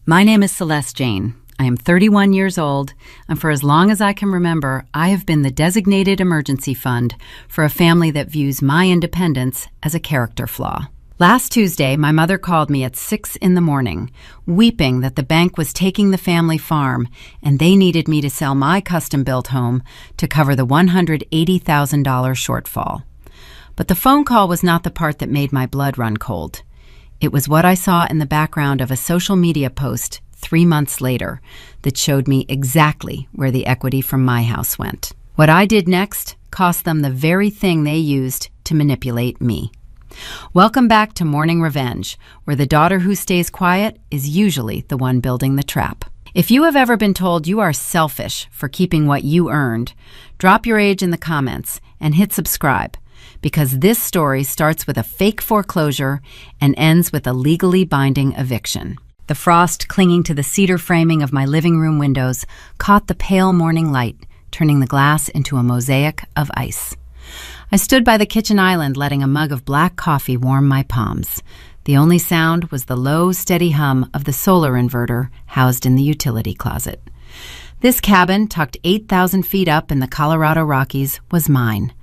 My name is Celeste Jane. I am 31 years old, and for as long as I can remember, I have been the designated emergency fund for a family that views my independence as a character flaw. Last Tuesday, my mother called me at 6 in the morning, weeping that the bank was taking the family farm and they needed me to sell my custom-built home to cover the $180,000 shortfall. But the phone call was not the part that made my blood run cold. It was what I saw in the background of a social media post 3 months later that showed me exactly where the equity from my house went. What I did next cost them the very thing they used to manipulate me. Welcome back to Morning Revenge, where the daughter who stays quiet is usually the one building the trap. If you have ever been told you are selfish for keeping what you earned, drop your age in the comments and hit subscribe, because this story starts with a fake foreclosure and ends with a legally binding eviction. The frost clinging to the cedar framing of my living room windows caught the pale morning light, turning the glass into a mosaic of ice. I stood by the kitchen island, letting a mug of black coffee warm my palms. The only sound was the low, steady hum of the solar inverter housed in the utility closet. This cabin, tucked 8,000 feet up in the Colorado Rockies, was mine.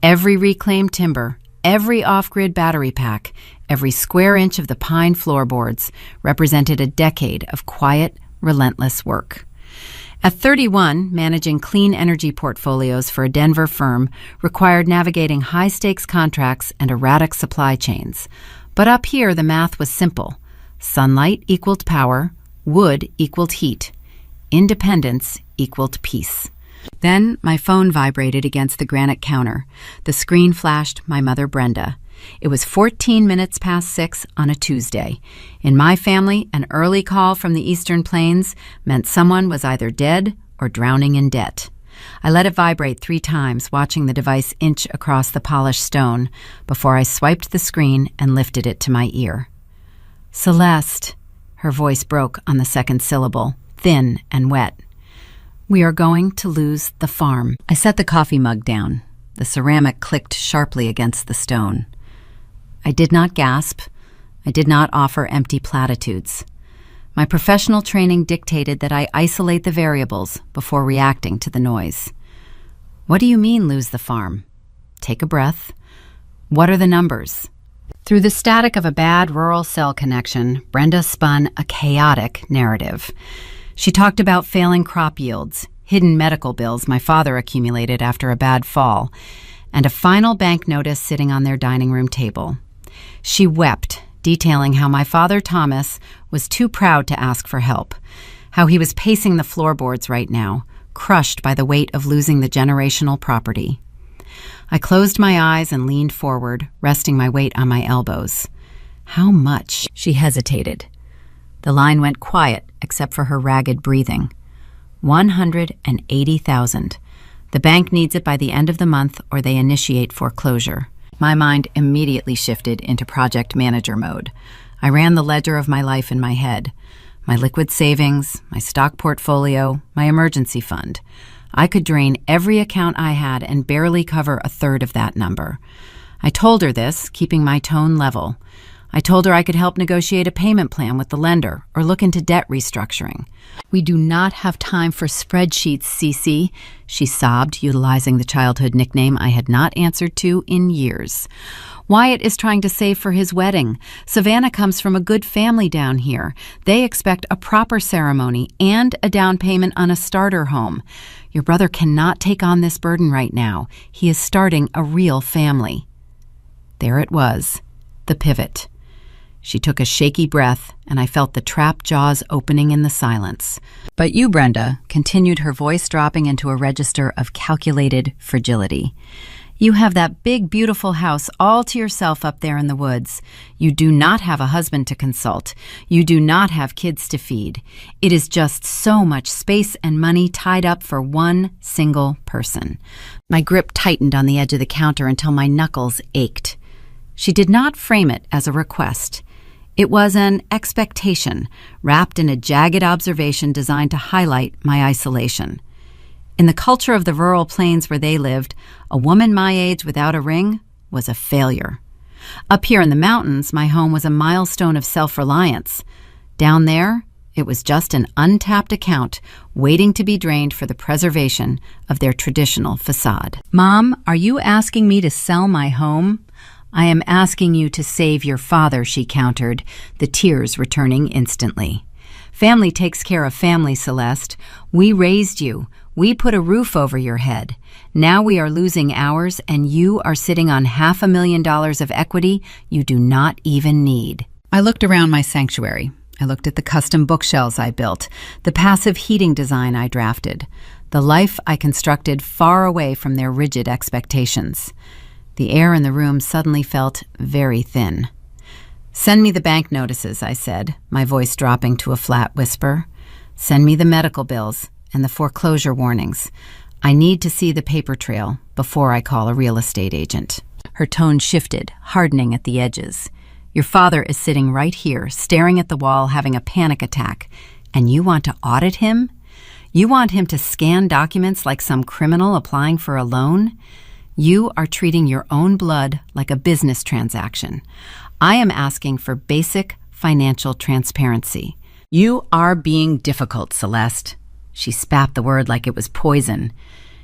Every reclaimed timber, every off-grid battery pack, every square inch of the pine floorboards represented a decade of quiet, relentless work. At 31, managing clean energy portfolios for a Denver firm required navigating high-stakes contracts and erratic supply chains. But up here, the math was simple. Sunlight equaled power, wood equaled heat, independence equaled peace. Then my phone vibrated against the granite counter. The screen flashed my mother, Brenda. It was 14 minutes past 6 on a Tuesday. In my family, an early call from the Eastern Plains meant someone was either dead or drowning in debt. I let it vibrate 3 times, watching the device inch across the polished stone before I swiped the screen and lifted it to my ear. Celeste, her voice broke on the second syllable, thin and wet. We are going to lose the farm. I set the coffee mug down. The ceramic clicked sharply against the stone. I did not gasp. I did not offer empty platitudes. My professional training dictated that I isolate the variables before reacting to the noise. What do you mean, lose the farm? Take a breath. What are the numbers? Through the static of a bad rural cell connection, Brenda spun a chaotic narrative. She talked about failing crop yields, hidden medical bills my father accumulated after a bad fall, and a final bank notice sitting on their dining room table. She wept, detailing how my father, Thomas, was too proud to ask for help, how he was pacing the floorboards right now, crushed by the weight of losing the generational property. I closed my eyes and leaned forward, resting my weight on my elbows. How much? She hesitated. The line went quiet, except for her ragged breathing. 180,000. The bank needs it by the end of the month or they initiate foreclosure. My mind immediately shifted into project manager mode. I ran the ledger of my life in my head. My liquid savings, my stock portfolio, my emergency fund. I could drain every account I had and barely cover a third of that number. I told her this, keeping my tone level. I told her I could help negotiate a payment plan with the lender or look into debt restructuring. We do not have time for spreadsheets, Cece, she sobbed, utilizing the childhood nickname I had not answered to in years. Wyatt is trying to save for his wedding. Savannah comes from a good family down here. They expect a proper ceremony and a down payment on a starter home. Your brother cannot take on this burden right now. He is starting a real family. There it was, the pivot. She took a shaky breath, and I felt the trap jaws opening in the silence. But you, Brenda, continued, her voice dropping into a register of calculated fragility. You have that big, beautiful house all to yourself up there in the woods. You do not have a husband to consult. You do not have kids to feed. It is just so much space and money tied up for one single person. My grip tightened on the edge of the counter until my knuckles ached. She did not frame it as a request. It was an expectation, wrapped in a jagged observation designed to highlight my isolation. In the culture of the rural plains where they lived, a woman my age without a ring was a failure. Up here in the mountains, my home was a milestone of self-reliance. Down there, It was just an untapped account waiting to be drained for the preservation of their traditional facade. "Mom, are you asking me to sell my home?" "I am asking you to save your father," she countered, the tears returning instantly. "Family takes care of family, Celeste. We raised you. We put a roof over your head. Now we are losing ours, and you are sitting on $500,000 of equity you do not even need." I looked around my sanctuary. I looked at the custom bookshelves I built, the passive heating design I drafted, the life I constructed far away from their rigid expectations. The air in the room suddenly felt very thin. "Send me the bank notices," I said, my voice dropping to a flat whisper. "Send me the medical bills and the foreclosure warnings. I need to see the paper trail before I call a real estate agent." Her tone shifted, hardening at the edges. "Your father is sitting right here, staring at the wall, having a panic attack, and you want to audit him? You want him to scan documents like some criminal applying for a loan? You are treating your own blood like a business transaction. I am asking for basic financial transparency." "You are being difficult, Celeste." She spat the word like it was poison.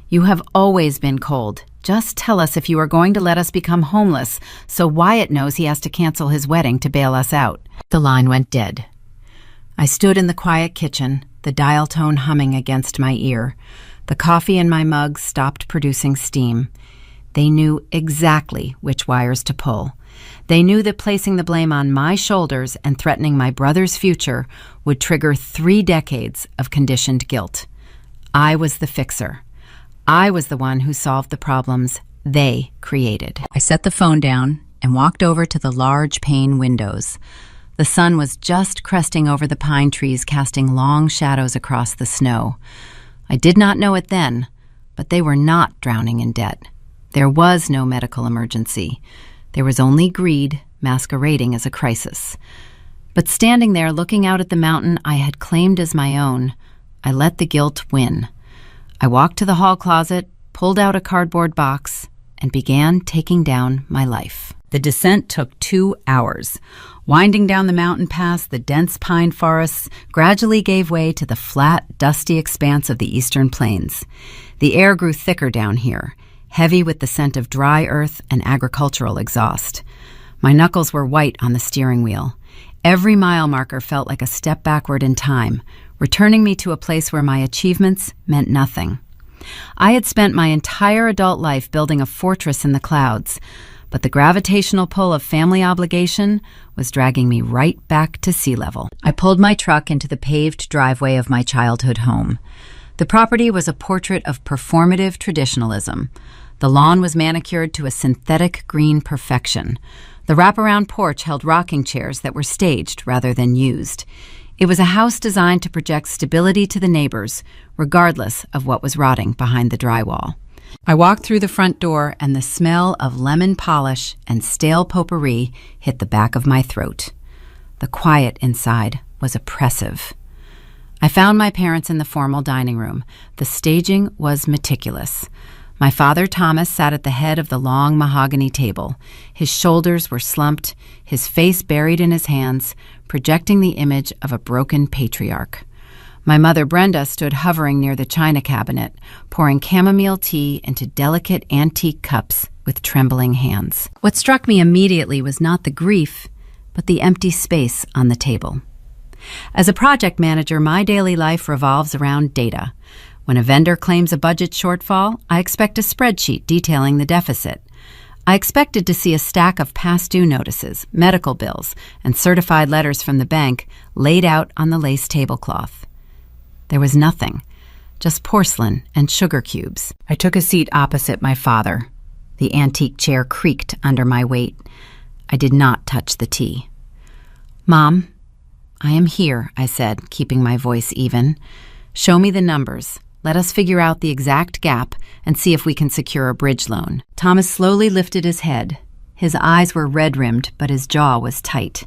"You have always been cold. Just tell us if you are going to let us become homeless, so Wyatt knows he has to cancel his wedding to bail us out." The line went dead. I stood in the quiet kitchen, the dial tone humming against my ear. The coffee in my mug stopped producing steam. They knew exactly which wires to pull. They knew that placing the blame on my shoulders and threatening my brother's future would trigger 3 decades of conditioned guilt. I was the fixer. I was the one who solved the problems they created. I set the phone down and walked over to the large pane windows. The sun was just cresting over the pine trees, casting long shadows across the snow. I did not know it then, but they were not drowning in debt. There was no medical emergency. There was only greed masquerading as a crisis. But standing there looking out at the mountain I had claimed as my own, I let the guilt win. I walked to the hall closet, pulled out a cardboard box, and began taking down my life. The descent took 2 hours. Winding down the mountain pass, the dense pine forests gradually gave way to the flat, dusty expanse of the eastern plains. The air grew thicker down here, heavy with the scent of dry earth and agricultural exhaust. My knuckles were white on the steering wheel. Every mile marker felt like a step backward in time, returning me to a place where my achievements meant nothing. I had spent my entire adult life building a fortress in the clouds, but the gravitational pull of family obligation was dragging me right back to sea level. I pulled my truck into the paved driveway of my childhood home. The property was a portrait of performative traditionalism. The lawn was manicured to a synthetic green perfection. The wraparound porch held rocking chairs that were staged rather than used. It was a house designed to project stability to the neighbors, regardless of what was rotting behind the drywall. I walked through the front door, and the smell of lemon polish and stale potpourri hit the back of my throat. The quiet inside was oppressive. I found my parents in the formal dining room. The staging was meticulous. My father, Thomas, sat at the head of the long mahogany table. His shoulders were slumped, his face buried in his hands, projecting the image of a broken patriarch. My mother, Brenda, stood hovering near the china cabinet, pouring chamomile tea into delicate antique cups with trembling hands. What struck me immediately was not the grief, but the empty space on the table. As a project manager, my daily life revolves around data. When a vendor claims a budget shortfall, I expect a spreadsheet detailing the deficit. I expected to see a stack of past due notices, medical bills, and certified letters from the bank laid out on the lace tablecloth. There was nothing, just porcelain and sugar cubes. I took a seat opposite my father. The antique chair creaked under my weight. I did not touch the tea. "Mom, I am here," I said, keeping my voice even. "Show me the numbers. Let us figure out the exact gap and see if we can secure a bridge loan." Thomas slowly lifted his head. His eyes were red-rimmed, but his jaw was tight.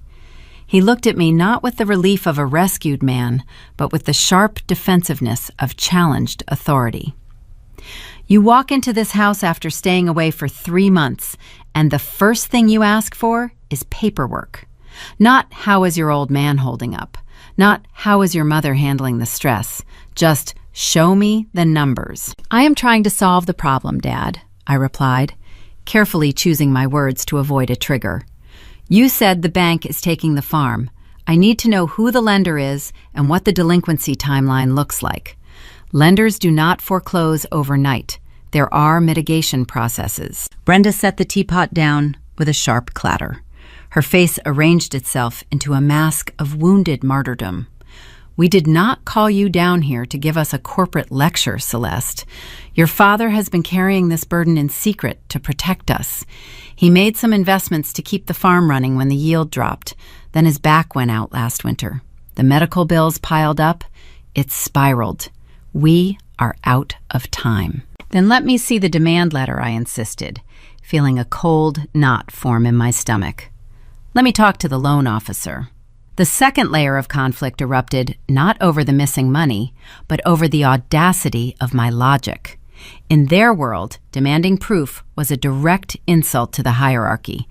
He looked at me not with the relief of a rescued man, but with the sharp defensiveness of challenged authority. "You walk into this house after staying away for 3 months, and the first thing you ask for is paperwork. Not how is your old man holding up, Not how is your mother handling the stress, just show me the numbers. I am trying to solve the problem, Dad, I replied, carefully choosing my words to avoid a trigger. You said the bank is taking the farm. I need to know who the lender is and what the delinquency timeline looks like. Lenders do not foreclose overnight. There are mitigation processes. Brenda set the teapot down with a sharp clatter. Her face arranged itself into a mask of wounded martyrdom. We did not call you down here to give us a corporate lecture, Celeste. Your father has been carrying this burden in secret to protect us. He made some investments to keep the farm running when the yield dropped. Then his back went out last winter. The medical bills piled up. It spiraled. We are out of time. Then let me see the demand letter, I insisted, feeling a cold knot form in my stomach. Let me talk to the loan officer. The second layer of conflict erupted not over the missing money, but over the audacity of my logic. In their world, demanding proof was a direct insult to the hierarchy.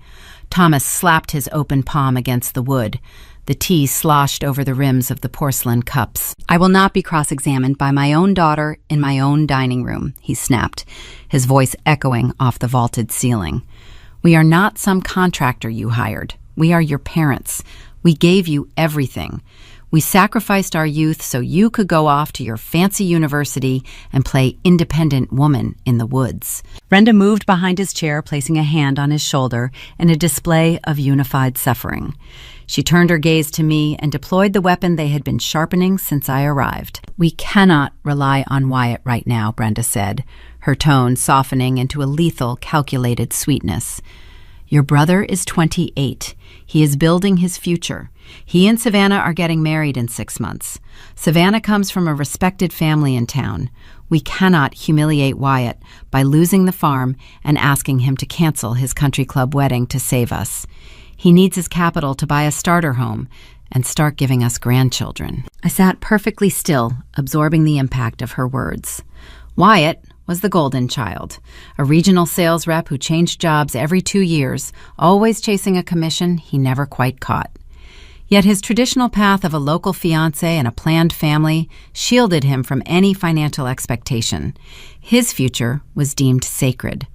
Thomas slapped his open palm against the wood. The tea sloshed over the rims of the porcelain cups. I will not be cross-examined by my own daughter in my own dining room, he snapped, his voice echoing off the vaulted ceiling. We are not some contractor you hired. We are your parents. We gave you everything. We sacrificed our youth so you could go off to your fancy university and play independent woman in the woods. Brenda moved behind his chair, placing a hand on his shoulder in a display of unified suffering. She turned her gaze to me and deployed the weapon they had been sharpening since I arrived. We cannot rely on Wyatt right now, Brenda said, her tone softening into a lethal, calculated sweetness. Your brother is 28. He is building his future. He and Savannah are getting married in 6 months. Savannah comes from a respected family in town. We cannot humiliate Wyatt by losing the farm and asking him to cancel his country club wedding to save us. He needs his capital to buy a starter home and start giving us grandchildren. I sat perfectly still, absorbing the impact of her words. Wyatt was the golden child, a regional sales rep who changed jobs every 2 years, always chasing a commission he never quite caught. Yet his traditional path of a local fiancé and a planned family shielded him from any financial expectation. His future was deemed sacred.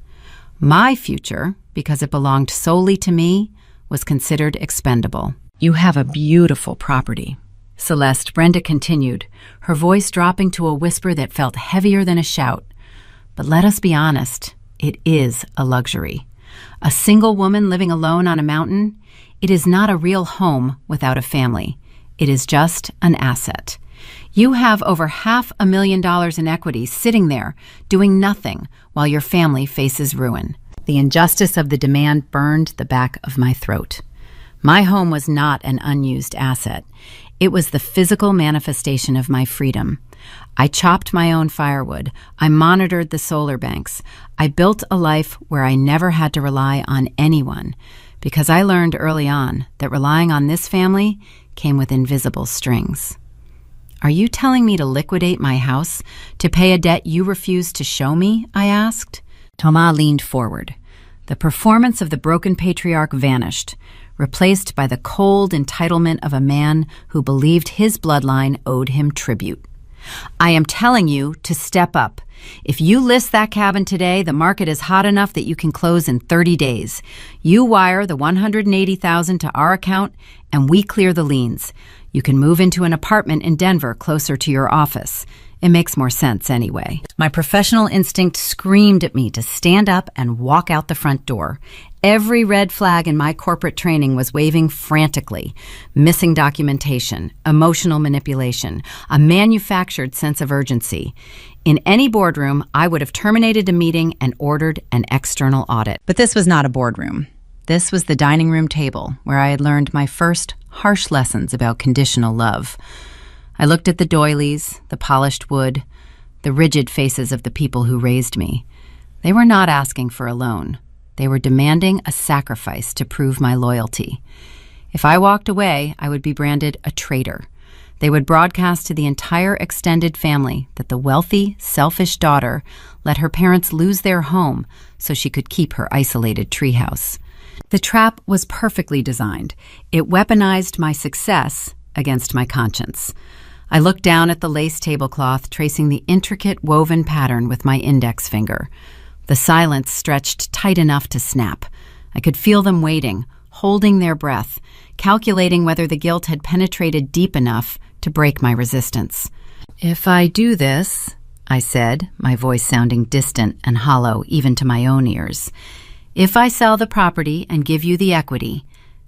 My future, because it belonged solely to me, was considered expendable. You have a beautiful property. Celeste, Brenda continued, her voice dropping to a whisper that felt heavier than a shout. But let us be honest, it is a luxury. A single woman living alone on a mountain, it is not a real home without a family. It is just an asset. You have over $500,000 in equity sitting there, doing nothing while your family faces ruin. The injustice of the demand burned the back of my throat. My home was not an unused asset. It was the physical manifestation of my freedom. I chopped my own firewood. I monitored the solar banks. I built a life where I never had to rely on anyone, because I learned early on that relying on this family came with invisible strings. Are you telling me to liquidate my house to pay a debt you refused to show me? I asked. Thomas leaned forward. The performance of the broken patriarch vanished, replaced by the cold entitlement of a man who believed his bloodline owed him tribute. I am telling you to step up. If you list that cabin today, the market is hot enough that you can close in 30 days. You wire the $180,000 to our account, and we clear the liens. You can move into an apartment in Denver closer to your office. It makes more sense anyway. My professional instinct screamed at me to stand up and walk out the front door. Every red flag in my corporate training was waving frantically. Missing documentation, emotional manipulation, a manufactured sense of urgency. In any boardroom, I would have terminated a meeting and ordered an external audit. But this was not a boardroom. This was the dining room table where I had learned my first harsh lessons about conditional love. I looked at the doilies, the polished wood, the rigid faces of the people who raised me. They were not asking for a loan. They were demanding a sacrifice to prove my loyalty. If I walked away, I would be branded a traitor. They would broadcast to the entire extended family that the wealthy, selfish daughter let her parents lose their home so she could keep her isolated treehouse. The trap was perfectly designed. It weaponized my success against my conscience. I looked down at the lace tablecloth, tracing the intricate woven pattern with my index finger. The silence stretched tight enough to snap. I could feel them waiting, holding their breath, calculating whether the guilt had penetrated deep enough to break my resistance. "If I do this," I said, my voice sounding distant and hollow even to my own ears, "if I sell the property and give you the equity,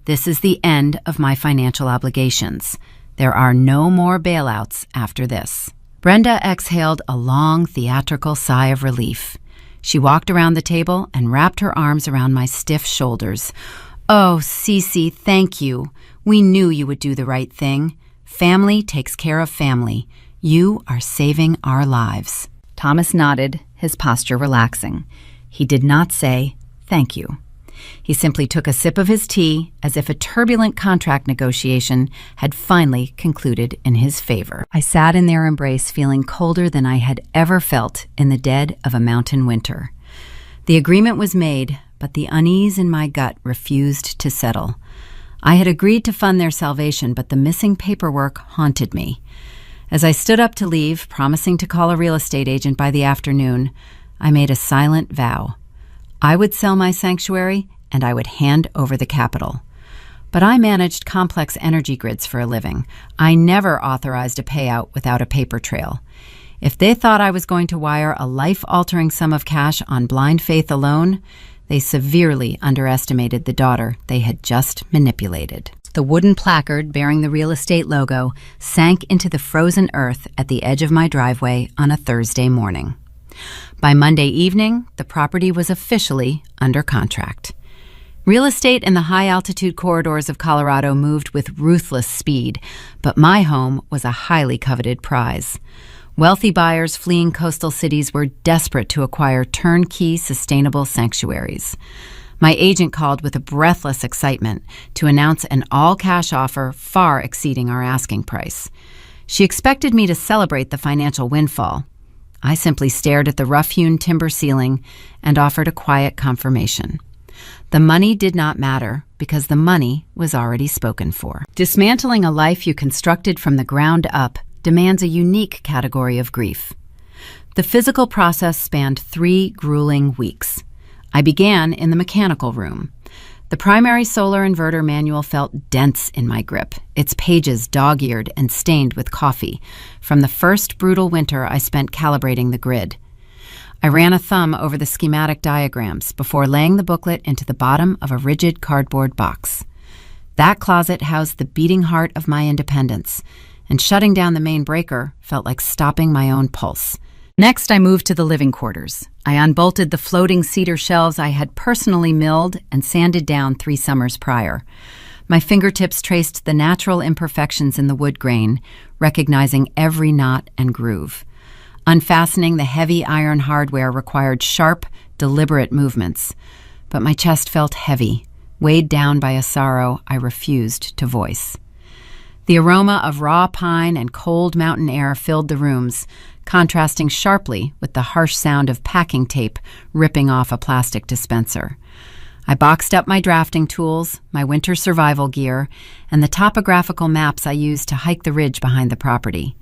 this is the end of my financial obligations. There are no more bailouts after this." Brenda exhaled a long, theatrical sigh of relief. She walked around the table and wrapped her arms around my stiff shoulders. "Oh, Cece, thank you. We knew you would do the right thing. Family takes care of family. You are saving our lives." Thomas nodded, his posture relaxing. He did not say, "Thank you." He simply took a sip of his tea as if a turbulent contract negotiation had finally concluded in his favor. I sat in their embrace feeling colder than I had ever felt in the dead of a mountain winter. The agreement was made, but the unease in my gut refused to settle. I had agreed to fund their salvation, but the missing paperwork haunted me. As I stood up to leave, promising to call a real estate agent by the afternoon, I made a silent vow. I would sell my sanctuary, and I would hand over the capital. But I managed complex energy grids for a living. I never authorized a payout without a paper trail. If they thought I was going to wire a life-altering sum of cash on blind faith alone, they severely underestimated the daughter they had just manipulated. The wooden placard bearing the real estate logo sank into the frozen earth at the edge of my driveway on a Thursday morning. By Monday evening, the property was officially under contract. Real estate in the high-altitude corridors of Colorado moved with ruthless speed, but my home was a highly coveted prize. Wealthy buyers fleeing coastal cities were desperate to acquire turnkey, sustainable sanctuaries. My agent called with a breathless excitement to announce an all-cash offer far exceeding our asking price. She expected me to celebrate the financial windfall. I simply stared at the rough-hewn timber ceiling and offered a quiet confirmation. The money did not matter because the money was already spoken for. Dismantling a life you constructed from the ground up demands a unique category of grief. The physical process spanned 3 grueling weeks. I began in the mechanical room. The primary solar inverter manual felt dense in my grip, its pages dog-eared and stained with coffee from the first brutal winter I spent calibrating the grid. I ran a thumb over the schematic diagrams before laying the booklet into the bottom of a rigid cardboard box. That closet housed the beating heart of my independence, and shutting down the main breaker felt like stopping my own pulse. Next, I moved to the living quarters. I unbolted the floating cedar shelves I had personally milled and sanded down 3 summers prior. My fingertips traced the natural imperfections in the wood grain, recognizing every knot and groove. Unfastening the heavy iron hardware required sharp, deliberate movements, but my chest felt heavy, weighed down by a sorrow I refused to voice. The aroma of raw pine and cold mountain air filled the rooms, contrasting sharply with the harsh sound of packing tape ripping off a plastic dispenser. I boxed up my drafting tools, my winter survival gear, and the topographical maps I used to hike the ridge behind the property.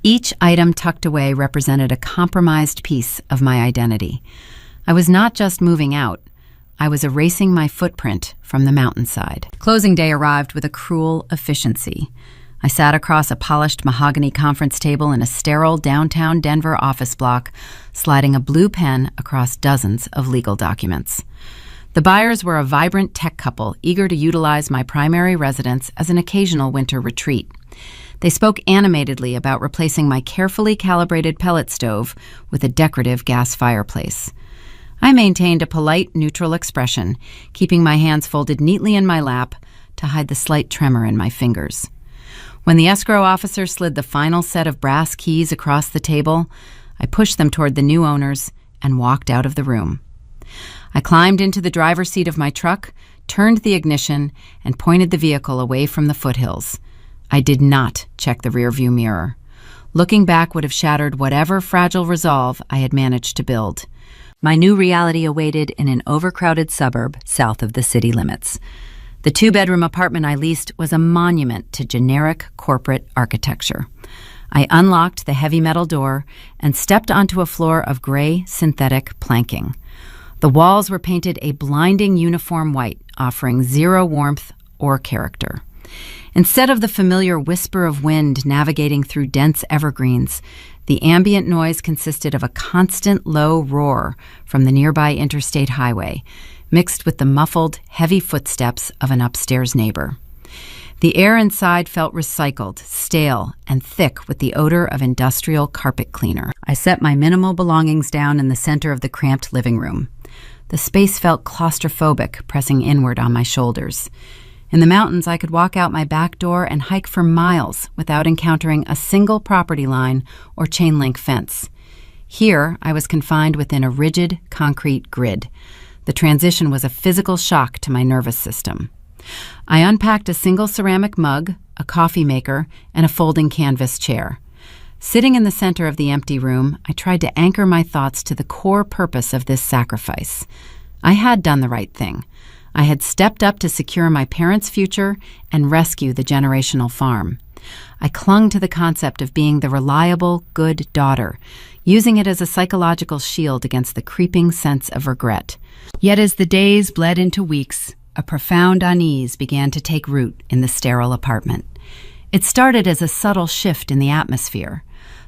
Each item tucked away represented a compromised piece of my identity. I was not just moving out. I was erasing my footprint from the mountainside. Closing day arrived with a cruel efficiency. I sat across a polished mahogany conference table in a sterile downtown Denver office block, sliding a blue pen across dozens of legal documents. The buyers were a vibrant tech couple eager to utilize my primary residence as an occasional winter retreat. They spoke animatedly about replacing my carefully calibrated pellet stove with a decorative gas fireplace. I maintained a polite, neutral expression, keeping my hands folded neatly in my lap to hide the slight tremor in my fingers. When the escrow officer slid the final set of brass keys across the table, I pushed them toward the new owners and walked out of the room. I climbed into the driver's seat of my truck, turned the ignition, and pointed the vehicle away from the foothills. I did not check the rearview mirror. Looking back would have shattered whatever fragile resolve I had managed to build. My new reality awaited in an overcrowded suburb south of the city limits. The two-bedroom apartment I leased was a monument to generic corporate architecture. I unlocked the heavy metal door and stepped onto a floor of gray synthetic planking. The walls were painted a blinding uniform white, offering zero warmth or character. Instead of the familiar whisper of wind navigating through dense evergreens, the ambient noise consisted of a constant low roar from the nearby interstate highway, mixed with the muffled, heavy footsteps of an upstairs neighbor. The air inside felt recycled, stale, and thick with the odor of industrial carpet cleaner. I set my minimal belongings down in the center of the cramped living room. The space felt claustrophobic, pressing inward on my shoulders. In the mountains, I could walk out my back door and hike for miles without encountering a single property line or chain-link fence. Here, I was confined within a rigid, concrete grid. The transition was a physical shock to my nervous system. I unpacked a single ceramic mug, a coffee maker, and a folding canvas chair. Sitting in the center of the empty room, I tried to anchor my thoughts to the core purpose of this sacrifice. I had done the right thing. I had stepped up to secure my parents' future and rescue the generational farm. I clung to the concept of being the reliable, good daughter, using it as a psychological shield against the creeping sense of regret. Yet as the days bled into weeks, a profound unease began to take root in the sterile apartment. It started as a subtle shift in the atmosphere.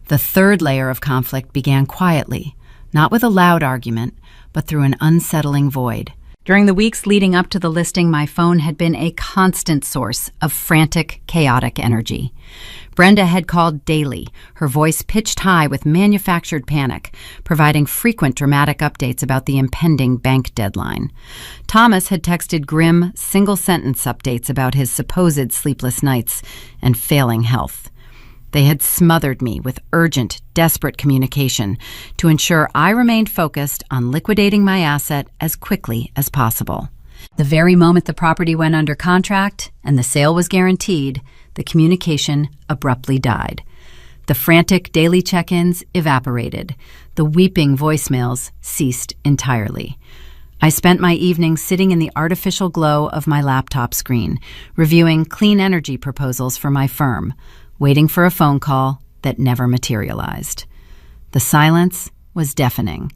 The third layer of conflict began quietly, not with a loud argument, but through an unsettling void. During the weeks leading up to the listing, my phone had been a constant source of frantic, chaotic energy. Brenda had called daily, her voice pitched high with manufactured panic, providing frequent dramatic updates about the impending bank deadline. Thomas had texted grim, single-sentence updates about his supposed sleepless nights and failing health. They had smothered me with urgent, desperate communication to ensure I remained focused on liquidating my asset as quickly as possible. The very moment the property went under contract and the sale was guaranteed, the communication abruptly died. The frantic daily check-ins evaporated. The weeping voicemails ceased entirely. I spent my evenings sitting in the artificial glow of my laptop screen, reviewing clean energy proposals for my firm, waiting for a phone call that never materialized. The silence was deafening.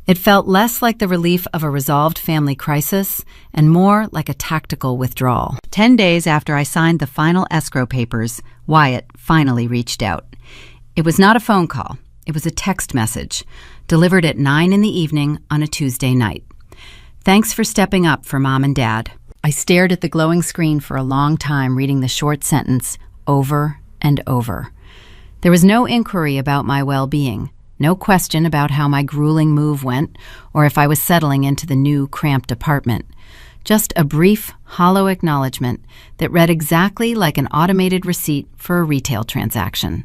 It felt less like the relief of a resolved family crisis and more like a tactical withdrawal. 10 days after I signed the final escrow papers, Wyatt finally reached out. It was not a phone call. It was a text message, delivered at 9 in the evening on a Tuesday night. Thanks for stepping up for Mom and Dad. I stared at the glowing screen for a long time, reading the short sentence over and over. There was no inquiry about my well-being, no question about how my grueling move went or if I was settling into the new, cramped apartment. Just a brief, hollow acknowledgement that read exactly like an automated receipt for a retail transaction.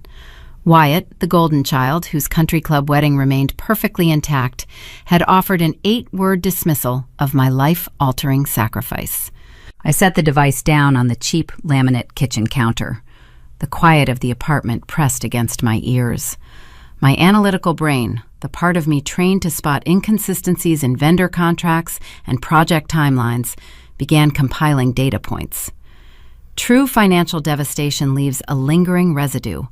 Wyatt, the golden child, whose country club wedding remained perfectly intact, had offered an 8-word dismissal of my life-altering sacrifice. I set the device down on the cheap laminate kitchen counter. The quiet of the apartment pressed against my ears. My analytical brain, the part of me trained to spot inconsistencies in vendor contracts and project timelines, began compiling data points. True financial devastation leaves a lingering residue.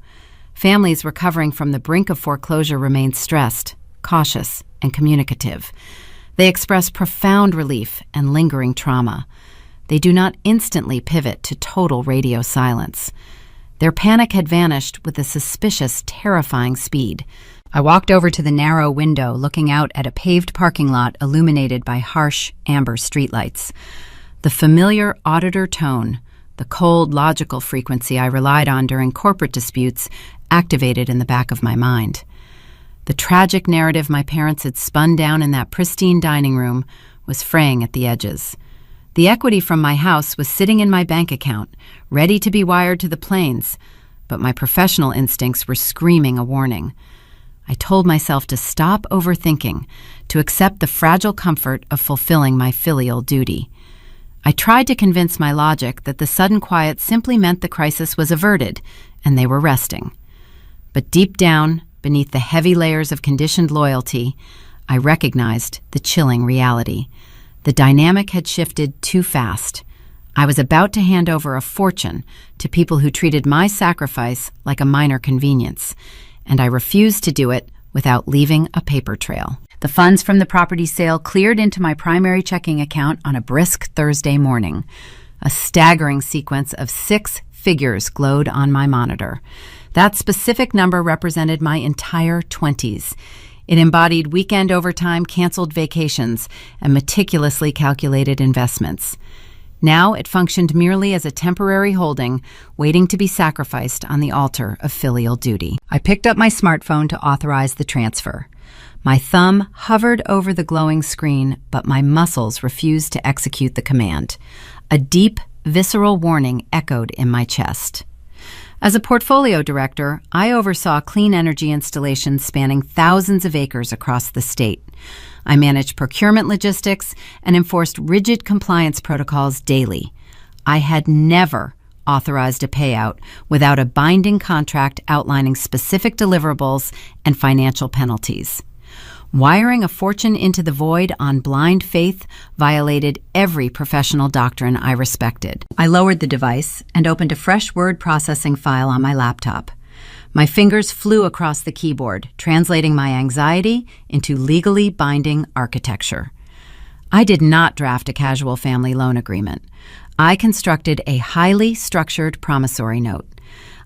Families recovering from the brink of foreclosure remain stressed, cautious, and communicative. They express profound relief and lingering trauma. They do not instantly pivot to total radio silence. Their panic had vanished with a suspicious, terrifying speed. I walked over to the narrow window, looking out at a paved parking lot illuminated by harsh, amber streetlights. The familiar auditor tone, the cold, logical frequency I relied on during corporate disputes, activated in the back of my mind. The tragic narrative my parents had spun down in that pristine dining room was fraying at the edges. The equity from my house was sitting in my bank account, ready to be wired to the plains, but my professional instincts were screaming a warning. I told myself to stop overthinking, to accept the fragile comfort of fulfilling my filial duty. I tried to convince my logic that the sudden quiet simply meant the crisis was averted, and they were resting. But deep down, beneath the heavy layers of conditioned loyalty, I recognized the chilling reality. The dynamic had shifted too fast. I was about to hand over a fortune to people who treated my sacrifice like a minor convenience, and I refused to do it without leaving a paper trail. The funds from the property sale cleared into my primary checking account on a brisk Thursday morning. A staggering sequence of 6 figures glowed on my monitor. That specific number represented my entire 20s. It embodied weekend overtime, canceled vacations, and meticulously calculated investments. Now it functioned merely as a temporary holding, waiting to be sacrificed on the altar of filial duty. I picked up my smartphone to authorize the transfer. My thumb hovered over the glowing screen, but my muscles refused to execute the command. A deep, visceral warning echoed in my chest. As a portfolio director, I oversaw clean energy installations spanning thousands of acres across the state. I managed procurement logistics and enforced rigid compliance protocols daily. I had never authorized a payout without a binding contract outlining specific deliverables and financial penalties. Wiring a fortune into the void on blind faith violated every professional doctrine I respected. I lowered the device and opened a fresh word processing file on my laptop. My fingers flew across the keyboard, translating my anxiety into legally binding architecture. I did not draft a casual family loan agreement. I constructed a highly structured promissory note.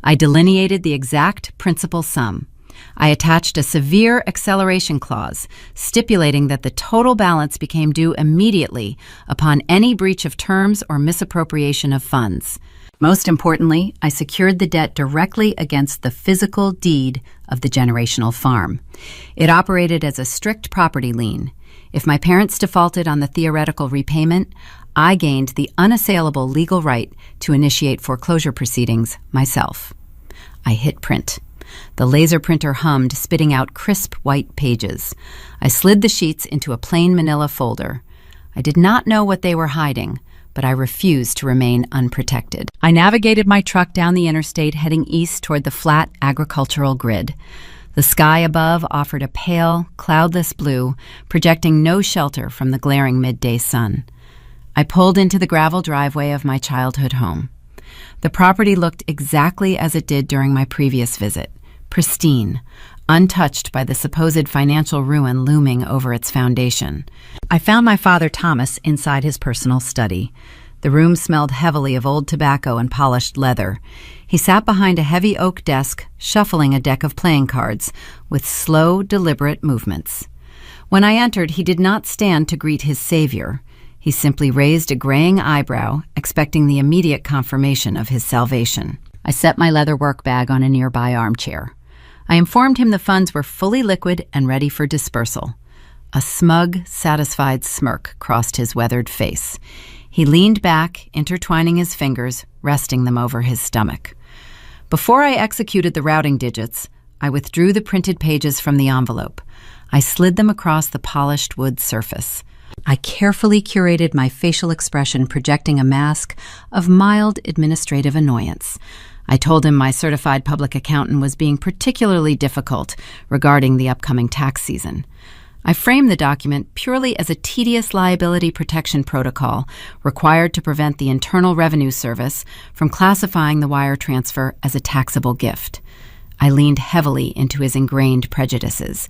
I delineated the exact principal sum. I attached a severe acceleration clause, stipulating that the total balance became due immediately upon any breach of terms or misappropriation of funds. Most importantly, I secured the debt directly against the physical deed of the generational farm. It operated as a strict property lien. If my parents defaulted on the theoretical repayment, I gained the unassailable legal right to initiate foreclosure proceedings myself. I hit print. The laser printer hummed, spitting out crisp white pages. I slid the sheets into a plain manila folder. I did not know what they were hiding, but I refused to remain unprotected. I navigated my truck down the interstate, heading east toward the flat agricultural grid. The sky above offered a pale, cloudless blue, projecting no shelter from the glaring midday sun. I pulled into the gravel driveway of my childhood home. The property looked exactly as it did during my previous visit, pristine, untouched by the supposed financial ruin looming over its foundation. I found my father Thomas inside his personal study. The room smelled heavily of old tobacco and polished leather. He sat behind a heavy oak desk, shuffling a deck of playing cards with slow, deliberate movements. When I entered, he did not stand to greet his savior. He simply raised a graying eyebrow, expecting the immediate confirmation of his salvation. I set my leather work bag on a nearby armchair. I informed him the funds were fully liquid and ready for dispersal. A smug, satisfied smirk crossed his weathered face. He leaned back, intertwining his fingers, resting them over his stomach. Before I executed the routing digits, I withdrew the printed pages from the envelope. I slid them across the polished wood surface. I carefully curated my facial expression, projecting a mask of mild administrative annoyance. I told him my certified public accountant was being particularly difficult regarding the upcoming tax season. I framed the document purely as a tedious liability protection protocol required to prevent the Internal Revenue Service from classifying the wire transfer as a taxable gift. I leaned heavily into his ingrained prejudices.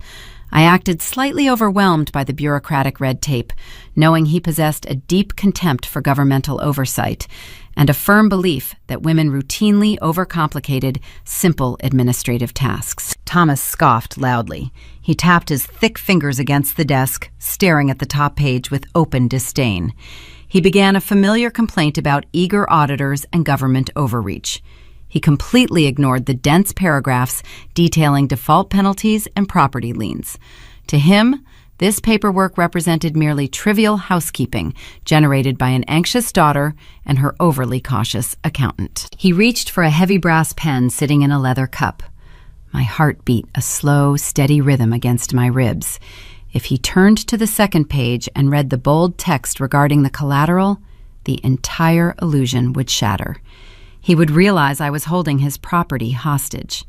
I acted slightly overwhelmed by the bureaucratic red tape, knowing he possessed a deep contempt for governmental oversight and a firm belief that women routinely overcomplicated simple administrative tasks. Thomas scoffed loudly. He tapped his thick fingers against the desk, staring at the top page with open disdain. He began a familiar complaint about eager auditors and government overreach. He completely ignored the dense paragraphs detailing default penalties and property liens. To him, this paperwork represented merely trivial housekeeping generated by an anxious daughter and her overly cautious accountant. He reached for a heavy brass pen sitting in a leather cup. My heart beat a slow, steady rhythm against my ribs. If he turned to the second page and read the bold text regarding the collateral, the entire illusion would shatter. He would realize I was holding his property hostage.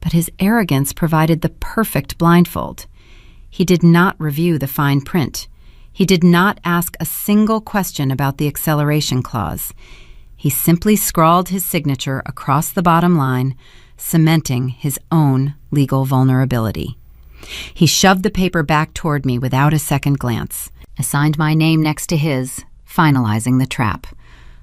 But his arrogance provided the perfect blindfold. He did not review the fine print. He did not ask a single question about the acceleration clause. He simply scrawled his signature across the bottom line, cementing his own legal vulnerability. He shoved the paper back toward me without a second glance. I signed my name next to his, finalizing the trap.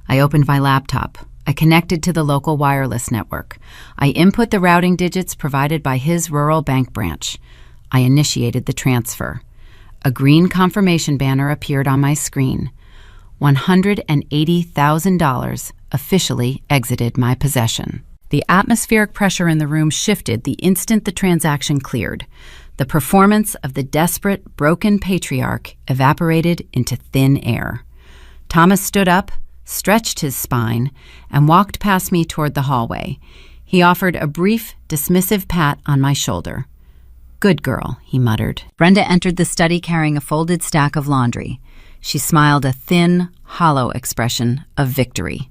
I opened my laptop. I connected to the local wireless network. I input the routing digits provided by his rural bank branch. I initiated the transfer. A green confirmation banner appeared on my screen. $180,000 officially exited my possession. The atmospheric pressure in the room shifted the instant the transaction cleared. The performance of the desperate, broken patriarch evaporated into thin air. Thomas stood up, stretched his spine, and walked past me toward the hallway. He offered a brief, dismissive pat on my shoulder. "Good girl," he muttered. Brenda entered the study carrying a folded stack of laundry. She smiled a thin, hollow expression of victory.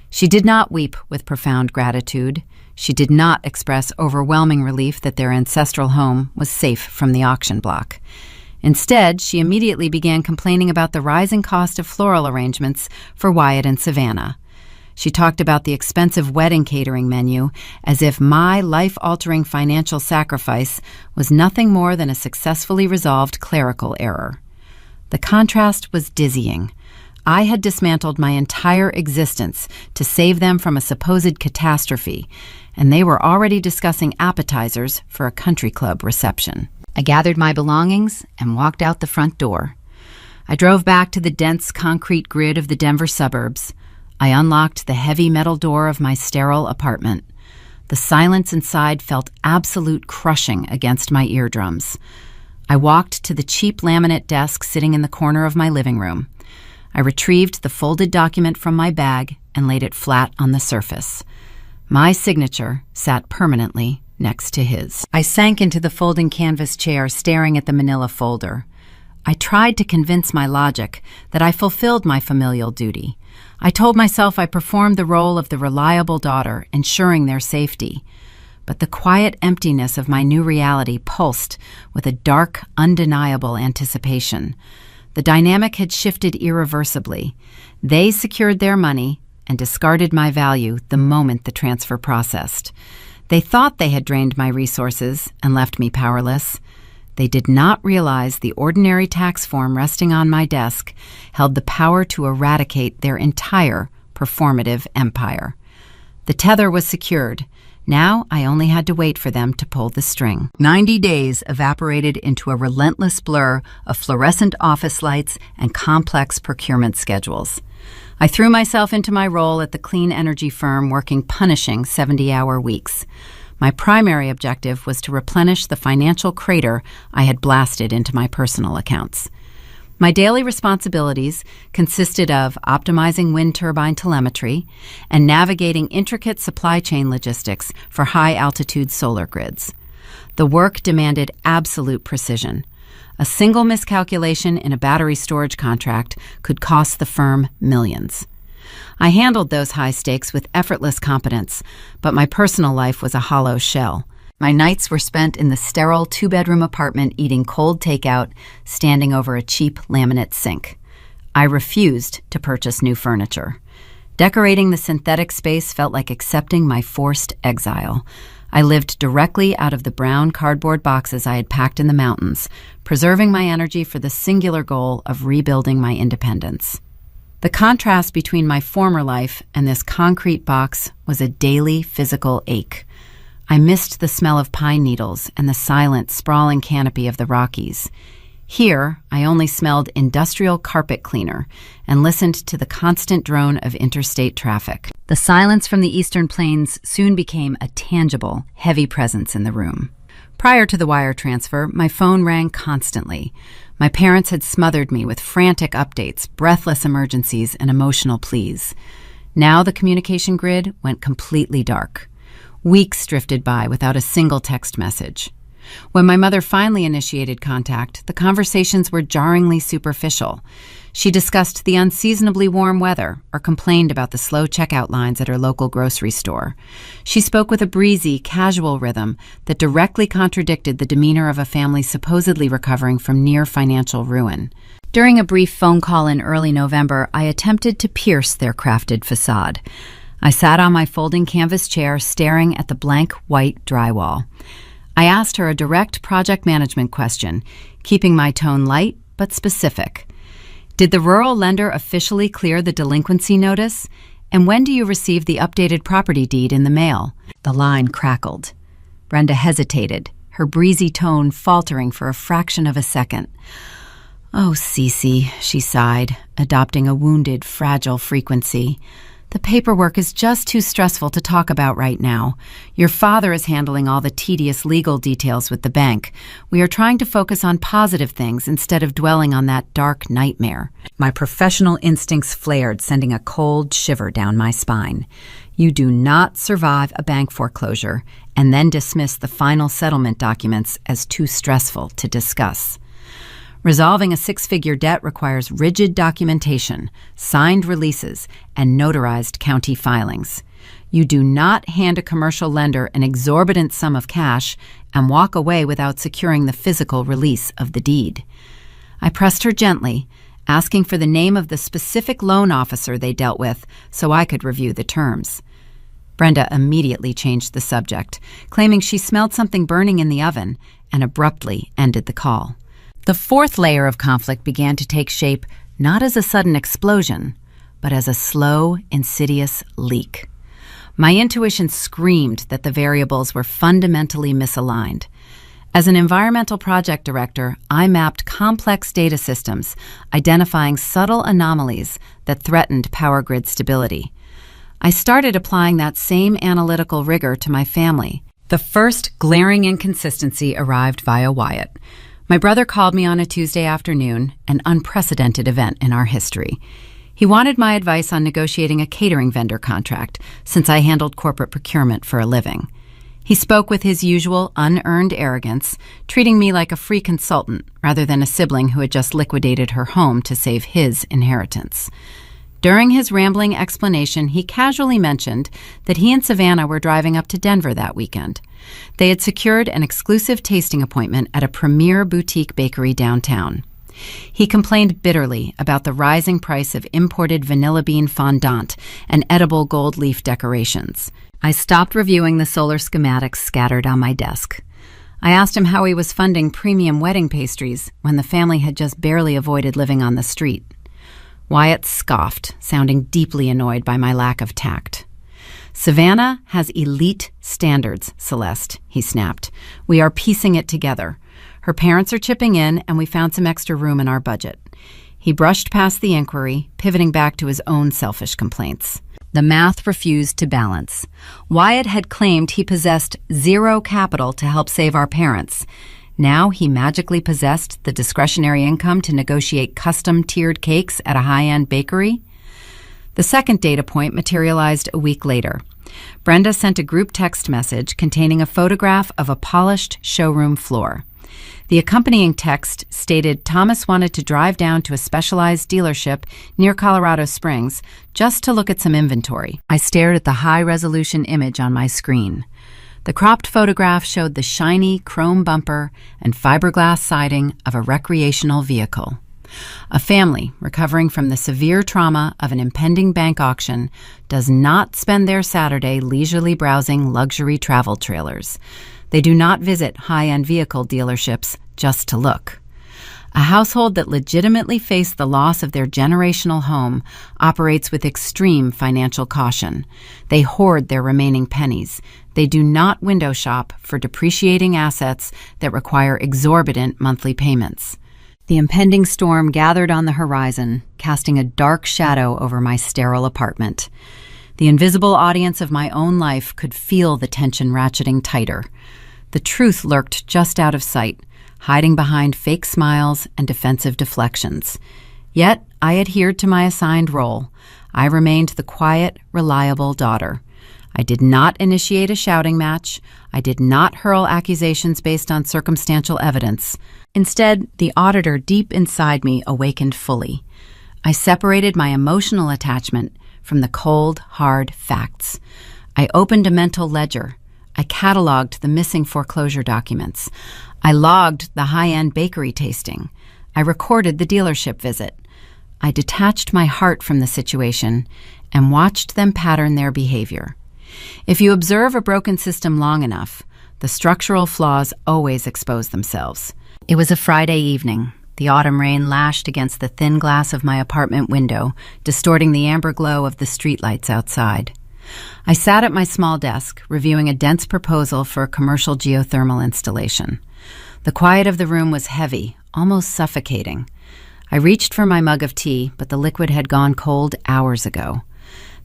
She did not weep with profound gratitude. She did not express overwhelming relief that their ancestral home was safe from the auction block. Instead, she immediately began complaining about the rising cost of floral arrangements for Wyatt and Savannah. She talked about the expensive wedding catering menu as if my life-altering financial sacrifice was nothing more than a successfully resolved clerical error. The contrast was dizzying. I had dismantled my entire existence to save them from a supposed catastrophe, and they were already discussing appetizers for a country club reception. I gathered my belongings and walked out the front door. I drove back to the dense concrete grid of the Denver suburbs. I unlocked the heavy metal door of my sterile apartment. The silence inside felt absolute crushing against my eardrums. I walked to the cheap laminate desk sitting in the corner of my living room. I retrieved the folded document from my bag and laid it flat on the surface. My signature sat permanently next to his. I sank into the folding canvas chair, staring at the manila folder. I tried to convince my logic that I fulfilled my familial duty. I told myself I performed the role of the reliable daughter, ensuring their safety. But the quiet emptiness of my new reality pulsed with a dark, undeniable anticipation. The dynamic had shifted irreversibly. They secured their money and discarded my value the moment the transfer processed. They thought they had drained my resources and left me powerless. They did not realize the ordinary tax form resting on my desk held the power to eradicate their entire performative empire. The tether was secured. Now I only had to wait for them to pull the string. 90 days evaporated into a relentless blur of fluorescent office lights and complex procurement schedules. I threw myself into my role at the clean energy firm, working punishing 70-hour weeks. My primary objective was to replenish the financial crater I had blasted into my personal accounts. My daily responsibilities consisted of optimizing wind turbine telemetry and navigating intricate supply chain logistics for high-altitude solar grids. The work demanded absolute precision. A single miscalculation in a battery storage contract could cost the firm millions. I handled those high stakes with effortless competence, but my personal life was a hollow shell. My nights were spent in the sterile two-bedroom apartment eating cold takeout, standing over a cheap laminate sink. I refused to purchase new furniture. Decorating the synthetic space felt like accepting my forced exile. I lived directly out of the brown cardboard boxes I had packed in the mountains, preserving my energy for the singular goal of rebuilding my independence. The contrast between my former life and this concrete box was a daily physical ache. I missed the smell of pine needles and the silent, sprawling canopy of the Rockies. Here, I only smelled industrial carpet cleaner and listened to the constant drone of interstate traffic. The silence from the eastern plains soon became a tangible, heavy presence in the room. Prior to the wire transfer, my phone rang constantly. My parents had smothered me with frantic updates, breathless emergencies, and emotional pleas. Now the communication grid went completely dark. Weeks drifted by without a single text message. When my mother finally initiated contact, the conversations were jarringly superficial. She discussed the unseasonably warm weather or complained about the slow checkout lines at her local grocery store. She spoke with a breezy, casual rhythm that directly contradicted the demeanor of a family supposedly recovering from near financial ruin. During a brief phone call in early November, I attempted to pierce their crafted facade. I sat on my folding canvas chair staring at the blank white drywall. I asked her a direct project management question, keeping my tone light but specific. Did the rural lender officially clear the delinquency notice? And when do you receive the updated property deed in the mail? The line crackled. Brenda hesitated, her breezy tone faltering for a fraction of a second. "Oh, Cece," she sighed, adopting a wounded, fragile frequency. "The paperwork is just too stressful to talk about right now. Your father is handling all the tedious legal details with the bank. We are trying to focus on positive things instead of dwelling on that dark nightmare." My professional instincts flared, sending a cold shiver down my spine. You do not survive a bank foreclosure and then dismiss the final settlement documents as too stressful to discuss. Resolving a six-figure debt requires rigid documentation, signed releases, and notarized county filings. You do not hand a commercial lender an exorbitant sum of cash and walk away without securing the physical release of the deed. I pressed her gently, asking for the name of the specific loan officer they dealt with so I could review the terms. Brenda immediately changed the subject, claiming she smelled something burning in the oven, and abruptly ended the call. The fourth layer of conflict began to take shape not as a sudden explosion, but as a slow, insidious leak. My intuition screamed that the variables were fundamentally misaligned. As an environmental project director, I mapped complex data systems, identifying subtle anomalies that threatened power grid stability. I started applying that same analytical rigor to my family. The first glaring inconsistency arrived via Wyatt. My brother called me on a Tuesday afternoon, an unprecedented event in our history. He wanted my advice on negotiating a catering vendor contract, since I handled corporate procurement for a living. He spoke with his usual unearned arrogance, treating me like a free consultant rather than a sibling who had just liquidated her home to save his inheritance. During his rambling explanation, he casually mentioned that he and Savannah were driving up to Denver that weekend. They had secured an exclusive tasting appointment at a premier boutique bakery downtown. He complained bitterly about the rising price of imported vanilla bean fondant and edible gold leaf decorations. I stopped reviewing the solar schematics scattered on my desk. I asked him how he was funding premium wedding pastries when the family had just barely avoided living on the street. Wyatt scoffed, sounding deeply annoyed by my lack of tact. "Savannah has elite standards, Celeste," he snapped. "We are piecing it together. Her parents are chipping in, and we found some extra room in our budget." He brushed past the inquiry, pivoting back to his own selfish complaints. The math refused to balance. Wyatt had claimed he possessed zero capital to help save our parents. Now he magically possessed the discretionary income to negotiate custom tiered cakes at a high-end bakery. The second data point materialized a week later. Brenda sent a group text message containing a photograph of a polished showroom floor. The accompanying text stated Thomas wanted to drive down to a specialized dealership near Colorado Springs just to look at some inventory. I stared at the high-resolution image on my screen. The cropped photograph showed the shiny chrome bumper and fiberglass siding of a recreational vehicle. A family recovering from the severe trauma of an impending bank auction does not spend their Saturday leisurely browsing luxury travel trailers. They do not visit high-end vehicle dealerships just to look. A household that legitimately faced the loss of their generational home operates with extreme financial caution. They hoard their remaining pennies. They do not window shop for depreciating assets that require exorbitant monthly payments. The impending storm gathered on the horizon, casting a dark shadow over my sterile apartment. The invisible audience of my own life could feel the tension ratcheting tighter. The truth lurked just out of sight, hiding behind fake smiles and defensive deflections. Yet I adhered to my assigned role. I remained the quiet, reliable daughter. I did not initiate a shouting match. I did not hurl accusations based on circumstantial evidence. Instead, the auditor deep inside me awakened fully. I separated my emotional attachment from the cold, hard facts. I opened a mental ledger. I cataloged the missing foreclosure documents. I logged the high-end bakery tasting. I recorded the dealership visit. I detached my heart from the situation and watched them pattern their behavior. If you observe a broken system long enough, the structural flaws always expose themselves. It was a Friday evening. The autumn rain lashed against the thin glass of my apartment window, distorting the amber glow of the streetlights outside. I sat at my small desk, reviewing a dense proposal for a commercial geothermal installation. The quiet of the room was heavy, almost suffocating. I reached for my mug of tea, but the liquid had gone cold hours ago.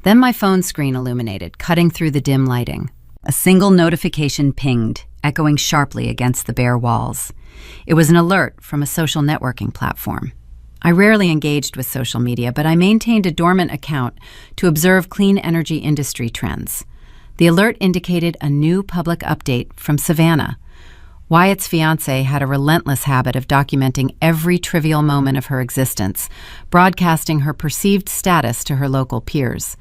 Then my phone screen illuminated, cutting through the dim lighting. A single notification pinged, echoing sharply against the bare walls. It was an alert from a social networking platform. I rarely engaged with social media, but I maintained a dormant account to observe clean energy industry trends. The alert indicated a new public update from Savannah. Wyatt's fiancé had a relentless habit of documenting every trivial moment of her existence, broadcasting her perceived status to her local peers.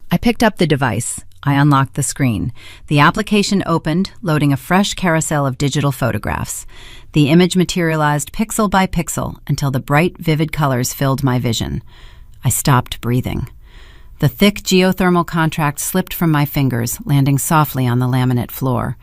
I picked up the device. I unlocked the screen. The application opened, loading a fresh carousel of digital photographs. The image materialized pixel by pixel until the bright, vivid colors filled my vision. I stopped breathing. The thick geothermal contract slipped from my fingers, landing softly on the laminate floor.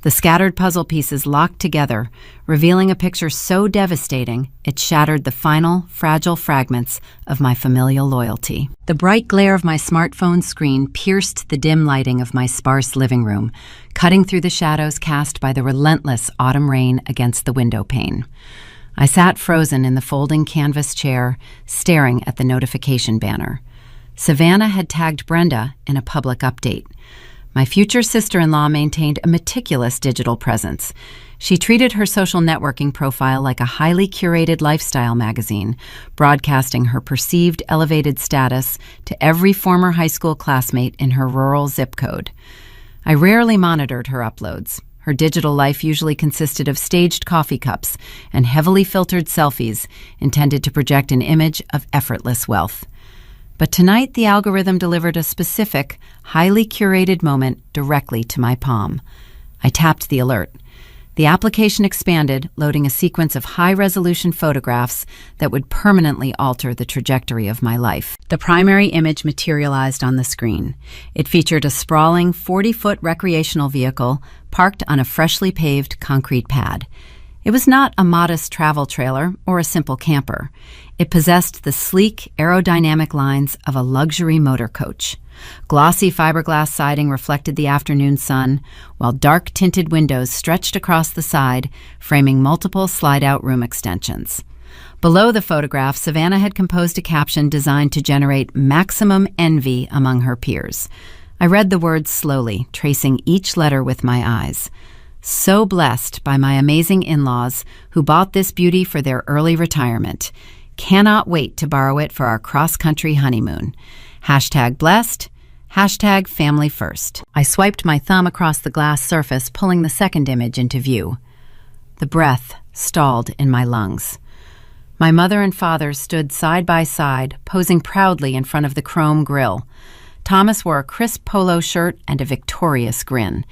The scattered puzzle pieces locked together, revealing a picture so devastating it shattered the final, fragile fragments of my familial loyalty. The bright glare of my smartphone screen pierced the dim lighting of my sparse living room, cutting through the shadows cast by the relentless autumn rain against the window pane. I sat frozen in the folding canvas chair, staring at the notification banner. Savannah had tagged Brenda in a public update. My future sister-in-law maintained a meticulous digital presence. She treated her social networking profile like a highly curated lifestyle magazine, broadcasting her perceived elevated status to every former high school classmate in her rural zip code. I rarely monitored her uploads. Her digital life usually consisted of staged coffee cups and heavily filtered selfies intended to project an image of effortless wealth. But tonight, the algorithm delivered a specific, highly curated moment directly to my palm. I tapped the alert. The application expanded, loading a sequence of high-resolution photographs that would permanently alter the trajectory of my life. The primary image materialized on the screen. It featured a sprawling 40-foot recreational vehicle parked on a freshly paved concrete pad. It was not a modest travel trailer or a simple camper. It possessed the sleek, aerodynamic lines of a luxury motor coach. Glossy fiberglass siding reflected the afternoon sun, while dark-tinted windows stretched across the side, framing multiple slide-out room extensions. Below the photograph, Savannah had composed a caption designed to generate maximum envy among her peers. I read the words slowly, tracing each letter with my eyes. So blessed by my amazing in-laws who bought this beauty for their early retirement. Cannot wait to borrow it for our cross-country honeymoon. #blessed, #family first. I swiped my thumb across the glass surface, pulling the second image into view. The breath stalled in my lungs. My mother and father stood side by side, posing proudly in front of the chrome grille. Thomas wore a crisp polo shirt and a victorious grin.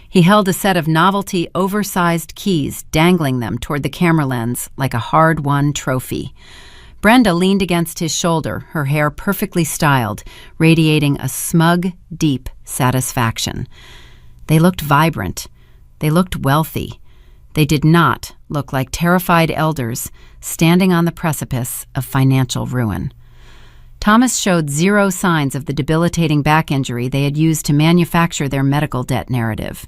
He held a set of novelty, oversized keys, dangling them toward the camera lens like a hard-won trophy. Brenda leaned against his shoulder, her hair perfectly styled, radiating a smug, deep satisfaction. They looked vibrant. They looked wealthy. They did not look like terrified elders standing on the precipice of financial ruin. Thomas showed zero signs of the debilitating back injury they had used to manufacture their medical debt narrative.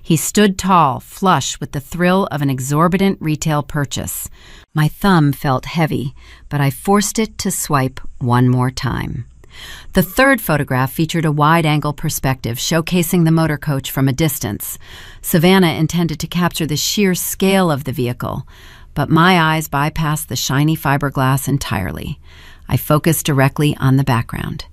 He stood tall, flush with the thrill of an exorbitant retail purchase. My thumb felt heavy, but I forced it to swipe one more time. The third photograph featured a wide-angle perspective showcasing the motor coach from a distance. Savannah intended to capture the sheer scale of the vehicle, but my eyes bypassed the shiny fiberglass entirely. I focused directly on the background.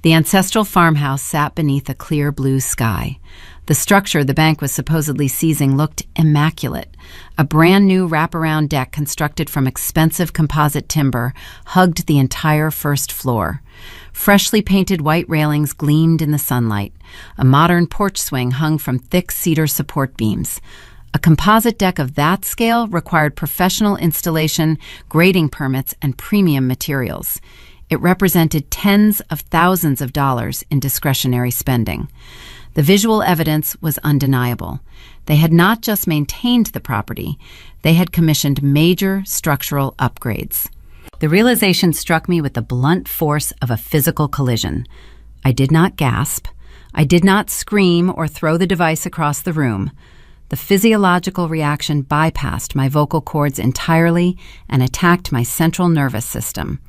The ancestral farmhouse sat beneath a clear blue sky. The structure the bank was supposedly seizing looked immaculate. A brand new wraparound deck constructed from expensive composite timber hugged the entire first floor. Freshly painted white railings gleamed in the sunlight. A modern porch swing hung from thick cedar support beams. A composite deck of that scale required professional installation, grading permits, and premium materials. It represented tens of thousands of dollars in discretionary spending. The visual evidence was undeniable. They had not just maintained the property, they had commissioned major structural upgrades. The realization struck me with the blunt force of a physical collision. I did not gasp. I did not scream or throw the device across the room. The physiological reaction bypassed my vocal cords entirely and attacked my central nervous system.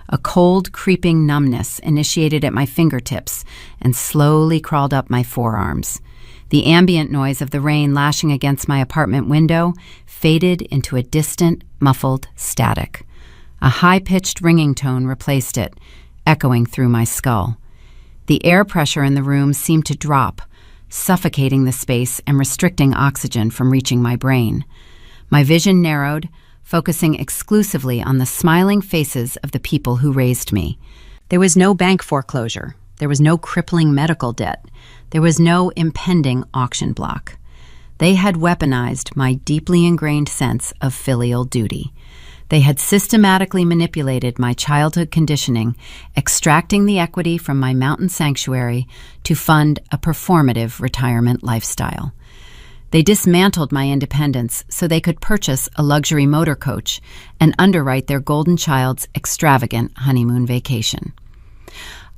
A cold, creeping numbness initiated at my fingertips and slowly crawled up my forearms. The ambient noise of the rain lashing against my apartment window faded into a distant, muffled static. A high-pitched ringing tone replaced it, echoing through my skull. The air pressure in the room seemed to drop, suffocating the space and restricting oxygen from reaching my brain. My vision narrowed, focusing exclusively on the smiling faces of the people who raised me. There was no bank foreclosure. There was no crippling medical debt. There was no impending auction block. They had weaponized my deeply ingrained sense of filial duty. They had systematically manipulated my childhood conditioning, extracting the equity from my mountain sanctuary to fund a performative retirement lifestyle. They dismantled my independence so they could purchase a luxury motor coach and underwrite their golden child's extravagant honeymoon vacation.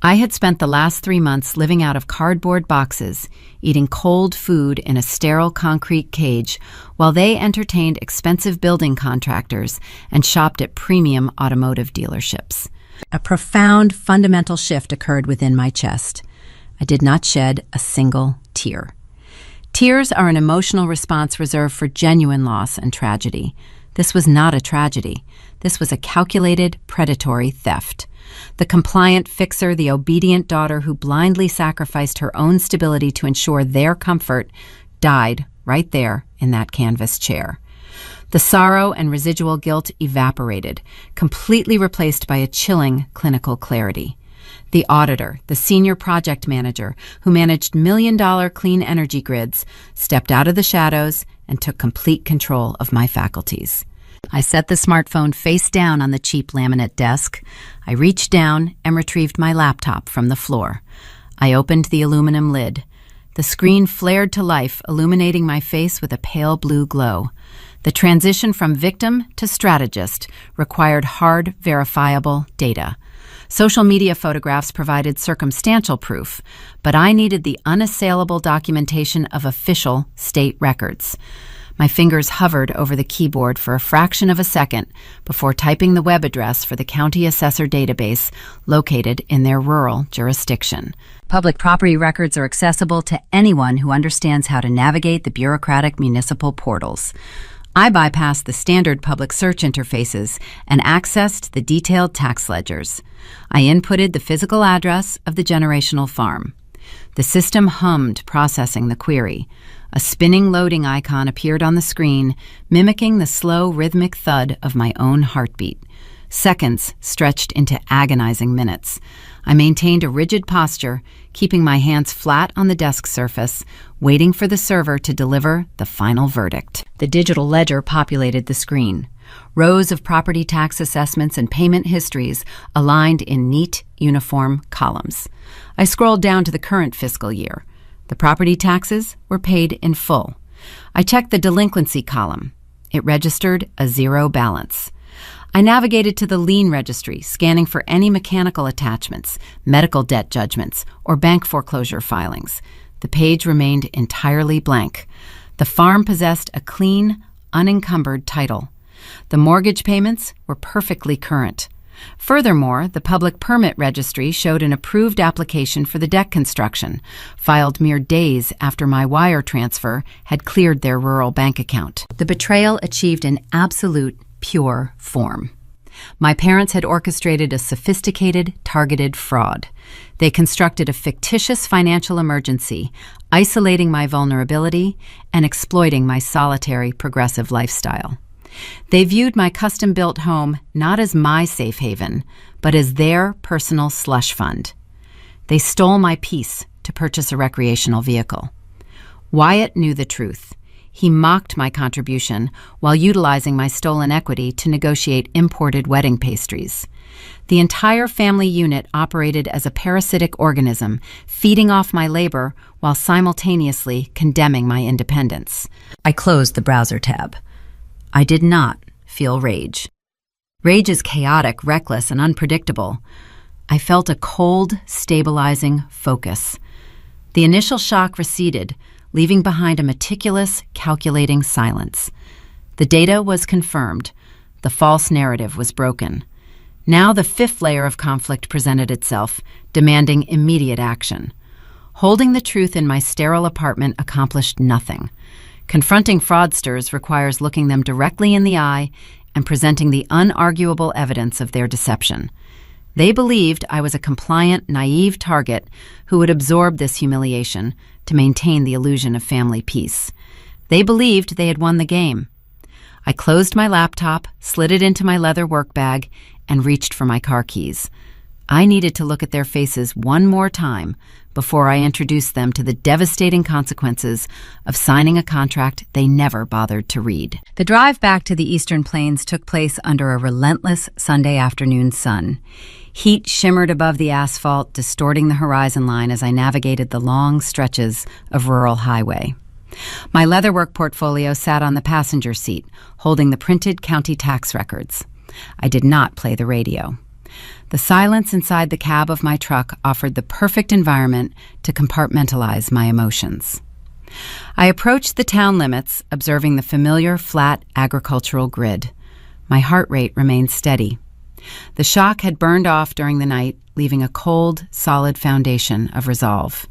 I had spent the last 3 months living out of cardboard boxes, eating cold food in a sterile concrete cage, while they entertained expensive building contractors and shopped at premium automotive dealerships. A profound, fundamental shift occurred within my chest. I did not shed a single tear. Tears are an emotional response reserved for genuine loss and tragedy. This was not a tragedy. This was a calculated, predatory theft. The compliant fixer, the obedient daughter who blindly sacrificed her own stability to ensure their comfort, died right there in that canvas chair. The sorrow and residual guilt evaporated, completely replaced by a chilling clinical clarity. The auditor, the senior project manager who managed million-dollar clean energy grids, stepped out of the shadows and took complete control of my faculties. I set the smartphone face down on the cheap laminate desk. I reached down and retrieved my laptop from the floor. I opened the aluminum lid. The screen flared to life, illuminating my face with a pale blue glow. The transition from victim to strategist required hard, verifiable data. Social media photographs provided circumstantial proof, but I needed the unassailable documentation of official state records. My fingers hovered over the keyboard for a fraction of a second before typing the web address for the county assessor database located in their rural jurisdiction. Public property records are accessible to anyone who understands how to navigate the bureaucratic municipal portals. I bypassed the standard public search interfaces and accessed the detailed tax ledgers. I inputted the physical address of the generational farm. The system hummed, processing the query. A spinning loading icon appeared on the screen, mimicking the slow, rhythmic thud of my own heartbeat. Seconds stretched into agonizing minutes. I maintained a rigid posture, keeping my hands flat on the desk surface, waiting for the server to deliver the final verdict. The digital ledger populated the screen. Rows of property tax assessments and payment histories aligned in neat, uniform columns. I scrolled down to the current fiscal year. The property taxes were paid in full. I checked the delinquency column. It registered a zero balance. I navigated to the lien registry, scanning for any mechanical attachments, medical debt judgments, or bank foreclosure filings. The page remained entirely blank. The farm possessed a clean, unencumbered title. The mortgage payments were perfectly current. Furthermore, the public permit registry showed an approved application for the deck construction, filed mere days after my wire transfer had cleared their rural bank account. The betrayal achieved an absolute, pure form. My parents had orchestrated a sophisticated, targeted fraud. They constructed a fictitious financial emergency, isolating my vulnerability and exploiting my solitary, progressive lifestyle. They viewed my custom-built home not as my safe haven, but as their personal slush fund. They stole my peace to purchase a recreational vehicle. Wyatt knew the truth. He mocked my contribution while utilizing my stolen equity to negotiate imported wedding pastries. The entire family unit operated as a parasitic organism, feeding off my labor while simultaneously condemning my independence. I closed the browser tab. I did not feel rage. Rage is chaotic, reckless, and unpredictable. I felt a cold, stabilizing focus. The initial shock receded, leaving behind a meticulous, calculating silence. The data was confirmed. The false narrative was broken. Now the fifth layer of conflict presented itself, demanding immediate action. Holding the truth in my sterile apartment accomplished nothing. Confronting fraudsters requires looking them directly in the eye and presenting the unarguable evidence of their deception. They believed I was a compliant, naive target who would absorb this humiliation to maintain the illusion of family peace. They believed they had won the game. I closed my laptop, slid it into my leather work bag, and reached for my car keys. I needed to look at their faces one more time before I introduced them to the devastating consequences of signing a contract they never bothered to read. The drive back to the Eastern Plains took place under a relentless Sunday afternoon sun. Heat shimmered above the asphalt, distorting the horizon line as I navigated the long stretches of rural highway. My leatherwork portfolio sat on the passenger seat, holding the printed county tax records. I did not play the radio. The silence inside the cab of my truck offered the perfect environment to compartmentalize my emotions. I approached the town limits, observing the familiar, flat agricultural grid. My heart rate remained steady. The shock had burned off during the night, leaving a cold, solid foundation of resolve.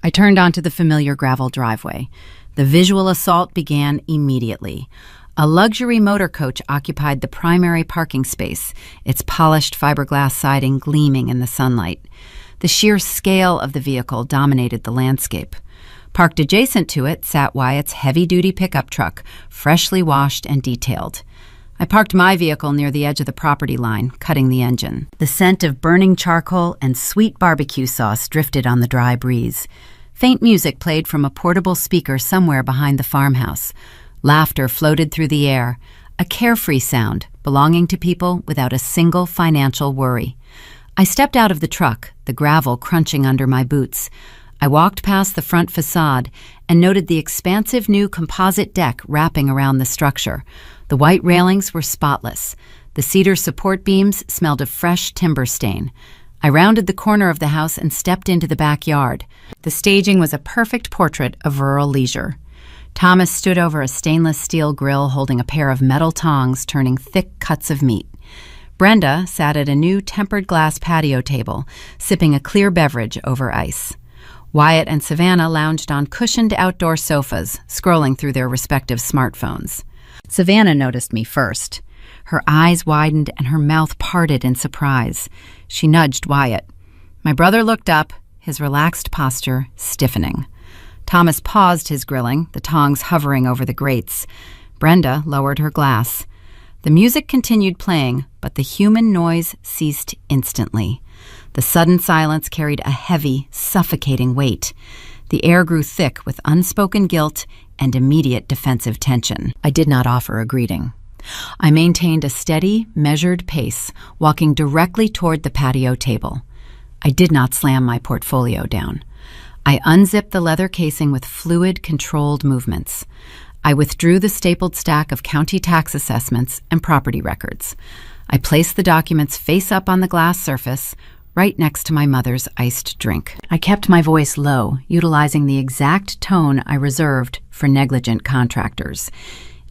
I turned onto the familiar gravel driveway. The visual assault began immediately. A luxury motor coach occupied the primary parking space, its polished fiberglass siding gleaming in the sunlight. The sheer scale of the vehicle dominated the landscape. Parked adjacent to it sat Wyatt's heavy-duty pickup truck, freshly washed and detailed. I parked my vehicle near the edge of the property line, cutting the engine. The scent of burning charcoal and sweet barbecue sauce drifted on the dry breeze. Faint music played from a portable speaker somewhere behind the farmhouse. Laughter floated through the air, a carefree sound belonging to people without a single financial worry. I stepped out of the truck, the gravel crunching under my boots. I walked past the front facade and noted the expansive new composite deck wrapping around the structure. The white railings were spotless. The cedar support beams smelled of fresh timber stain. I rounded the corner of the house and stepped into the backyard. The staging was a perfect portrait of rural leisure. Thomas stood over a stainless steel grill holding a pair of metal tongs turning thick cuts of meat. Brenda sat at a new tempered glass patio table, sipping a clear beverage over ice. Wyatt and Savannah lounged on cushioned outdoor sofas, scrolling through their respective smartphones. Savannah noticed me first. Her eyes widened and her mouth parted in surprise. She nudged Wyatt. My brother looked up, his relaxed posture stiffening. Thomas paused his grilling, the tongs hovering over the grates. Brenda lowered her glass. The music continued playing, but the human noise ceased instantly. The sudden silence carried a heavy, suffocating weight. The air grew thick with unspoken guilt and immediate defensive tension. I did not offer a greeting. I maintained a steady, measured pace, walking directly toward the patio table. I did not slam my portfolio down. I unzipped the leather casing with fluid, controlled movements. I withdrew the stapled stack of county tax assessments and property records. I placed the documents face up on the glass surface, right next to my mother's iced drink. I kept my voice low, utilizing the exact tone I reserved for negligent contractors.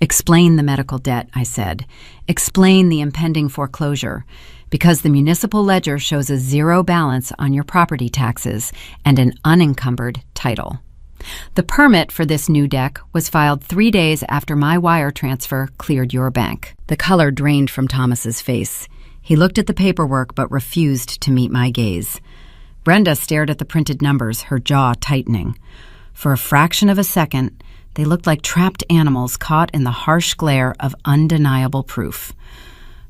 Explain the medical debt, I said. Explain the impending foreclosure. Because the municipal ledger shows a zero balance on your property taxes and an unencumbered title. The permit for this new deck was filed 3 days after my wire transfer cleared your bank. The color drained from Thomas's face. He looked at the paperwork but refused to meet my gaze. Brenda stared at the printed numbers, her jaw tightening. For a fraction of a second, they looked like trapped animals caught in the harsh glare of undeniable proof.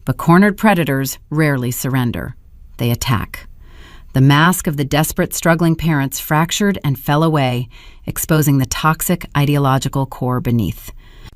But cornered predators rarely surrender. They attack. The mask of the desperate, struggling parents fractured and fell away, exposing the toxic ideological core beneath.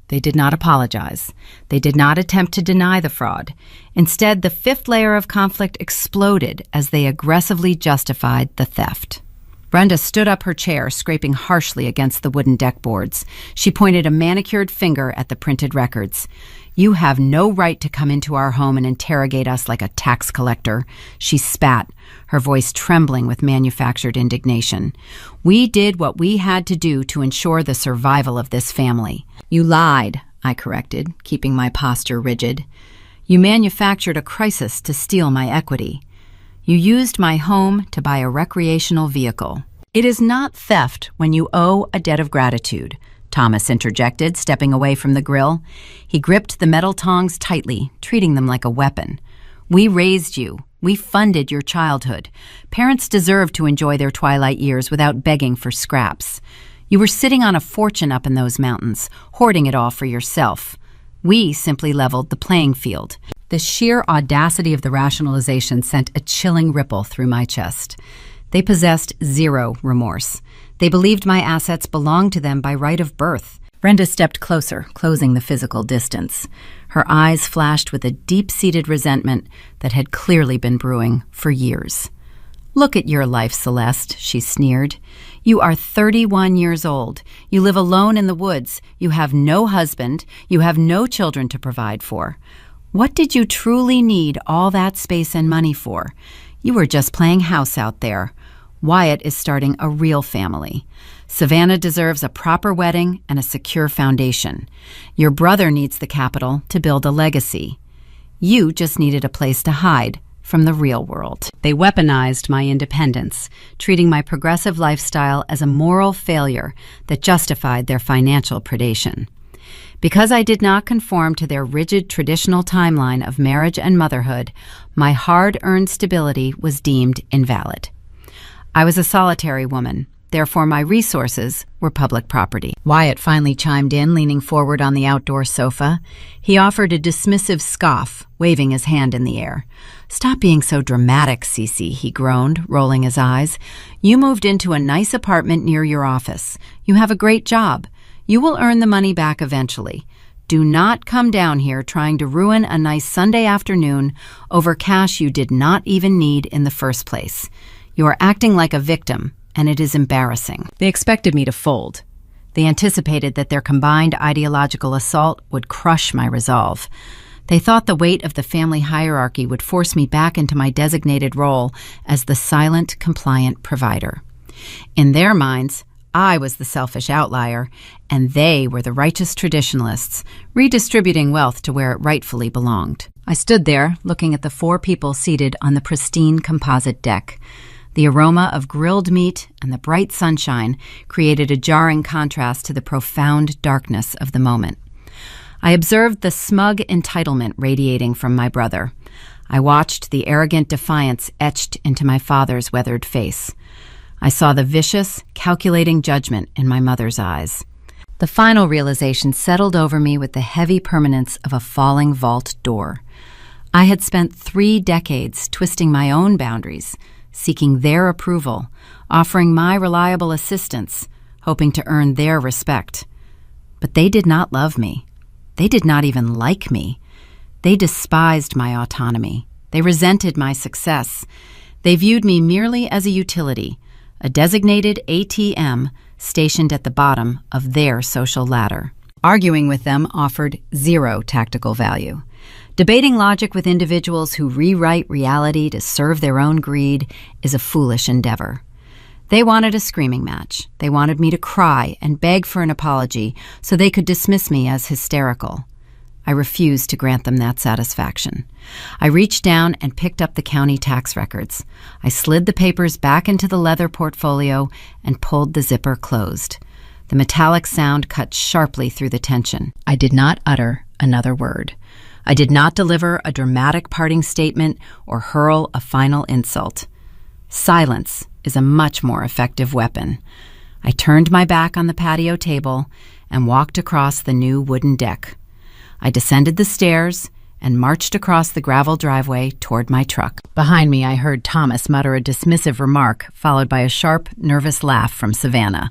They did not apologize. They did not attempt to deny the fraud. Instead, the fifth layer of conflict exploded as they aggressively justified the theft. Brenda stood up her chair, scraping harshly against the wooden deck boards. She pointed a manicured finger at the printed records. "You have no right to come into our home and interrogate us like a tax collector." She spat, her voice trembling with manufactured indignation. "We did what we had to do to ensure the survival of this family." "You lied," I corrected, keeping my posture rigid. "You manufactured a crisis to steal my equity. You used my home to buy a recreational vehicle." "It is not theft when you owe a debt of gratitude," Thomas interjected, stepping away from the grill. He gripped the metal tongs tightly, treating them like a weapon. "We raised you. We funded your childhood. Parents deserve to enjoy their twilight years without begging for scraps. You were sitting on a fortune up in those mountains, hoarding it all for yourself. We simply leveled the playing field." The sheer audacity of the rationalization sent a chilling ripple through my chest. They possessed zero remorse. They believed my assets belonged to them by right of birth. Brenda stepped closer, closing the physical distance. Her eyes flashed with a deep-seated resentment that had clearly been brewing for years. "Look at your life, Celeste," she sneered. "You are 31 years old. You live alone in the woods. You have no husband. You have no children to provide for. What did you truly need all that space and money for? You were just playing house out there. Wyatt is starting a real family. Savannah deserves a proper wedding and a secure foundation. Your brother needs the capital to build a legacy. You just needed a place to hide from the real world." They weaponized my independence, treating my progressive lifestyle as a moral failure that justified their financial predation. Because I did not conform to their rigid traditional timeline of marriage and motherhood, my hard-earned stability was deemed invalid. I was a solitary woman, therefore my resources were public property. Wyatt finally chimed in, leaning forward on the outdoor sofa. He offered a dismissive scoff, waving his hand in the air. "Stop being so dramatic, Cece," he groaned, rolling his eyes. "You moved into a nice apartment near your office. You have a great job. You will earn the money back eventually. Do not come down here trying to ruin a nice Sunday afternoon over cash you did not even need in the first place. You are acting like a victim, and it is embarrassing." They expected me to fold. They anticipated that their combined ideological assault would crush my resolve. They thought the weight of the family hierarchy would force me back into my designated role as the silent, compliant provider. In their minds, I was the selfish outlier, and they were the righteous traditionalists, redistributing wealth to where it rightfully belonged. I stood there, looking at the four people seated on the pristine composite deck. The aroma of grilled meat and the bright sunshine created a jarring contrast to the profound darkness of the moment. I observed the smug entitlement radiating from my brother. I watched the arrogant defiance etched into my father's weathered face. I saw the vicious, calculating judgment in my mother's eyes. The final realization settled over me with the heavy permanence of a falling vault door. I had spent 3 decades twisting my own boundaries, seeking their approval, offering my reliable assistance, hoping to earn their respect. But they did not love me. They did not even like me. They despised my autonomy. They resented my success. They viewed me merely as a utility, a designated ATM stationed at the bottom of their social ladder. Arguing with them offered zero tactical value. Debating logic with individuals who rewrite reality to serve their own greed is a foolish endeavor. They wanted a screaming match. They wanted me to cry and beg for an apology so they could dismiss me as hysterical. I refused to grant them that satisfaction. I reached down and picked up the county tax records. I slid the papers back into the leather portfolio and pulled the zipper closed. The metallic sound cut sharply through the tension. I did not utter another word. I did not deliver a dramatic parting statement or hurl a final insult. Silence is a much more effective weapon. I turned my back on the patio table and walked across the new wooden deck. I descended the stairs and marched across the gravel driveway toward my truck. Behind me, I heard Thomas mutter a dismissive remark, followed by a sharp, nervous laugh from Savannah.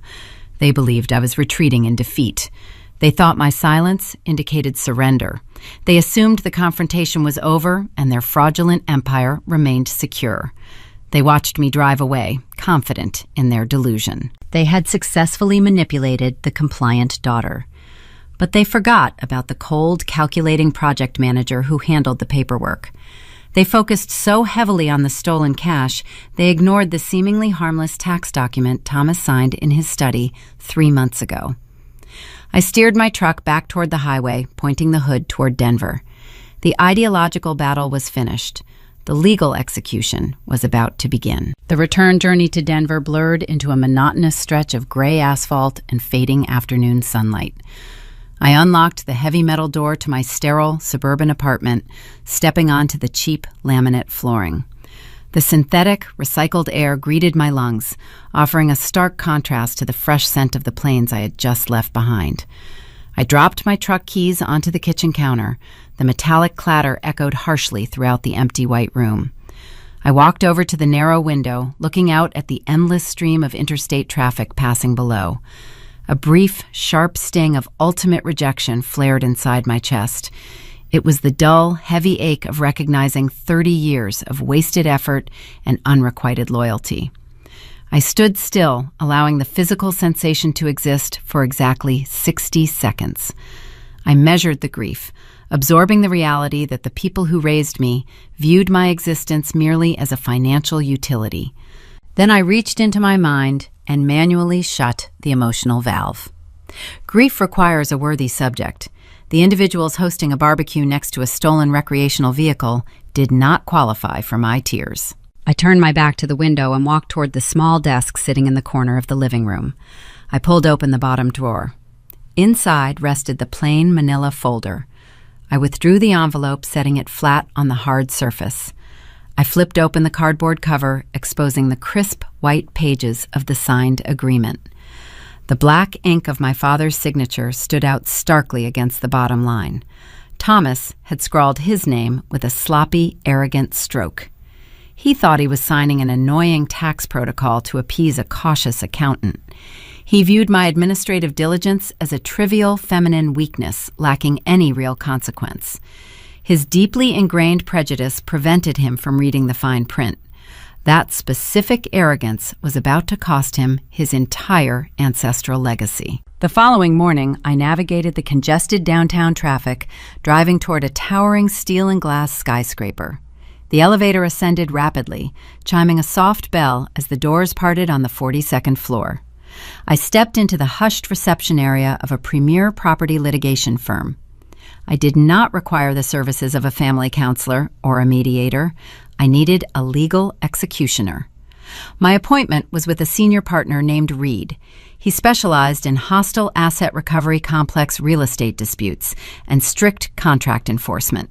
They believed I was retreating in defeat. They thought my silence indicated surrender. They assumed the confrontation was over and their fraudulent empire remained secure. They watched me drive away, confident in their delusion. They had successfully manipulated the compliant daughter. But they forgot about the cold, calculating project manager who handled the paperwork. They focused so heavily on the stolen cash, they ignored the seemingly harmless tax document Thomas signed in his study 3 months ago. I steered my truck back toward the highway, pointing the hood toward Denver. The ideological battle was finished. The legal execution was about to begin. The return journey to Denver blurred into a monotonous stretch of gray asphalt and fading afternoon sunlight. I unlocked the heavy metal door to my sterile suburban apartment, stepping onto the cheap laminate flooring. The synthetic, recycled air greeted my lungs, offering a stark contrast to the fresh scent of the planes I had just left behind. I dropped my truck keys onto the kitchen counter. The metallic clatter echoed harshly throughout the empty white room. I walked over to the narrow window, looking out at the endless stream of interstate traffic passing below. A brief, sharp sting of ultimate rejection flared inside my chest. It was the dull, heavy ache of recognizing 30 years of wasted effort and unrequited loyalty. I stood still, allowing the physical sensation to exist for exactly 60 seconds. I measured the grief, absorbing the reality that the people who raised me viewed my existence merely as a financial utility. Then I reached into my mind and manually shut the emotional valve. Grief requires a worthy subject. The individuals hosting a barbecue next to a stolen recreational vehicle did not qualify for my tears. I turned my back to the window and walked toward the small desk sitting in the corner of the living room. I pulled open the bottom drawer. Inside rested the plain manila folder. I withdrew the envelope, setting it flat on the hard surface. I flipped open the cardboard cover, exposing the crisp white pages of the signed agreement. The black ink of my father's signature stood out starkly against the bottom line. Thomas had scrawled his name with a sloppy, arrogant stroke. He thought he was signing an annoying tax protocol to appease a cautious accountant. He viewed my administrative diligence as a trivial feminine weakness, lacking any real consequence. His deeply ingrained prejudice prevented him from reading the fine print. That specific arrogance was about to cost him his entire ancestral legacy. The following morning, I navigated the congested downtown traffic, driving toward a towering steel and glass skyscraper. The elevator ascended rapidly, chiming a soft bell as the doors parted on the 42nd floor. I stepped into the hushed reception area of a premier property litigation firm. I did not require the services of a family counselor or a mediator. I needed a legal executioner. My appointment was with a senior partner named Reed. He specialized in hostile asset recovery complex real estate disputes and strict contract enforcement.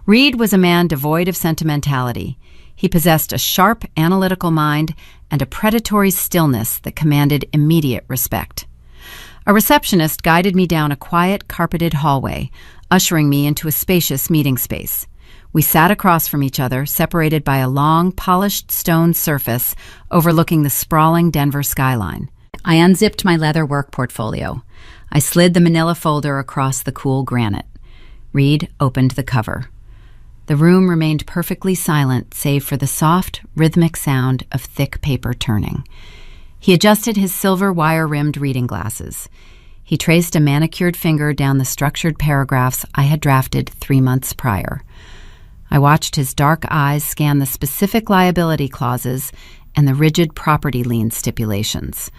Reed was a man devoid of sentimentality. He possessed a sharp, analytical mind and a predatory stillness that commanded immediate respect. A receptionist guided me down a quiet, carpeted hallway, ushering me into a spacious meeting space. We sat across from each other, separated by a long, polished stone surface overlooking the sprawling Denver skyline. I unzipped my leather work portfolio. I slid the manila folder across the cool granite. Reed opened the cover. The room remained perfectly silent, save for the soft, rhythmic sound of thick paper turning. He adjusted his silver wire-rimmed reading glasses. He traced a manicured finger down the structured paragraphs I had drafted 3 months prior. I watched his dark eyes scan the specific liability clauses and the rigid property lien stipulations.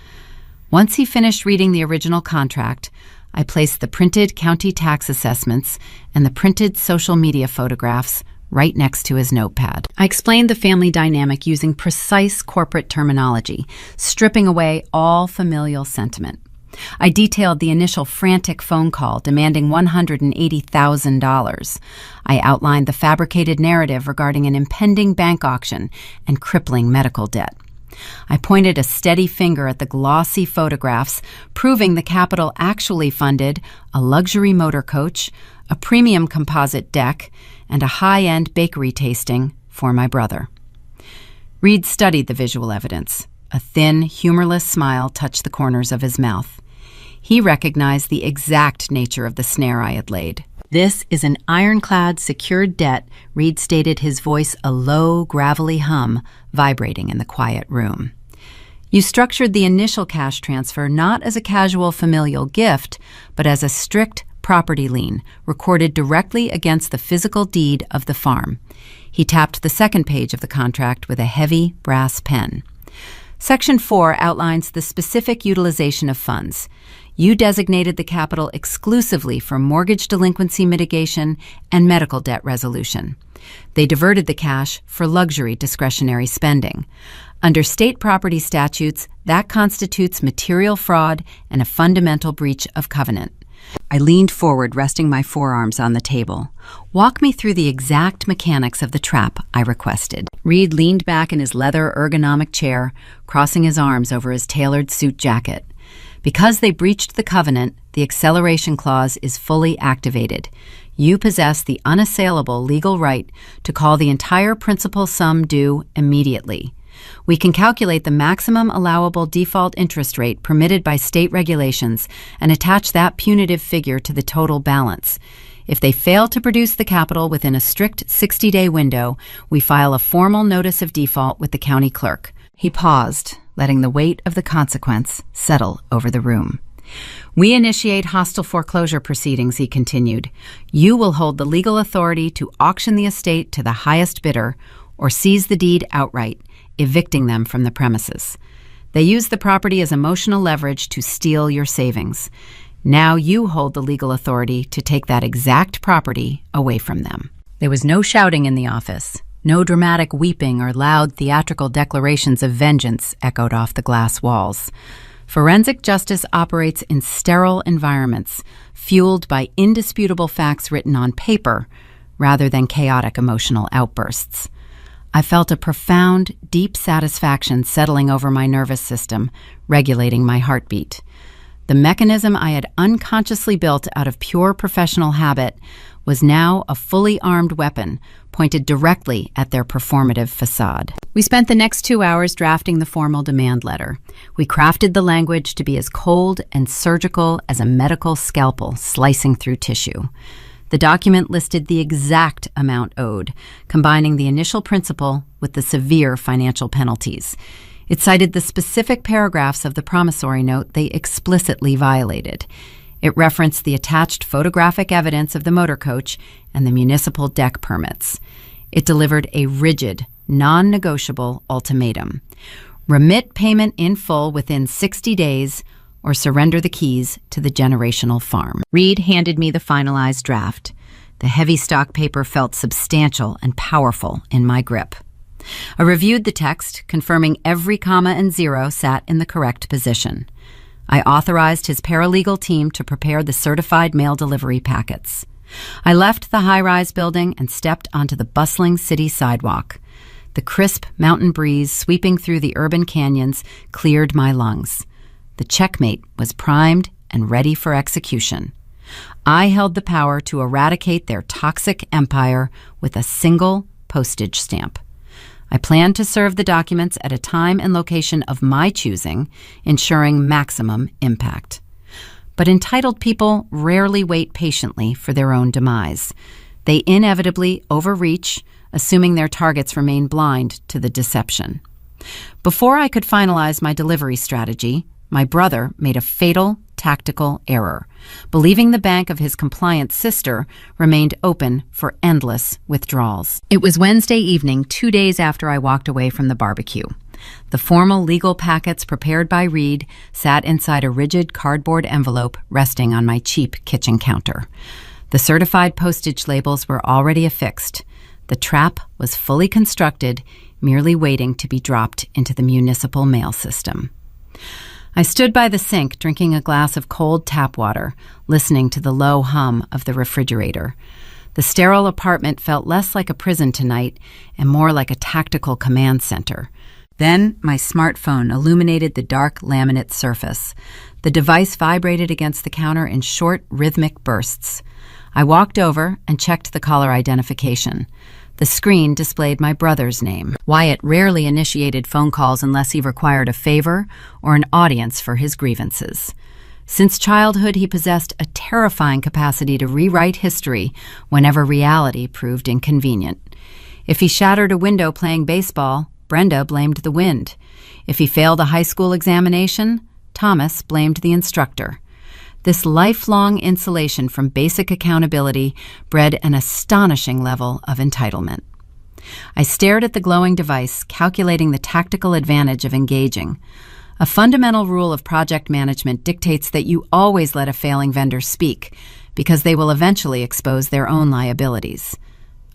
Once he finished reading the original contract, I placed the printed county tax assessments and the printed social media photographs right next to his notepad. I explained the family dynamic using precise corporate terminology, stripping away all familial sentiment. I detailed the initial frantic phone call demanding $180,000. I outlined the fabricated narrative regarding an impending bank auction and crippling medical debt. I pointed a steady finger at the glossy photographs proving the capital actually funded a luxury motor coach, a premium composite deck, and a high-end bakery tasting for my brother. Reed studied the visual evidence. A thin, humorless smile touched the corners of his mouth. He recognized the exact nature of the snare I had laid. "This is an ironclad secured debt," Reed stated, his voice a low, gravelly hum vibrating in the quiet room. "You structured the initial cash transfer not as a casual familial gift, but as a strict property lien recorded directly against the physical deed of the farm." He tapped the second page of the contract with a heavy brass pen. Section 4 outlines the specific utilization of funds. You designated the capital exclusively for mortgage delinquency mitigation and medical debt resolution. They diverted the cash for luxury discretionary spending. Under state property statutes, that constitutes material fraud and a fundamental breach of covenant. I leaned forward, resting my forearms on the table. "Walk me through the exact mechanics of the trap," I requested. Reed leaned back in his leather ergonomic chair, crossing his arms over his tailored suit jacket. "Because they breached the covenant, the acceleration clause is fully activated. You possess the unassailable legal right to call the entire principal sum due immediately. We can calculate the maximum allowable default interest rate permitted by state regulations and attach that punitive figure to the total balance. If they fail to produce the capital within a strict 60-day window, we file a formal notice of default with the county clerk." He paused, letting the weight of the consequence settle over the room. "We initiate hostile foreclosure proceedings," he continued. "You will hold the legal authority to auction the estate to the highest bidder or seize the deed outright, evicting them from the premises. They use the property as emotional leverage to steal your savings. Now you hold the legal authority to take that exact property away from them." There was no shouting in the office. No dramatic weeping or loud theatrical declarations of vengeance echoed off the glass walls. Forensic justice operates in sterile environments, fueled by indisputable facts written on paper, rather than chaotic emotional outbursts. I felt a profound, deep satisfaction settling over my nervous system, regulating my heartbeat. The mechanism I had unconsciously built out of pure professional habit was now a fully armed weapon pointed directly at their performative facade. We spent the next 2 hours drafting the formal demand letter. We crafted the language to be as cold and surgical as a medical scalpel slicing through tissue. The document listed the exact amount owed, combining the initial principal with the severe financial penalties. It cited the specific paragraphs of the promissory note they explicitly violated. It referenced the attached photographic evidence of the motor coach and the municipal deck permits. It delivered a rigid, non-negotiable ultimatum. Remit payment in full within 60 days or surrender the keys to the generational farm. Reed handed me the finalized draft. The heavy stock paper felt substantial and powerful in my grip. I reviewed the text, confirming every comma and zero sat in the correct position. I authorized his paralegal team to prepare the certified mail delivery packets. I left the high-rise building and stepped onto the bustling city sidewalk. The crisp mountain breeze sweeping through the urban canyons cleared my lungs. The checkmate was primed and ready for execution. I held the power to eradicate their toxic empire with a single postage stamp. I planned to serve the documents at a time and location of my choosing, ensuring maximum impact. But entitled people rarely wait patiently for their own demise. They inevitably overreach, assuming their targets remain blind to the deception. Before I could finalize my delivery strategy, my brother made a fatal tactical error, believing the bank of his compliant sister remained open for endless withdrawals. It was Wednesday evening, 2 days after I walked away from the barbecue. The formal legal packets prepared by Reed sat inside a rigid cardboard envelope resting on my cheap kitchen counter. The certified postage labels were already affixed. The trap was fully constructed, merely waiting to be dropped into the municipal mail system. I stood by the sink drinking a glass of cold tap water, listening to the low hum of the refrigerator. The sterile apartment felt less like a prison tonight and more like a tactical command center. Then my smartphone illuminated the dark laminate surface. The device vibrated against the counter in short, rhythmic bursts. I walked over and checked the caller identification. The screen displayed my brother's name. Wyatt rarely initiated phone calls unless he required a favor or an audience for his grievances. Since childhood, he possessed a terrifying capacity to rewrite history whenever reality proved inconvenient. If he shattered a window playing baseball, Brenda blamed the wind. If he failed a high school examination, Thomas blamed the instructor. This lifelong insulation from basic accountability bred an astonishing level of entitlement. I stared at the glowing device, calculating the tactical advantage of engaging. A fundamental rule of project management dictates that you always let a failing vendor speak, because they will eventually expose their own liabilities.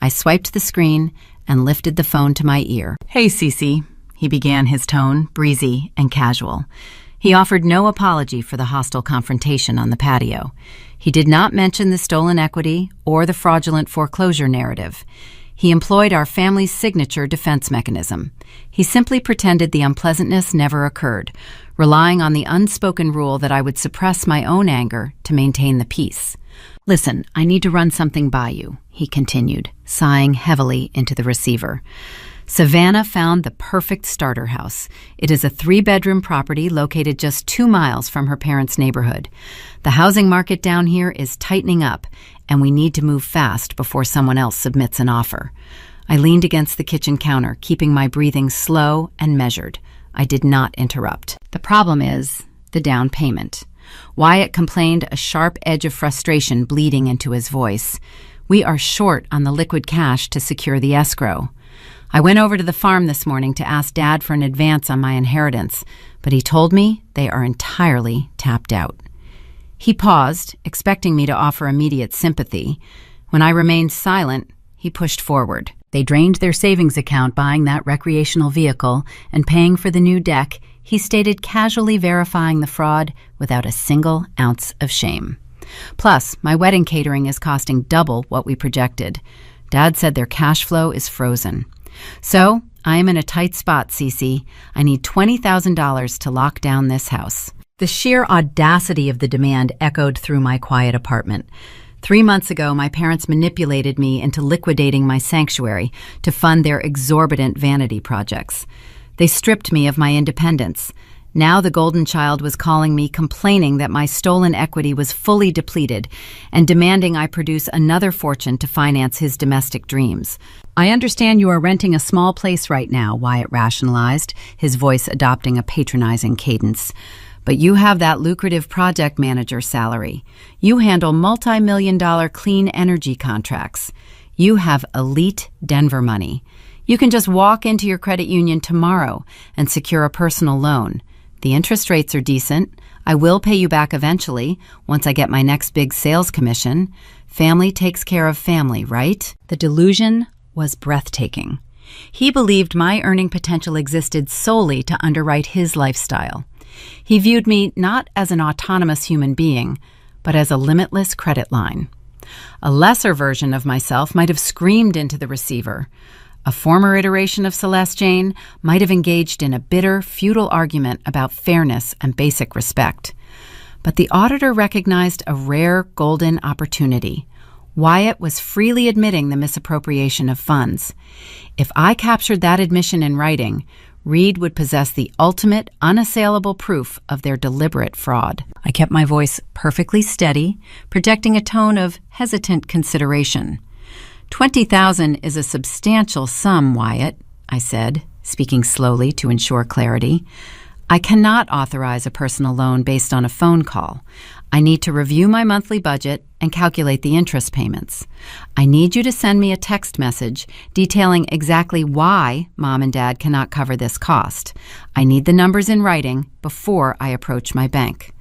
I swiped the screen and lifted the phone to my ear. "Hey, Cece," he began, his tone breezy and casual. He offered no apology for the hostile confrontation on the patio. He did not mention the stolen equity or the fraudulent foreclosure narrative. He employed our family's signature defense mechanism. He simply pretended the unpleasantness never occurred, relying on the unspoken rule that I would suppress my own anger to maintain the peace. "Listen, I need to run something by you," he continued, sighing heavily into the receiver. Savannah found the perfect starter house. It is a 3-bedroom property located just 2 miles from her parents' neighborhood. The housing market down here is tightening up, and we need to move fast before someone else submits an offer. I leaned against the kitchen counter, keeping my breathing slow and measured. I did not interrupt. "The problem is the down payment." Wyatt complained, a sharp edge of frustration bleeding into his voice. "We are short on the liquid cash to secure the escrow. I went over to the farm this morning to ask Dad for an advance on my inheritance, but he told me they are entirely tapped out." He paused, expecting me to offer immediate sympathy. When I remained silent, he pushed forward. "They drained their savings account buying that recreational vehicle and paying for the new deck," he stated, casually verifying the fraud without a single ounce of shame. "Plus, my wedding catering is costing double what we projected. Dad said their cash flow is frozen. So, I am in a tight spot, Cece. I need $20,000 to lock down this house." The sheer audacity of the demand echoed through my quiet apartment. 3 months ago, my parents manipulated me into liquidating my sanctuary to fund their exorbitant vanity projects. They stripped me of my independence. Now the golden child was calling me, complaining that my stolen equity was fully depleted and demanding I produce another fortune to finance his domestic dreams. "I understand you are renting a small place right now," Wyatt rationalized, his voice adopting a patronizing cadence. "But you have that lucrative project manager salary. You handle multi-million-dollar clean energy contracts. You have elite Denver money. You can just walk into your credit union tomorrow and secure a personal loan. The interest rates are decent. I will pay you back eventually, once I get my next big sales commission. Family takes care of family, right?" The delusion was breathtaking. He believed my earning potential existed solely to underwrite his lifestyle. He viewed me not as an autonomous human being, but as a limitless credit line. A lesser version of myself might have screamed into the receiver. A former iteration of Celeste Jane might have engaged in a bitter, futile argument about fairness and basic respect. But the auditor recognized a rare golden opportunity. Wyatt was freely admitting the misappropriation of funds. If I captured that admission in writing, Reed would possess the ultimate, unassailable proof of their deliberate fraud. I kept my voice perfectly steady, projecting a tone of hesitant consideration. $20,000 is a substantial sum, Wyatt, I said, speaking slowly to ensure clarity. I cannot authorize a personal loan based on a phone call. I need to review my monthly budget and calculate the interest payments. I need you to send me a text message detailing exactly why Mom and Dad cannot cover this cost. I need the numbers in writing before I approach my bank.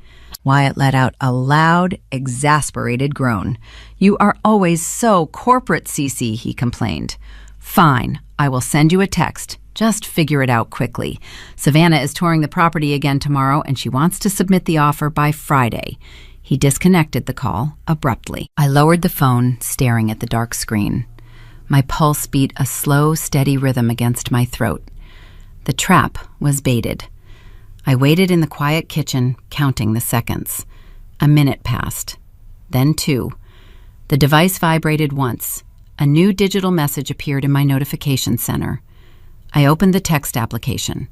Wyatt let out a loud, exasperated groan. "You are always so corporate, Cece," he complained. Fine, I will send you a text. Just figure it out quickly. Savannah is touring the property again tomorrow, and she wants to submit the offer by Friday. He disconnected the call abruptly. I lowered the phone, staring at the dark screen. My pulse beat a slow, steady rhythm against my throat. The trap was baited. I waited in the quiet kitchen, counting the seconds. A minute passed. Then 2. The device vibrated once. A new digital message appeared in my notification center. I opened the text application.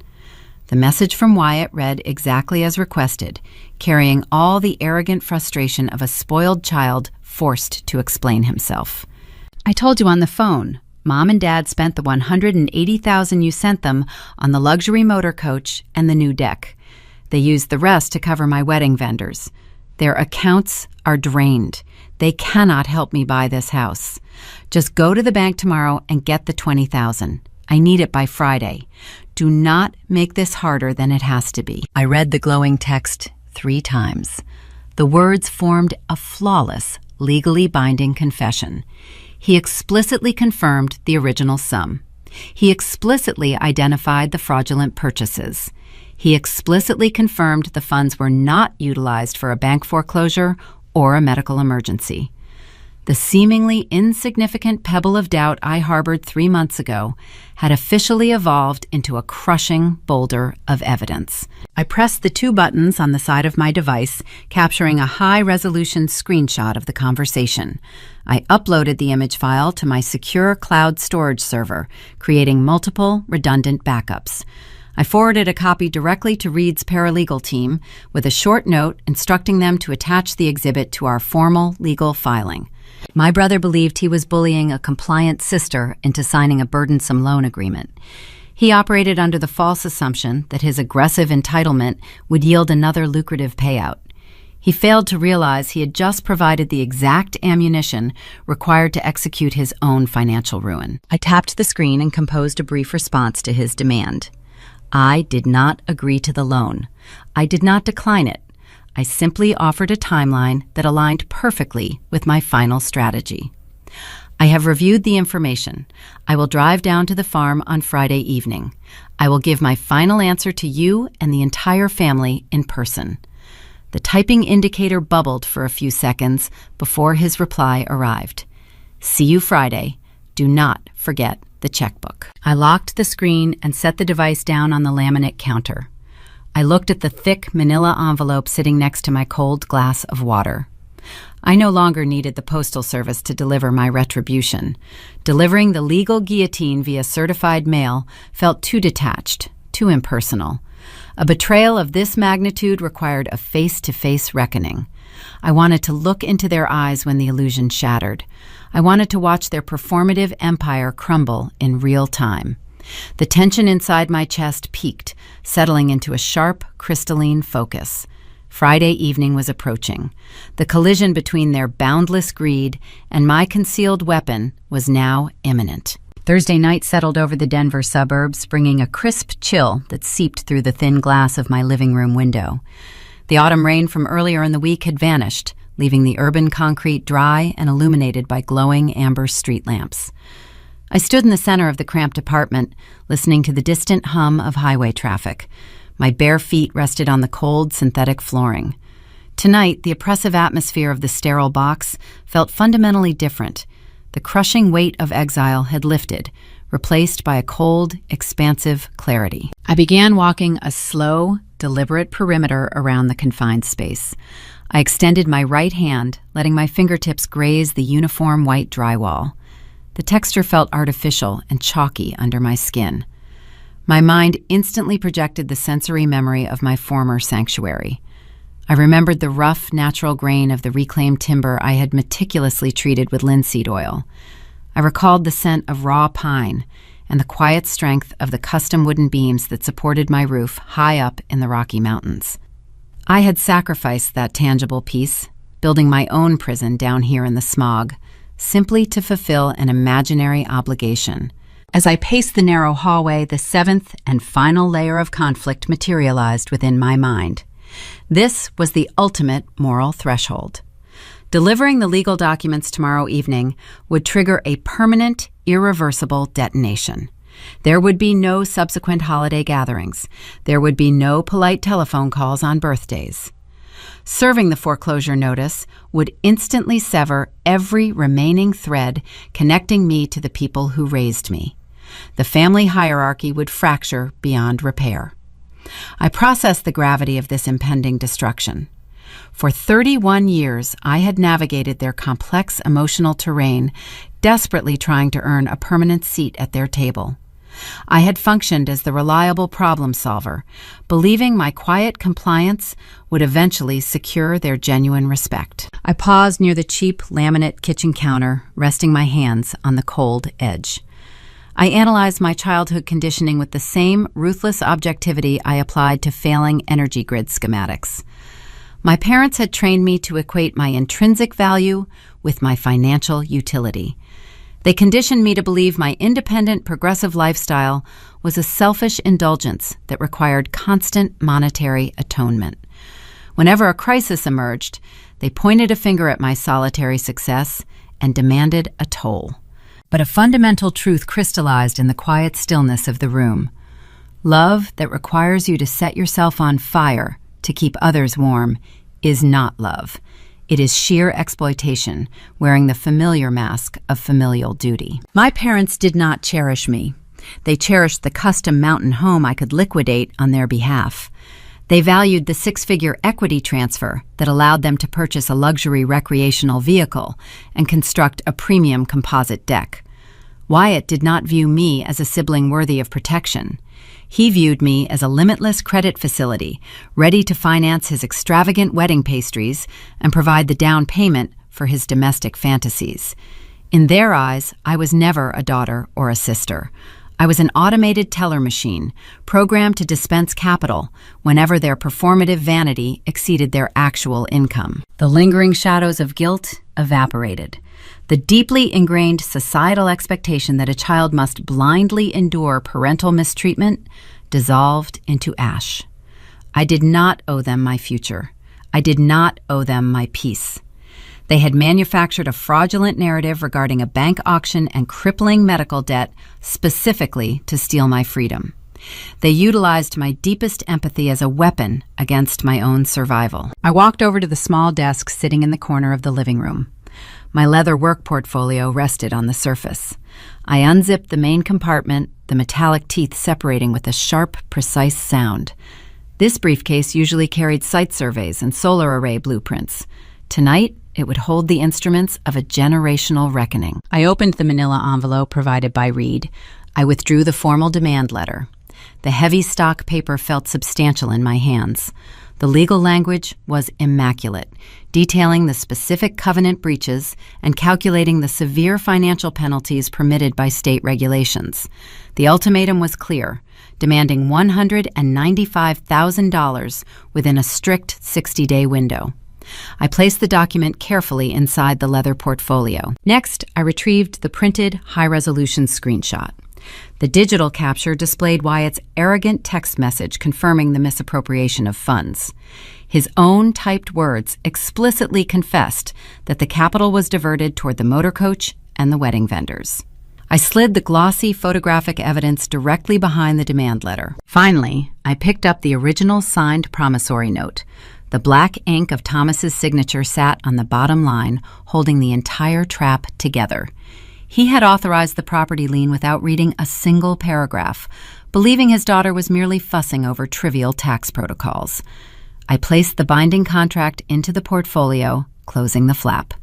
The message from Wyatt read exactly as requested, carrying all the arrogant frustration of a spoiled child forced to explain himself. I told you on the phone. Mom and Dad spent the $180,000 you sent them on the luxury motor coach and the new deck. They used the rest to cover my wedding vendors. Their accounts are drained. They cannot help me buy this house. Just go to the bank tomorrow and get the $20,000. I need it by Friday. Do not make this harder than it has to be. I read the glowing text 3 times. The words formed a flawless, legally binding confession. He explicitly confirmed the original sum. He explicitly identified the fraudulent purchases. He explicitly confirmed the funds were not utilized for a bank foreclosure or a medical emergency. The seemingly insignificant pebble of doubt I harbored 3 months ago had officially evolved into a crushing boulder of evidence. I pressed the 2 buttons on the side of my device, capturing a high-resolution screenshot of the conversation. I uploaded the image file to my secure cloud storage server, creating multiple redundant backups. I forwarded a copy directly to Reed's paralegal team with a short note instructing them to attach the exhibit to our formal legal filing. My brother believed he was bullying a compliant sister into signing a burdensome loan agreement. He operated under the false assumption that his aggressive entitlement would yield another lucrative payout. He failed to realize he had just provided the exact ammunition required to execute his own financial ruin. I tapped the screen and composed a brief response to his demand. I did not agree to the loan. I did not decline it. I simply offered a timeline that aligned perfectly with my final strategy. I have reviewed the information. I will drive down to the farm on Friday evening. I will give my final answer to you and the entire family in person. The typing indicator bubbled for a few seconds before his reply arrived. See you Friday. Do not forget the checkbook. I locked the screen and set the device down on the laminate counter. I looked at the thick manila envelope sitting next to my cold glass of water. I no longer needed the Postal Service to deliver my retribution. Delivering the legal guillotine via certified mail felt too detached, too impersonal. A betrayal of this magnitude required a face-to-face reckoning. I wanted to look into their eyes when the illusion shattered. I wanted to watch their performative empire crumble in real time. The tension inside my chest peaked, settling into a sharp, crystalline focus. Friday evening was approaching. The collision between their boundless greed and my concealed weapon was now imminent. Thursday night settled over the Denver suburbs, bringing a crisp chill that seeped through the thin glass of my living room window. The autumn rain from earlier in the week had vanished, leaving the urban concrete dry and illuminated by glowing amber street lamps. I stood in the center of the cramped apartment, listening to the distant hum of highway traffic. My bare feet rested on the cold, synthetic flooring. Tonight, the oppressive atmosphere of the sterile box felt fundamentally different. The crushing weight of exile had lifted, replaced by a cold, expansive clarity. I began walking a slow, deliberate perimeter around the confined space. I extended my right hand, letting my fingertips graze the uniform white drywall. The texture felt artificial and chalky under my skin. My mind instantly projected the sensory memory of my former sanctuary. I remembered the rough, natural grain of the reclaimed timber I had meticulously treated with linseed oil. I recalled the scent of raw pine and the quiet strength of the custom wooden beams that supported my roof high up in the Rocky Mountains. I had sacrificed that tangible piece, building my own prison down here in the smog, simply to fulfill an imaginary obligation. As I paced the narrow hallway, the 7th and final layer of conflict materialized within my mind. This was the ultimate moral threshold. Delivering the legal documents tomorrow evening would trigger a permanent, irreversible detonation. There would be no subsequent holiday gatherings. There would be no polite telephone calls on birthdays. Serving the foreclosure notice would instantly sever every remaining thread connecting me to the people who raised me. The family hierarchy would fracture beyond repair. I processed the gravity of this impending destruction. For 31 years, I had navigated their complex emotional terrain, desperately trying to earn a permanent seat at their table. I had functioned as the reliable problem solver, believing my quiet compliance would eventually secure their genuine respect. I paused near the cheap laminate kitchen counter, resting my hands on the cold edge. I analyzed my childhood conditioning with the same ruthless objectivity I applied to failing energy grid schematics. My parents had trained me to equate my intrinsic value with my financial utility. They conditioned me to believe my independent, progressive lifestyle was a selfish indulgence that required constant monetary atonement. Whenever a crisis emerged, they pointed a finger at my solitary success and demanded a toll. But a fundamental truth crystallized in the quiet stillness of the room. Love that requires you to set yourself on fire to keep others warm is not love. It is sheer exploitation, wearing the familiar mask of familial duty. My parents did not cherish me. They cherished the custom mountain home I could liquidate on their behalf. They valued the six-figure equity transfer that allowed them to purchase a luxury recreational vehicle and construct a premium composite deck. Wyatt did not view me as a sibling worthy of protection. He viewed me as a limitless credit facility, ready to finance his extravagant wedding pastries and provide the down payment for his domestic fantasies. In their eyes, I was never a daughter or a sister. I was an automated teller machine, programmed to dispense capital whenever their performative vanity exceeded their actual income. The lingering shadows of guilt evaporated. The deeply ingrained societal expectation that a child must blindly endure parental mistreatment dissolved into ash. I did not owe them my future. I did not owe them my peace. They had manufactured a fraudulent narrative regarding a bank auction and crippling medical debt specifically to steal my freedom. They utilized my deepest empathy as a weapon against my own survival. I walked over to the small desk sitting in the corner of the living room. My leather work portfolio rested on the surface. I unzipped the main compartment, the metallic teeth separating with a sharp, precise sound. This briefcase usually carried site surveys and solar array blueprints. Tonight, it would hold the instruments of a generational reckoning. I opened the manila envelope provided by Reed. I withdrew the formal demand letter. The heavy stock paper felt substantial in my hands. The legal language was immaculate, detailing the specific covenant breaches and calculating the severe financial penalties permitted by state regulations. The ultimatum was clear, demanding $195,000 within a strict 60-day window. I placed the document carefully inside the leather portfolio. Next, I retrieved the printed, high-resolution screenshot. The digital capture displayed Wyatt's arrogant text message confirming the misappropriation of funds. His own typed words explicitly confessed that the capital was diverted toward the motor coach and the wedding vendors. I slid the glossy photographic evidence directly behind the demand letter. Finally, I picked up the original signed promissory note. The black ink of Thomas's signature sat on the bottom line, holding the entire trap together. He had authorized the property lien without reading a single paragraph, believing his daughter was merely fussing over trivial tax protocols. I placed the binding contract into the portfolio, closing the flap.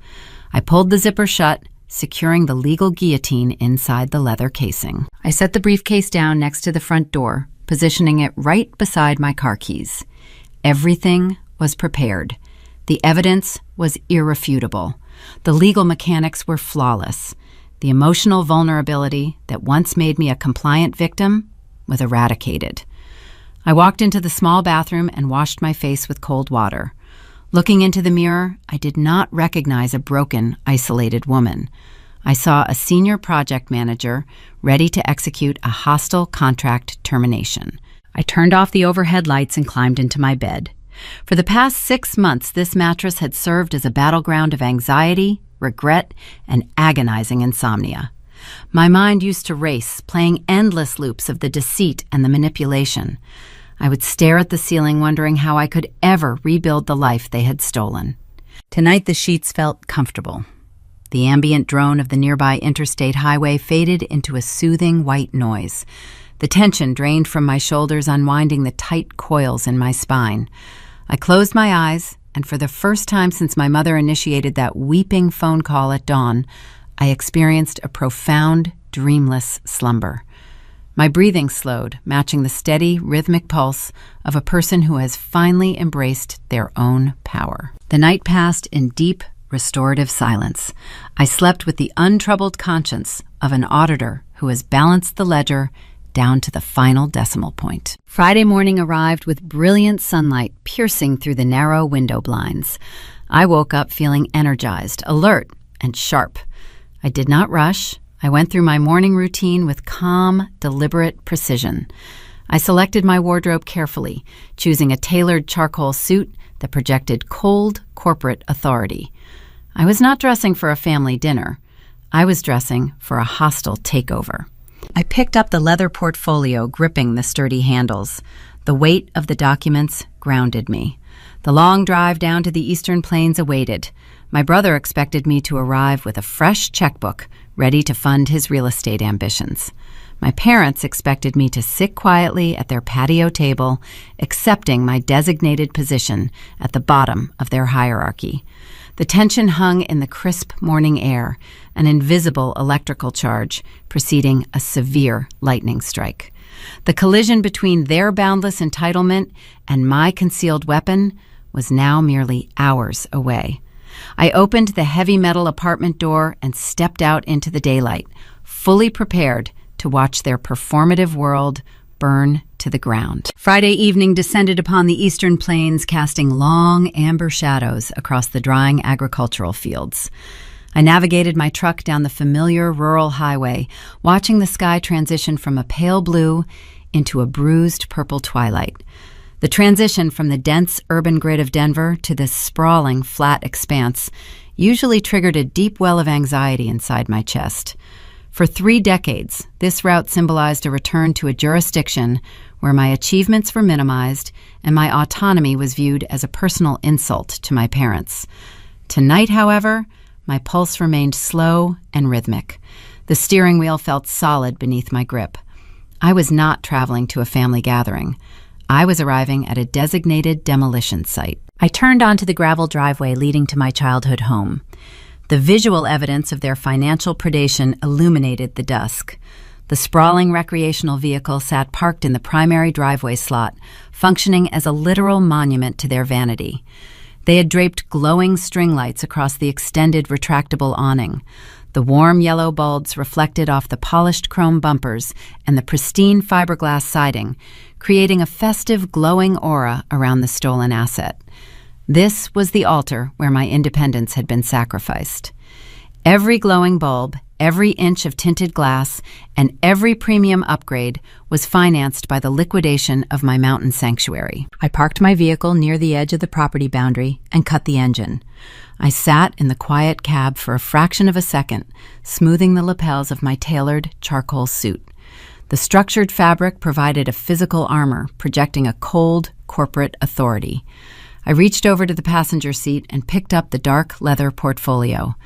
I pulled the zipper shut, securing the legal guillotine inside the leather casing. I set the briefcase down next to the front door, positioning it right beside my car keys. Everything was prepared. The evidence was irrefutable. The legal mechanics were flawless. The emotional vulnerability that once made me a compliant victim was eradicated. I walked into the small bathroom and washed my face with cold water. Looking into the mirror, I did not recognize a broken, isolated woman. I saw a senior project manager ready to execute a hostile contract termination. I turned off the overhead lights and climbed into my bed. For the past 6 months, this mattress had served as a battleground of anxiety, regret, and agonizing insomnia. My mind used to race, playing endless loops of the deceit and the manipulation. I would stare at the ceiling, wondering how I could ever rebuild the life they had stolen. Tonight, the sheets felt comfortable. The ambient drone of the nearby interstate highway faded into a soothing white noise. The tension drained from my shoulders, unwinding the tight coils in my spine. I closed my eyes, and for the first time since my mother initiated that weeping phone call at dawn, I experienced a profound, dreamless slumber. My breathing slowed, matching the steady, rhythmic pulse of a person who has finally embraced their own power. The night passed in deep, restorative silence. I slept with the untroubled conscience of an auditor who has balanced the ledger down to the final decimal point. Friday morning arrived with brilliant sunlight piercing through the narrow window blinds. I woke up feeling energized, alert, and sharp. I did not rush. I went through my morning routine with calm, deliberate precision. I selected my wardrobe carefully, choosing a tailored charcoal suit that projected cold, corporate authority. I was not dressing for a family dinner. I was dressing for a hostile takeover. I picked up the leather portfolio, gripping the sturdy handles. The weight of the documents grounded me. The long drive down to the Eastern Plains awaited. My brother expected me to arrive with a fresh checkbook, ready to fund his real estate ambitions. My parents expected me to sit quietly at their patio table, accepting my designated position at the bottom of their hierarchy. The tension hung in the crisp morning air, an invisible electrical charge preceding a severe lightning strike. The collision between their boundless entitlement and my concealed weapon was now merely hours away. I opened the heavy metal apartment door and stepped out into the daylight, fully prepared to watch their performative world burn to the ground. Friday evening descended upon the Eastern Plains, casting long amber shadows across the drying agricultural fields. I navigated my truck down the familiar rural highway, watching the sky transition from a pale blue into a bruised purple twilight. The transition from the dense urban grid of Denver to this sprawling, flat expanse usually triggered a deep well of anxiety inside my chest. For 3 decades, this route symbolized a return to a jurisdiction where my achievements were minimized and my autonomy was viewed as a personal insult to my parents. Tonight, however, my pulse remained slow and rhythmic. The steering wheel felt solid beneath my grip. I was not traveling to a family gathering. I was arriving at a designated demolition site. I turned onto the gravel driveway leading to my childhood home. The visual evidence of their financial predation illuminated the dusk. The sprawling recreational vehicle sat parked in the primary driveway slot, functioning as a literal monument to their vanity. They had draped glowing string lights across the extended retractable awning. The warm yellow bulbs reflected off the polished chrome bumpers and the pristine fiberglass siding, creating a festive, glowing aura around the stolen asset. This was the altar where my independence had been sacrificed. Every glowing bulb, every inch of tinted glass, and every premium upgrade was financed by the liquidation of my mountain sanctuary. I parked my vehicle near the edge of the property boundary and cut the engine. I sat in the quiet cab for a fraction of a second, smoothing the lapels of my tailored charcoal suit. The structured fabric provided a physical armor, projecting a cold, corporate authority. I reached over to the passenger seat and picked up the dark leather portfolio.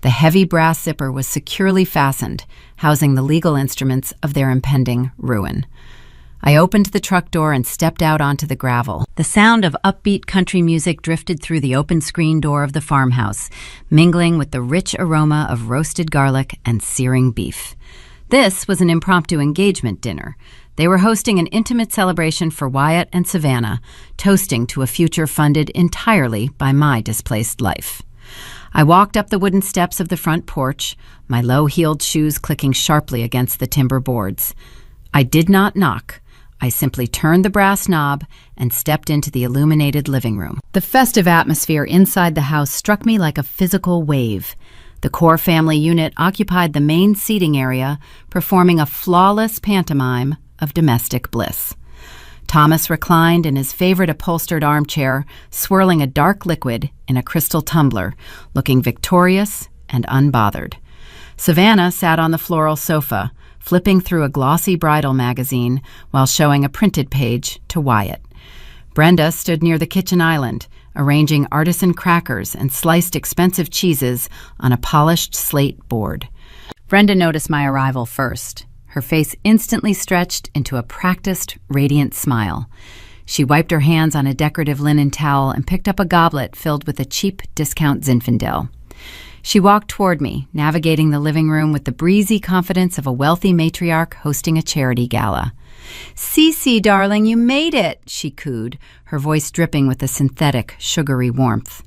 The heavy brass zipper was securely fastened, housing the legal instruments of their impending ruin. I opened the truck door and stepped out onto the gravel. The sound of upbeat country music drifted through the open screen door of the farmhouse, mingling with the rich aroma of roasted garlic and searing beef. This was an impromptu engagement dinner. They were hosting an intimate celebration for Wyatt and Savannah, toasting to a future funded entirely by my displaced life. I walked up the wooden steps of the front porch, my low-heeled shoes clicking sharply against the timber boards. I did not knock. I simply turned the brass knob and stepped into the illuminated living room. The festive atmosphere inside the house struck me like a physical wave. The core family unit occupied the main seating area, performing a flawless pantomime of domestic bliss. Thomas reclined in his favorite upholstered armchair, swirling a dark liquid in a crystal tumbler, looking victorious and unbothered. Savannah sat on the floral sofa, flipping through a glossy bridal magazine while showing a printed page to Wyatt. Brenda stood near the kitchen island, arranging artisan crackers and sliced expensive cheeses on a polished slate board. Brenda noticed my arrival first. Her face instantly stretched into a practiced, radiant smile. She wiped her hands on a decorative linen towel and picked up a goblet filled with a cheap discount Zinfandel. She walked toward me, navigating the living room with the breezy confidence of a wealthy matriarch hosting a charity gala. "Cece, darling, you made it," she cooed, her voice dripping with a synthetic, sugary warmth.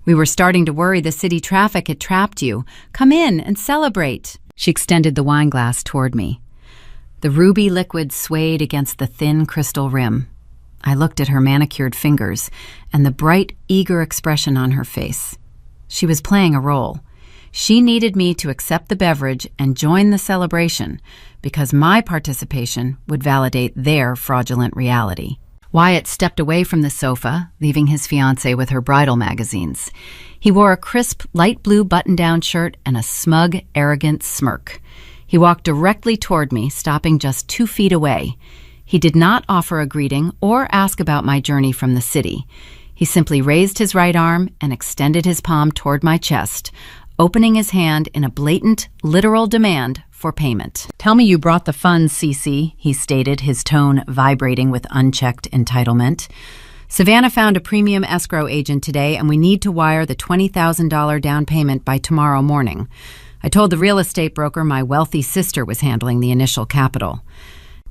"We were starting to worry the city traffic had trapped you. Come in and celebrate." She extended the wine glass toward me. The ruby liquid swayed against the thin crystal rim. I looked at her manicured fingers and the bright, eager expression on her face. She was playing a role. She needed me to accept the beverage and join the celebration because my participation would validate their fraudulent reality. Wyatt stepped away from the sofa, leaving his fiancée with her bridal magazines. He wore a crisp, light blue button-down shirt and a smug, arrogant smirk. He walked directly toward me, stopping just 2 feet away. He did not offer a greeting or ask about my journey from the city. He simply raised his right arm and extended his palm toward my chest, opening his hand in a blatant, literal demand for payment. "Tell me you brought the funds, Cece," he stated, his tone vibrating with unchecked entitlement. "Savannah found a premium escrow agent today, and we need to wire the $20,000 down payment by tomorrow morning. I told the real estate broker my wealthy sister was handling the initial capital."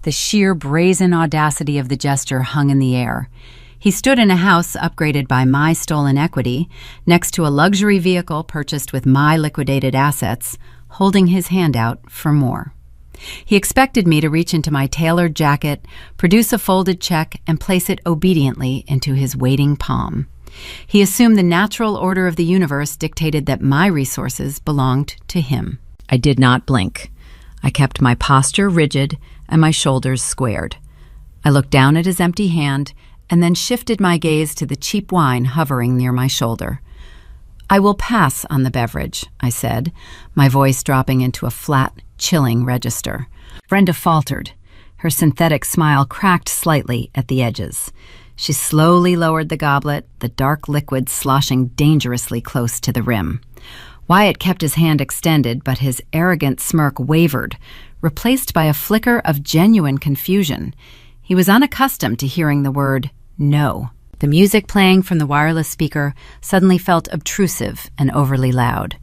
The sheer brazen audacity of the gesture hung in the air. He stood in a house upgraded by my stolen equity, next to a luxury vehicle purchased with my liquidated assets, holding his hand out for more. He expected me to reach into my tailored jacket, produce a folded check, and place it obediently into his waiting palm. He assumed the natural order of the universe dictated that my resources belonged to him. I did not blink. I kept my posture rigid and my shoulders squared. I looked down at his empty hand and then shifted my gaze to the cheap wine hovering near my shoulder. "I will pass on the beverage," I said, my voice dropping into a flat, chilling register. Brenda faltered. Her synthetic smile cracked slightly at the edges. She slowly lowered the goblet, the dark liquid sloshing dangerously close to the rim. Wyatt kept his hand extended, but his arrogant smirk wavered, replaced by a flicker of genuine confusion. He was unaccustomed to hearing the word no. The music playing from the wireless speaker suddenly felt obtrusive and overly loud.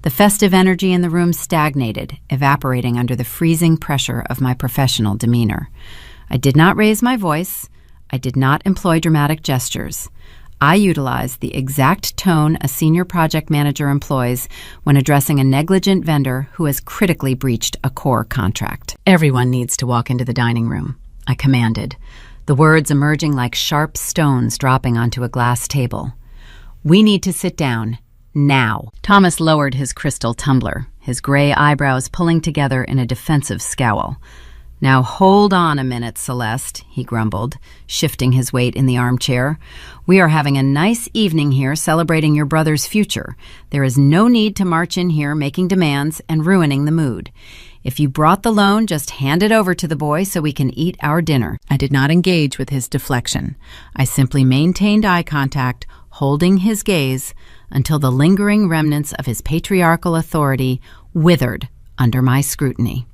The festive energy in the room stagnated, evaporating under the freezing pressure of my professional demeanor. I did not raise my voice. I did not employ dramatic gestures. I utilized the exact tone a senior project manager employs when addressing a negligent vendor who has critically breached a core contract. "Everyone needs to walk into the dining room," I commanded, the words emerging like sharp stones dropping onto a glass table. "We need to sit down, now." Thomas lowered his crystal tumbler, his gray eyebrows pulling together in a defensive scowl. "Now hold on a minute, Celeste," he grumbled, shifting his weight in the armchair. "We are having a nice evening here celebrating your brother's future. There is no need to march in here making demands and ruining the mood. If you brought the loan, just hand it over to the boy so we can eat our dinner." I did not engage with his deflection. I simply maintained eye contact, holding his gaze until the lingering remnants of his patriarchal authority withered under my scrutiny.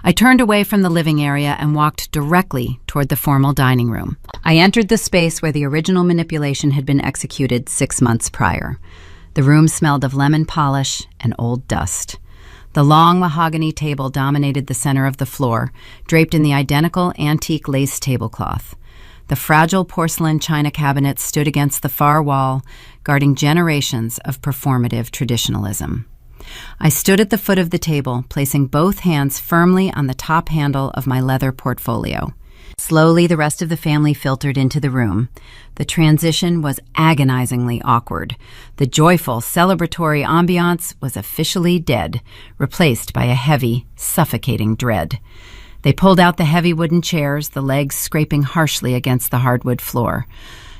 I turned away from the living area and walked directly toward the formal dining room. I entered the space where the original manipulation had been executed 6 months prior. The room smelled of lemon polish and old dust. The long mahogany table dominated the center of the floor, draped in the identical antique lace tablecloth. The fragile porcelain china cabinet stood against the far wall, guarding generations of performative traditionalism. I stood at the foot of the table, placing both hands firmly on the top handle of my leather portfolio. Slowly, the rest of the family filtered into the room. The transition was agonizingly awkward. The joyful, celebratory ambiance was officially dead, replaced by a heavy, suffocating dread. They pulled out the heavy wooden chairs, the legs scraping harshly against the hardwood floor.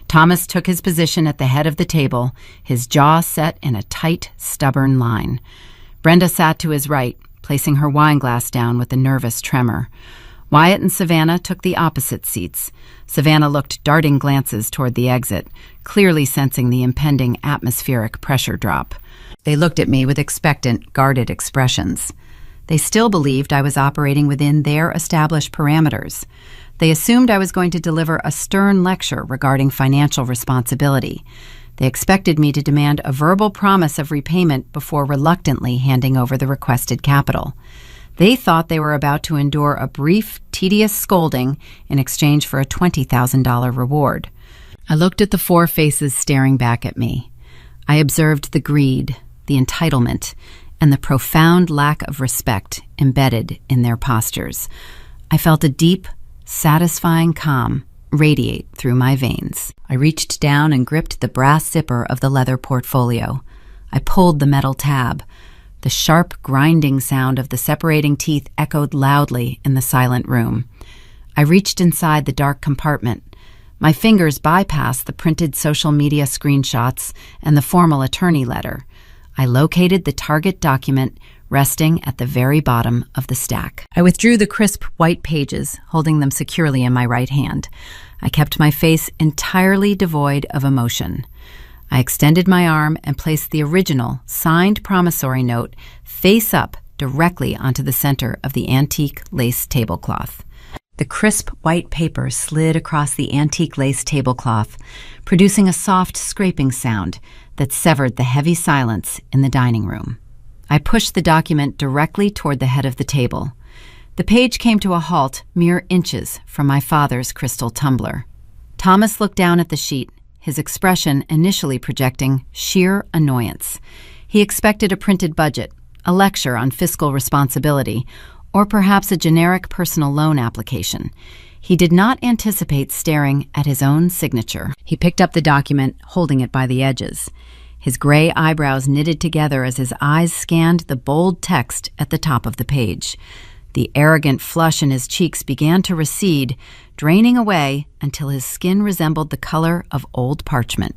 Thomas took his position at the head of the table, his jaw set in a tight, stubborn line. Brenda sat to his right, placing her wine glass down with a nervous tremor. Wyatt and Savannah took the opposite seats. Savannah looked darting glances toward the exit, clearly sensing the impending atmospheric pressure drop. They looked at me with expectant, guarded expressions. They still believed I was operating within their established parameters. They assumed I was going to deliver a stern lecture regarding financial responsibility. They expected me to demand a verbal promise of repayment before reluctantly handing over the requested capital. They thought they were about to endure a brief, tedious scolding in exchange for a $20,000 reward. I looked at the four faces staring back at me. I observed the greed, the entitlement, and the profound lack of respect embedded in their postures. I felt a deep, satisfying calm radiate through my veins. I reached down and gripped the brass zipper of the leather portfolio. I pulled the metal tab. The sharp, grinding sound of the separating teeth echoed loudly in the silent room. I reached inside the dark compartment. My fingers bypassed the printed social media screenshots and the formal attorney letter. I located the target document resting at the very bottom of the stack. I withdrew the crisp white pages, holding them securely in my right hand. I kept my face entirely devoid of emotion. I extended my arm and placed the original, signed promissory note face up directly onto the center of the antique lace tablecloth. The crisp white paper slid across the antique lace tablecloth, producing a soft scraping sound that severed the heavy silence in the dining room. I pushed the document directly toward the head of the table. The page came to a halt mere inches from my father's crystal tumbler. Thomas looked down at the sheet, his expression initially projecting sheer annoyance. He expected a printed budget, a lecture on fiscal responsibility, or perhaps a generic personal loan application. He did not anticipate staring at his own signature. He picked up the document, holding it by the edges. His gray eyebrows knitted together as his eyes scanned the bold text at the top of the page. The arrogant flush in his cheeks began to recede, draining away until his skin resembled the color of old parchment.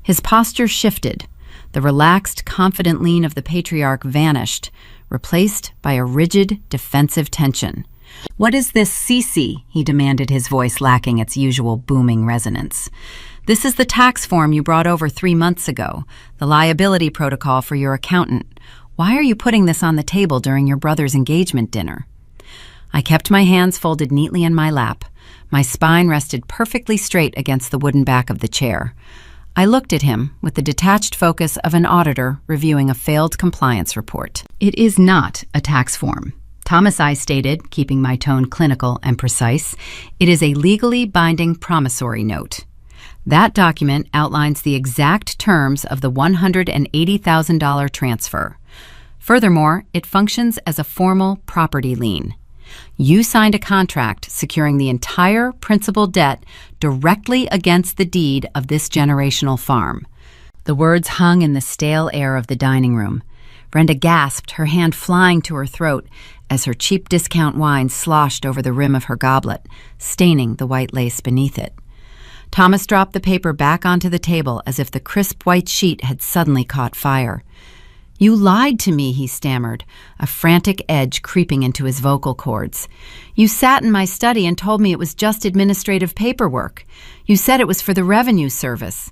His posture shifted. The relaxed, confident lean of the patriarch vanished, replaced by a rigid, defensive tension. "What is this, Cece?" he demanded, his voice lacking its usual booming resonance. "This is the tax form you brought over 3 months ago, the liability protocol for your accountant. Why are you putting this on the table during your brother's engagement dinner?" I kept my hands folded neatly in my lap. My spine rested perfectly straight against the wooden back of the chair. I looked at him with the detached focus of an auditor reviewing a failed compliance report. "It is not a tax form," Thomas I stated, keeping my tone clinical and precise. "It is a legally binding promissory note. That document outlines the exact terms of the $180,000 transfer. Furthermore, it functions as a formal property lien. You signed a contract securing the entire principal debt directly against the deed of this generational farm." The words hung in the stale air of the dining room. Brenda gasped, her hand flying to her throat as her cheap discount wine sloshed over the rim of her goblet, staining the white lace beneath it. Thomas dropped the paper back onto the table as if the crisp white sheet had suddenly caught fire. "You lied to me," he stammered, a frantic edge creeping into his vocal cords. "You sat in my study and told me it was just administrative paperwork. You said it was for the Revenue Service."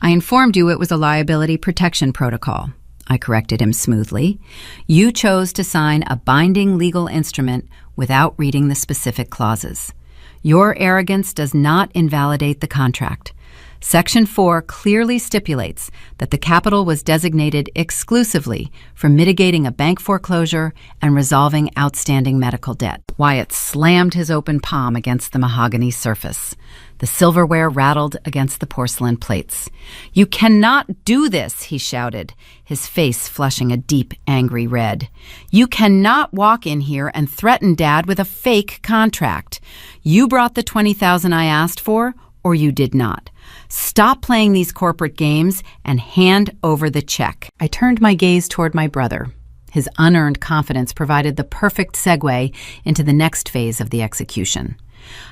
"I informed you it was a liability protection protocol," I corrected him smoothly. "You chose to sign a binding legal instrument without reading the specific clauses. Your arrogance does not invalidate the contract. Section 4 clearly stipulates that the capital was designated exclusively for mitigating a bank foreclosure and resolving outstanding medical debt." Wyatt slammed his open palm against the mahogany surface. The silverware rattled against the porcelain plates. "You cannot do this," he shouted, his face flushing a deep, angry red. "You cannot walk in here and threaten Dad with a fake contract. You brought the $20,000 I asked for, or you did not. Stop playing these corporate games and hand over the check." I turned my gaze toward my brother. His unearned confidence provided the perfect segue into the next phase of the execution.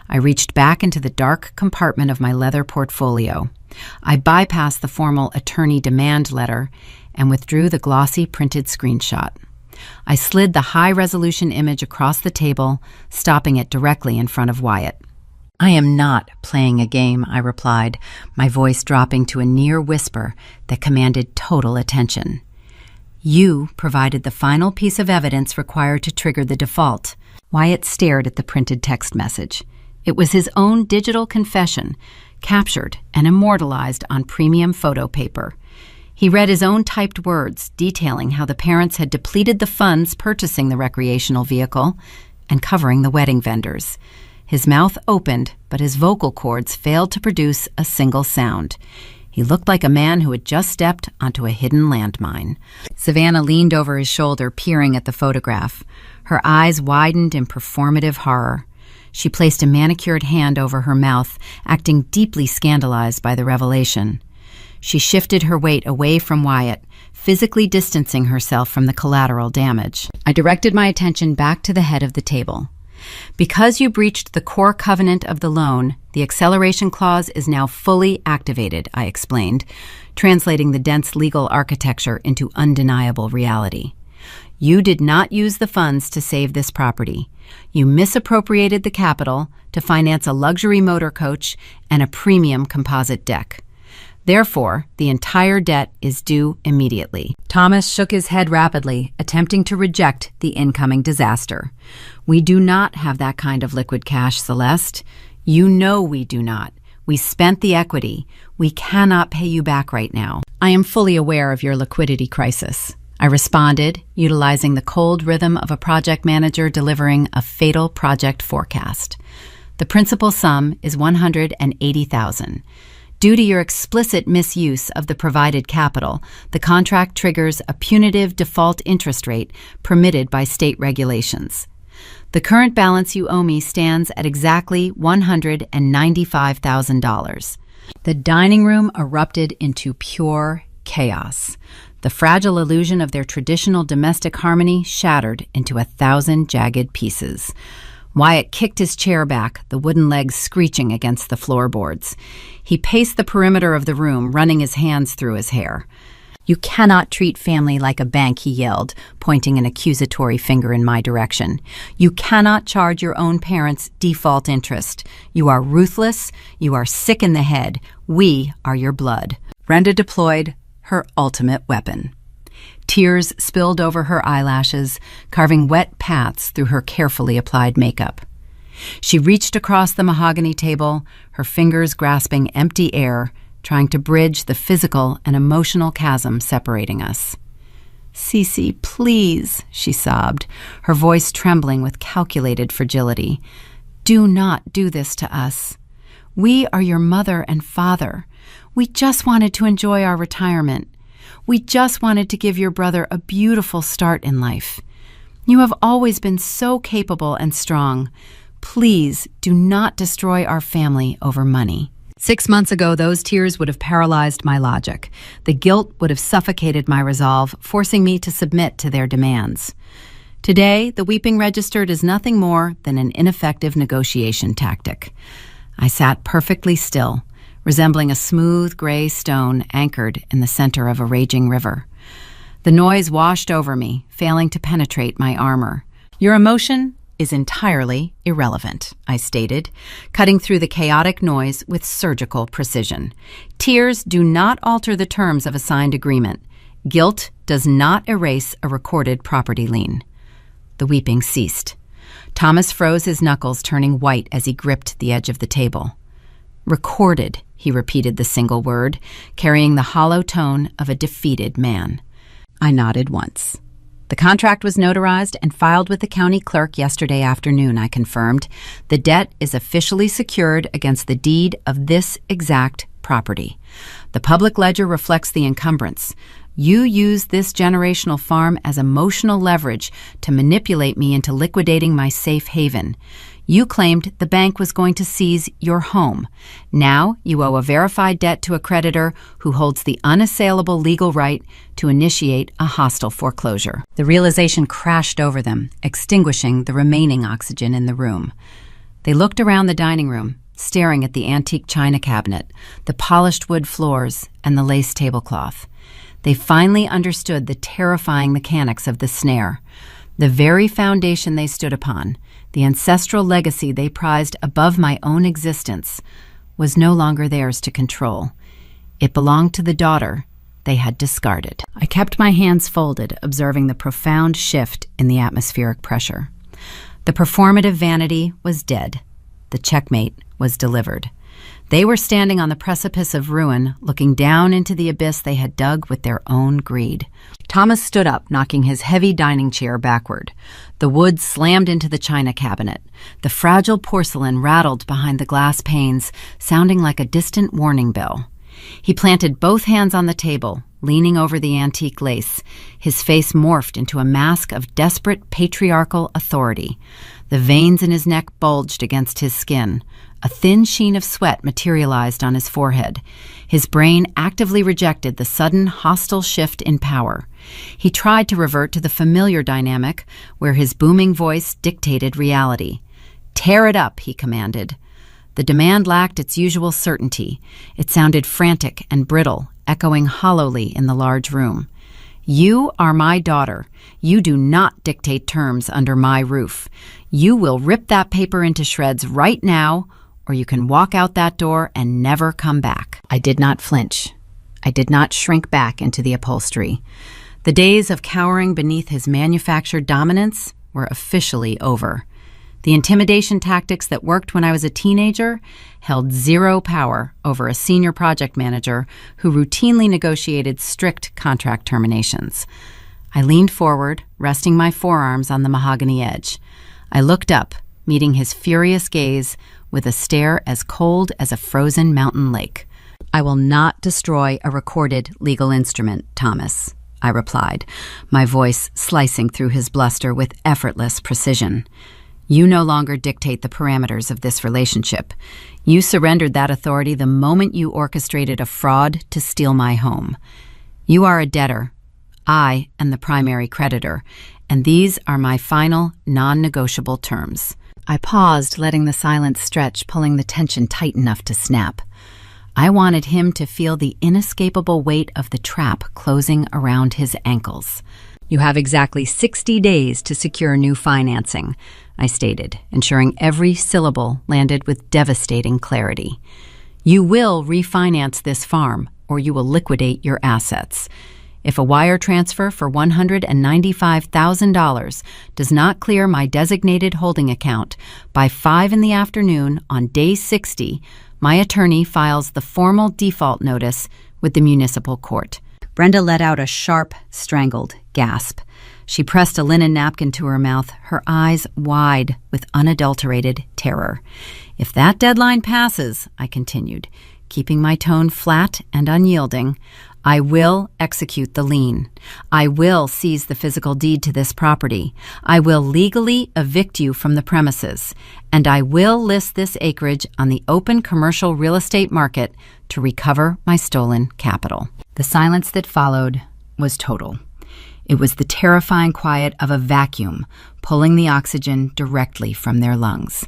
I reached back into the dark compartment of my leather portfolio. I bypassed the formal attorney demand letter and withdrew the glossy printed screenshot. I slid the high-resolution image across the table, stopping it directly in front of Wyatt. "I am not playing a game," I replied, my voice dropping to a near whisper that commanded total attention. "You provided the final piece of evidence required to trigger the default." Wyatt stared at the printed text message. It was his own digital confession, captured and immortalized on premium photo paper. He read his own typed words, detailing how the parents had depleted the funds purchasing the recreational vehicle and covering the wedding vendors. His mouth opened, but his vocal cords failed to produce a single sound. He looked like a man who had just stepped onto a hidden landmine. Savannah leaned over his shoulder, peering at the photograph. Her eyes widened in performative horror. She placed a manicured hand over her mouth, acting deeply scandalized by the revelation. She shifted her weight away from Wyatt, physically distancing herself from the collateral damage. I directed my attention back to the head of the table. "Because you breached the core covenant of the loan, the acceleration clause is now fully activated," I explained, translating the dense legal architecture into undeniable reality. "You did not use the funds to save this property. You misappropriated the capital to finance a luxury motor coach and a premium composite deck. Therefore, the entire debt is due immediately." Thomas shook his head rapidly, attempting to reject the incoming disaster. "We do not have that kind of liquid cash, Celeste. You know we do not. We spent the equity. We cannot pay you back right now. I am fully aware of your liquidity crisis," I responded, utilizing the cold rhythm of a project manager delivering a fatal project forecast. "The principal sum is $180,000. Due to your explicit misuse of the provided capital, the contract triggers a punitive default interest rate permitted by state regulations. The current balance you owe me stands at exactly $195,000. The dining room erupted into pure chaos. The fragile illusion of their traditional domestic harmony shattered into 1,000 jagged pieces. Wyatt kicked his chair back, the wooden legs screeching against the floorboards. He paced the perimeter of the room, running his hands through his hair. "You cannot treat family like a bank," he yelled, pointing an accusatory finger in my direction. "You cannot charge your own parents default interest. You are ruthless. You are sick in the head. We are your blood." Brenda deployed her ultimate weapon. Tears spilled over her eyelashes, carving wet paths through her carefully applied makeup. She reached across the mahogany table, her fingers grasping empty air, trying to bridge the physical and emotional chasm separating us. "Cece, please," she sobbed, her voice trembling with calculated fragility. "Do not do this to us. We are your mother and father. We just wanted to enjoy our retirement. We just wanted to give your brother a beautiful start in life. You have always been so capable and strong. Please do not destroy our family over money." 6 months ago, those tears would have paralyzed my logic. The guilt would have suffocated my resolve, forcing me to submit to their demands. Today, the weeping registered is nothing more than an ineffective negotiation tactic. I sat perfectly still, resembling a smooth gray stone anchored in the center of a raging river. The noise washed over me, failing to penetrate my armor. "Your emotion is entirely irrelevant," I stated, cutting through the chaotic noise with surgical precision. "Tears do not alter the terms of a signed agreement. Guilt does not erase a recorded property lien." The weeping ceased. Thomas froze his knuckles, turning white as he gripped the edge of the table. "Recorded," he repeated the single word, carrying the hollow tone of a defeated man. I nodded once. "The contract was notarized and filed with the county clerk yesterday afternoon," I confirmed. "The debt is officially secured against the deed of this exact property. The public ledger reflects the encumbrance. You used this generational farm as emotional leverage to manipulate me into liquidating my safe haven. You claimed the bank was going to seize your home. Now you owe a verified debt to a creditor who holds the unassailable legal right to initiate a hostile foreclosure. The realization crashed over them, extinguishing the remaining oxygen in the room. They looked around the dining room, staring at the antique china cabinet, the polished wood floors, and the lace tablecloth. They finally understood the terrifying mechanics of the snare. The very foundation they stood upon, the ancestral legacy they prized above my own existence, was no longer theirs to control. It belonged to the daughter they had discarded. I kept my hands folded, observing the profound shift in the atmospheric pressure. The performative vanity was dead. The checkmate was delivered. They were standing on the precipice of ruin, looking down into the abyss they had dug with their own greed. Thomas stood up, knocking his heavy dining chair backward. The wood slammed into the china cabinet. The fragile porcelain rattled behind the glass panes, sounding like a distant warning bell. He planted both hands on the table, leaning over the antique lace. His face morphed into a mask of desperate patriarchal authority. The veins in his neck bulged against his skin. A thin sheen of sweat materialized on his forehead. His brain actively rejected the sudden hostile shift in power. He tried to revert to the familiar dynamic where his booming voice dictated reality. "Tear it up," he commanded. The demand lacked its usual certainty. It sounded frantic and brittle, echoing hollowly in the large room. "You are my daughter. You do not dictate terms under my roof. You will rip that paper into shreds right now, or you can walk out that door and never come back." I did not flinch. I did not shrink back into the upholstery. The days of cowering beneath his manufactured dominance were officially over. The intimidation tactics that worked when I was a teenager held zero power over a senior project manager who routinely negotiated strict contract terminations. I leaned forward, resting my forearms on the mahogany edge. I looked up, meeting his furious gaze with a stare as cold as a frozen mountain lake. "I will not destroy a recorded legal instrument, Thomas," I replied, my voice slicing through his bluster with effortless precision. "You no longer dictate the parameters of this relationship. You surrendered that authority the moment you orchestrated a fraud to steal my home. You are a debtor. I am the primary creditor, and these are my final, non-negotiable terms." I paused, letting the silence stretch, pulling the tension tight enough to snap. I wanted him to feel the inescapable weight of the trap closing around his ankles. "You have exactly 60 days to secure new financing," I stated, ensuring every syllable landed with devastating clarity. "You will refinance this farm, or you will liquidate your assets. If a wire transfer for $195,000 does not clear my designated holding account by 5 p.m. on day 60, my attorney files the formal default notice with the municipal court." Brenda let out a sharp, strangled gasp. She pressed a linen napkin to her mouth, her eyes wide with unadulterated terror. "If that deadline passes," I continued, keeping my tone flat and unyielding, "I will execute the lien. I will seize the physical deed to this property. I will legally evict you from the premises, and I will list this acreage on the open commercial real estate market to recover my stolen capital." The silence that followed was total. It was the terrifying quiet of a vacuum pulling the oxygen directly from their lungs.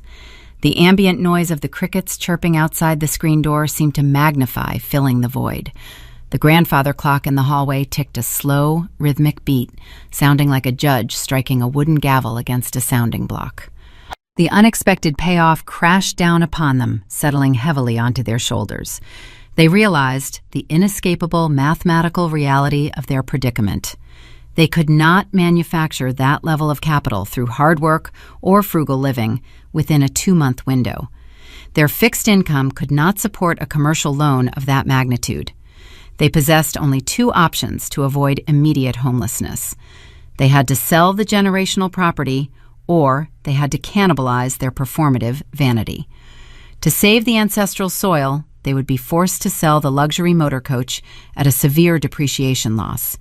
The ambient noise of the crickets chirping outside the screen door seemed to magnify, filling the void. The grandfather clock in the hallway ticked a slow, rhythmic beat, sounding like a judge striking a wooden gavel against a sounding block. The unexpected payoff crashed down upon them, settling heavily onto their shoulders. They realized the inescapable mathematical reality of their predicament. They could not manufacture that level of capital through hard work or frugal living within a 2-month window. Their fixed income could not support a commercial loan of that magnitude. They possessed only 2 options to avoid immediate homelessness. They had to sell the generational property, or they had to cannibalize their performative vanity. To save the ancestral soil, they would be forced to sell the luxury motor coach at a severe depreciation loss.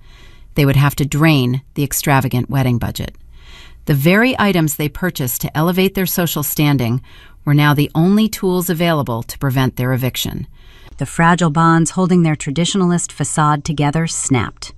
They would have to drain the extravagant wedding budget. The very items they purchased to elevate their social standing were now the only tools available to prevent their eviction. The fragile bonds holding their traditionalist facade together snapped.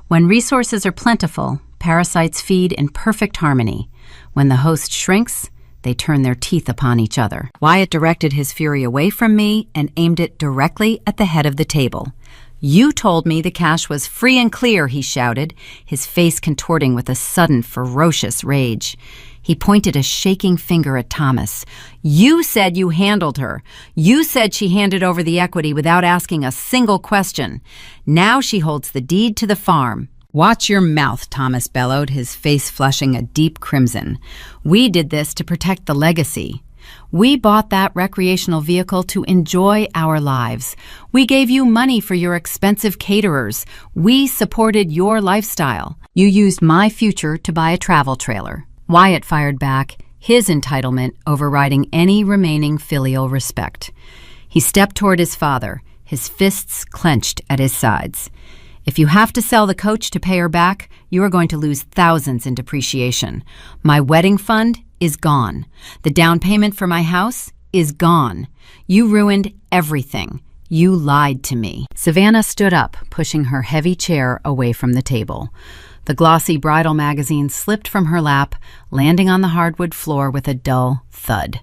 When resources are plentiful, parasites feed in perfect harmony. When the host shrinks, they turn their teeth upon each other. Wyatt directed his fury away from me and aimed it directly at the head of the table. "You told me the cash was free and clear," he shouted, his face contorting with a sudden, ferocious rage. He pointed a shaking finger at Thomas. "You said you handled her. You said she handed over the equity without asking a single question. Now she holds the deed to the farm." "Watch your mouth," Thomas bellowed, his face flushing a deep crimson. "We did this to protect the legacy. We bought that recreational vehicle to enjoy our lives. We gave you money for your expensive caterers. We supported your lifestyle. You used my future to buy a travel trailer." Wyatt fired back, his entitlement overriding any remaining filial respect. He stepped toward his father, his fists clenched at his sides. "If you have to sell the coach to pay her back, you are going to lose thousands in depreciation. My wedding fund is gone. The down payment for my house is gone. You ruined everything. You lied to me." Savannah stood up, pushing her heavy chair away from the table. The glossy bridal magazine slipped from her lap, landing on the hardwood floor with a dull thud.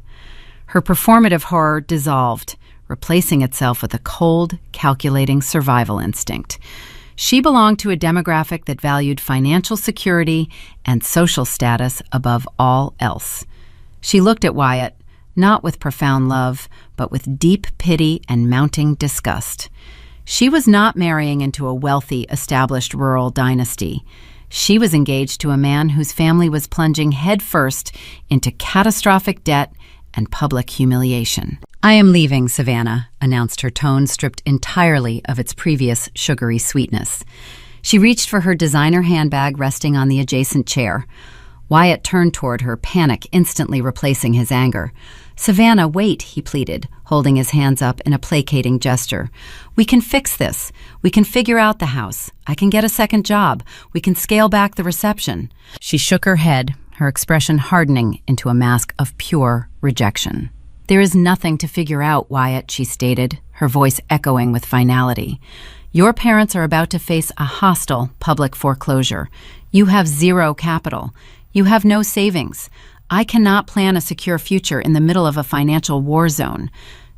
Her performative horror dissolved, replacing itself with a cold, calculating survival instinct. She belonged to a demographic that valued financial security and social status above all else. She looked at Wyatt, not with profound love, but with deep pity and mounting disgust. She was not marrying into a wealthy, established rural dynasty. She was engaged to a man whose family was plunging headfirst into catastrophic debt and public humiliation. "I am leaving, Savannah," announced her tone stripped entirely of its previous sugary sweetness. She reached for her designer handbag resting on the adjacent chair. Wyatt turned toward her, panic instantly replacing his anger. "Savannah, wait," he pleaded, holding his hands up in a placating gesture. "We can fix this. We can figure out the house. I can get a second job. We can scale back the reception." She shook her head, her expression hardening into a mask of pure rejection. "There is nothing to figure out, Wyatt," she stated, her voice echoing with finality. "Your parents are about to face a hostile public foreclosure. You have zero capital. You have no savings. I cannot plan a secure future in the middle of a financial war zone.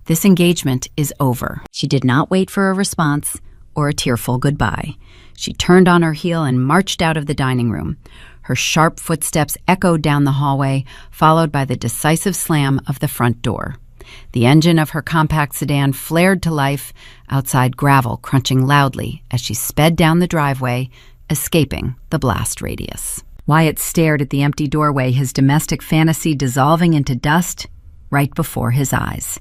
This engagement is over." She did not wait for a response or a tearful goodbye. She turned on her heel and marched out of the dining room. Her sharp footsteps echoed down the hallway, followed by the decisive slam of the front door. The engine of her compact sedan flared to life, outside gravel crunching loudly as she sped down the driveway, escaping the blast radius. Wyatt stared at the empty doorway, his domestic fantasy dissolving into dust right before his eyes.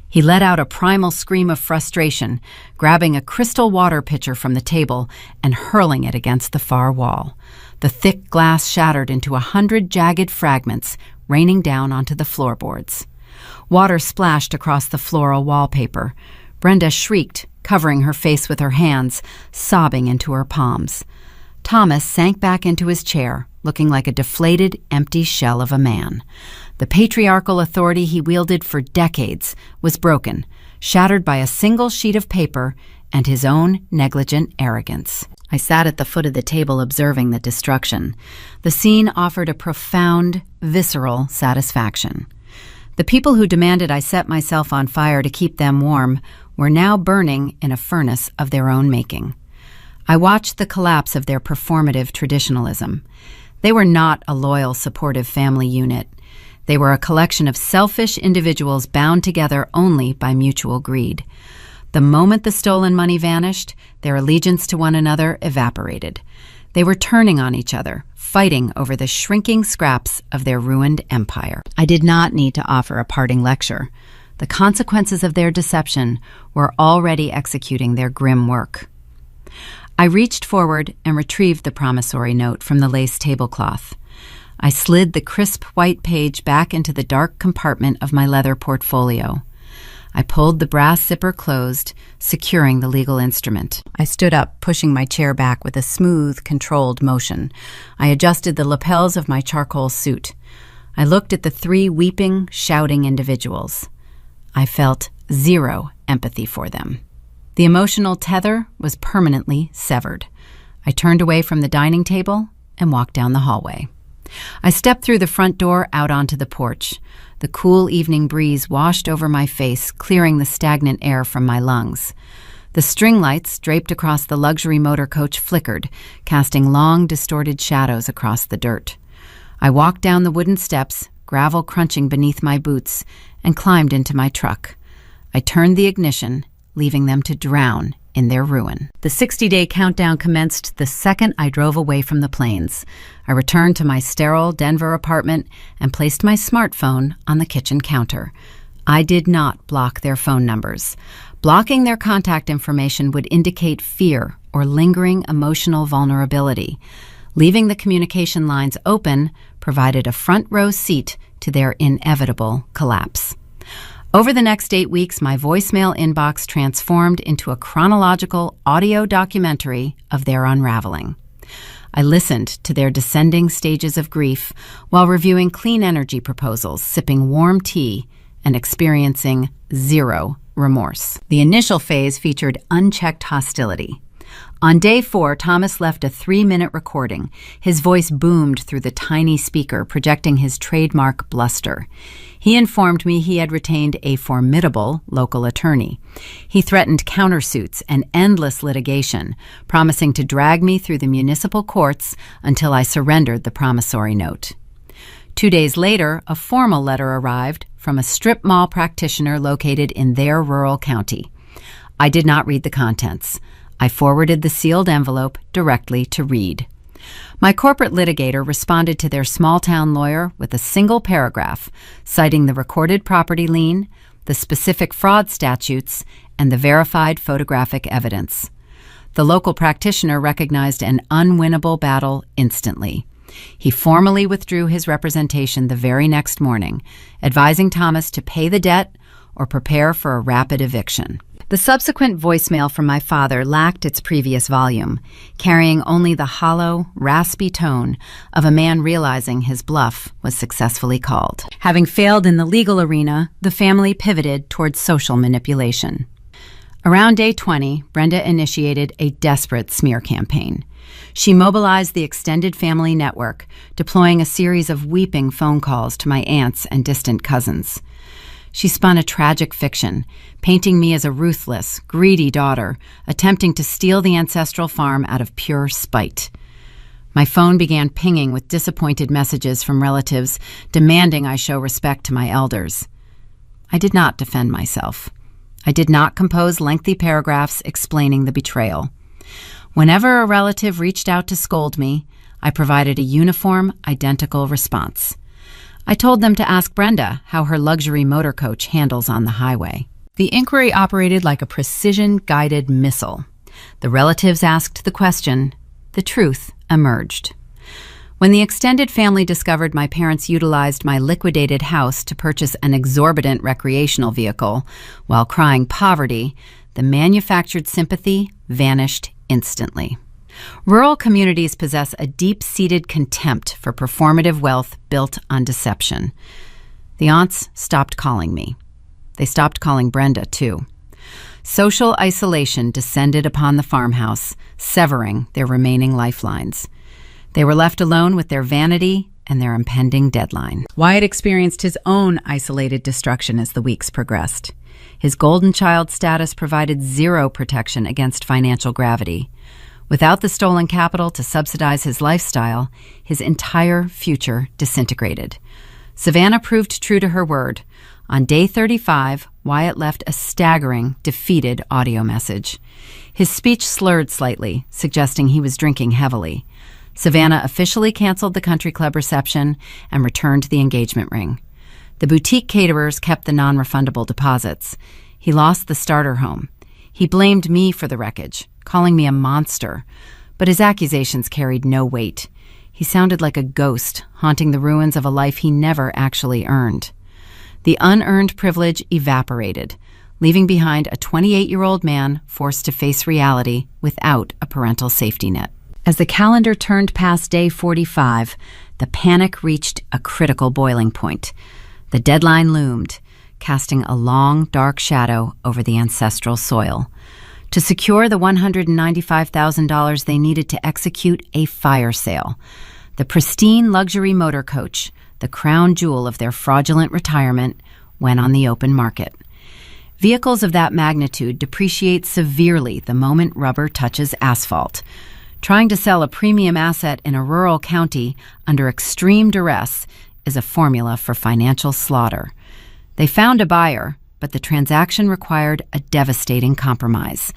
He let out a primal scream of frustration, grabbing a crystal water pitcher from the table and hurling it against the far wall. The thick glass shattered into 100 jagged fragments, raining down onto the floorboards. Water splashed across the floral wallpaper. Brenda shrieked, covering her face with her hands, sobbing into her palms. Thomas sank back into his chair, looking like a deflated, empty shell of a man. The patriarchal authority he wielded for decades was broken, shattered by a single sheet of paper and his own negligent arrogance. I sat at the foot of the table observing the destruction. The scene offered a profound, visceral satisfaction. The people who demanded I set myself on fire to keep them warm were now burning in a furnace of their own making. I watched the collapse of their performative traditionalism. They were not a loyal, supportive family unit. They were a collection of selfish individuals bound together only by mutual greed. The moment the stolen money vanished, their allegiance to one another evaporated. They were turning on each other, fighting over the shrinking scraps of their ruined empire. I did not need to offer a parting lecture. The consequences of their deception were already executing their grim work. I reached forward and retrieved the promissory note from the lace tablecloth. I slid the crisp white page back into the dark compartment of my leather portfolio. I pulled the brass zipper closed, securing the legal instrument. I stood up, pushing my chair back with a smooth, controlled motion. I adjusted the lapels of my charcoal suit. I looked at the 3 weeping, shouting individuals. I felt zero empathy for them. The emotional tether was permanently severed. I turned away from the dining table and walked down the hallway. I stepped through the front door out onto the porch. The cool evening breeze washed over my face, clearing the stagnant air from my lungs. The string lights draped across the luxury motor coach flickered, casting long, distorted shadows across the dirt. I walked down the wooden steps, gravel crunching beneath my boots, and climbed into my truck. I turned the ignition, leaving them to drown in their ruin. The 60-day countdown commenced the second I drove away from the plains. I returned to my sterile Denver apartment and placed my smartphone on the kitchen counter. I did not block their phone numbers. Blocking their contact information would indicate fear or lingering emotional vulnerability. Leaving the communication lines open provided a front-row seat to their inevitable collapse. Over the next 8 weeks, my voicemail inbox transformed into a chronological audio documentary of their unraveling. I listened to their descending stages of grief while reviewing clean energy proposals, sipping warm tea, and experiencing zero remorse. The initial phase featured unchecked hostility. On day 4, Thomas left a 3-minute recording. His voice boomed through the tiny speaker, projecting his trademark bluster. He informed me he had retained a formidable local attorney. He threatened countersuits and endless litigation, promising to drag me through the municipal courts until I surrendered the promissory note. 2 days later, a formal letter arrived from a strip mall practitioner located in their rural county. I did not read the contents. I forwarded the sealed envelope directly to Reed. My corporate litigator responded to their small-town lawyer with a single paragraph, citing the recorded property lien, the specific fraud statutes, and the verified photographic evidence. The local practitioner recognized an unwinnable battle instantly. He formally withdrew his representation the very next morning, advising Thomas to pay the debt or prepare for a rapid eviction. The subsequent voicemail from my father lacked its previous volume, carrying only the hollow, raspy tone of a man realizing his bluff was successfully called. Having failed in the legal arena, the family pivoted towards social manipulation. Around day 20, Brenda initiated a desperate smear campaign. She mobilized the extended family network, deploying a series of weeping phone calls to my aunts and distant cousins. She spun a tragic fiction, painting me as a ruthless, greedy daughter, attempting to steal the ancestral farm out of pure spite. My phone began pinging with disappointed messages from relatives demanding I show respect to my elders. I did not defend myself. I did not compose lengthy paragraphs explaining the betrayal. Whenever a relative reached out to scold me, I provided a uniform, identical response. I told them to ask Brenda how her luxury motor coach handles on the highway. The inquiry operated like a precision-guided missile. The relatives asked the question. The truth emerged. When the extended family discovered my parents utilized my liquidated house to purchase an exorbitant recreational vehicle while crying poverty, the manufactured sympathy vanished instantly. Rural communities possess a deep-seated contempt for performative wealth built on deception. The aunts stopped calling me. They stopped calling Brenda, too. Social isolation descended upon the farmhouse, severing their remaining lifelines. They were left alone with their vanity and their impending deadline. Wyatt experienced his own isolated destruction as the weeks progressed. His golden child status provided zero protection against financial gravity. Without the stolen capital to subsidize his lifestyle, his entire future disintegrated. Savannah proved true to her word. On day 35, Wyatt left a staggering, defeated audio message. His speech slurred slightly, suggesting he was drinking heavily. Savannah officially canceled the country club reception and returned the engagement ring. The boutique caterers kept the non-refundable deposits. He lost the starter home. He blamed me for the wreckage, calling me a monster, but his accusations carried no weight. He sounded like a ghost, haunting the ruins of a life he never actually earned. The unearned privilege evaporated, leaving behind a 28-year-old man forced to face reality without a parental safety net. As the calendar turned past day 45, the panic reached a critical boiling point. The deadline loomed, casting a long, dark shadow over the ancestral soil. To secure the $195,000 they needed to execute a fire sale, the pristine luxury motor coach, the crown jewel of their fraudulent retirement, went on the open market. Vehicles of that magnitude depreciate severely the moment rubber touches asphalt. Trying to sell a premium asset in a rural county under extreme duress is a formula for financial slaughter. They found a buyer, but the transaction required a devastating compromise.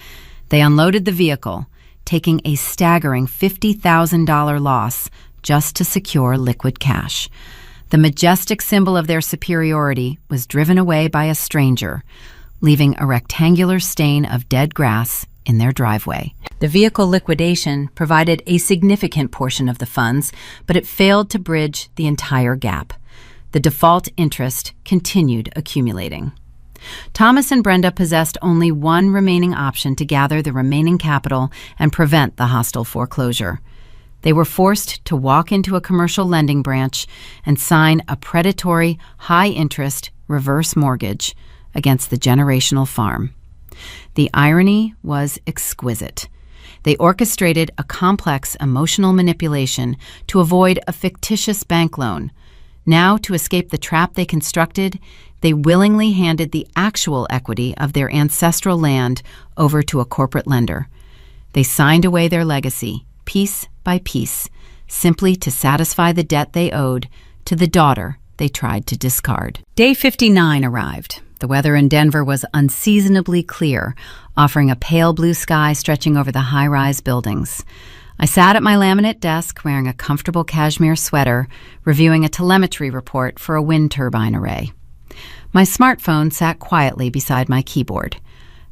They unloaded the vehicle, taking a staggering $50,000 loss just to secure liquid cash. The majestic symbol of their superiority was driven away by a stranger, leaving a rectangular stain of dead grass in their driveway. The vehicle liquidation provided a significant portion of the funds, but it failed to bridge the entire gap. The default interest continued accumulating. Thomas and Brenda possessed only one remaining option to gather the remaining capital and prevent the hostile foreclosure. They were forced to walk into a commercial lending branch and sign a predatory, high-interest reverse mortgage against the generational farm. The irony was exquisite. They orchestrated a complex emotional manipulation to avoid a fictitious bank loan. Now, to escape the trap they constructed, they willingly handed the actual equity of their ancestral land over to a corporate lender. They signed away their legacy, piece by piece, simply to satisfy the debt they owed to the daughter they tried to discard. Day 59 arrived. The weather in Denver was unseasonably clear, offering a pale blue sky stretching over the high-rise buildings. I sat at my laminate desk wearing a comfortable cashmere sweater, reviewing a telemetry report for a wind turbine array. My smartphone sat quietly beside my keyboard.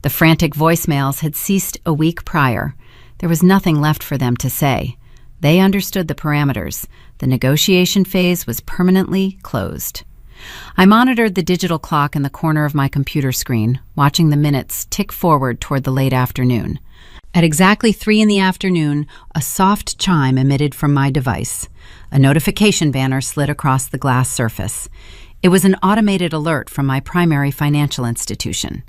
The frantic voicemails had ceased a week prior. There was nothing left for them to say. They understood the parameters. The negotiation phase was permanently closed. I monitored the digital clock in the corner of my computer screen, watching the minutes tick forward toward the late afternoon. At exactly 3 p.m, a soft chime emitted from my device. A notification banner slid across the glass surface. It was an automated alert from my primary financial institution.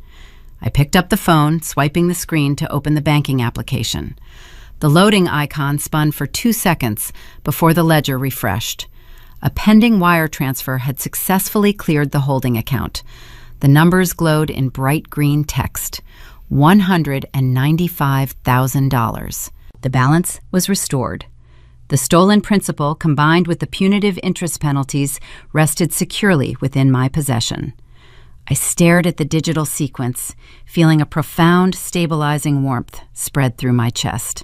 I picked up the phone, swiping the screen to open the banking application. The loading icon spun for 2 seconds before the ledger refreshed. A pending wire transfer had successfully cleared the holding account. The numbers glowed in bright green text. $195,000. The balance was restored. The stolen principal, combined with the punitive interest penalties, rested securely within my possession. I stared at the digital sequence, feeling a profound, stabilizing warmth spread through my chest.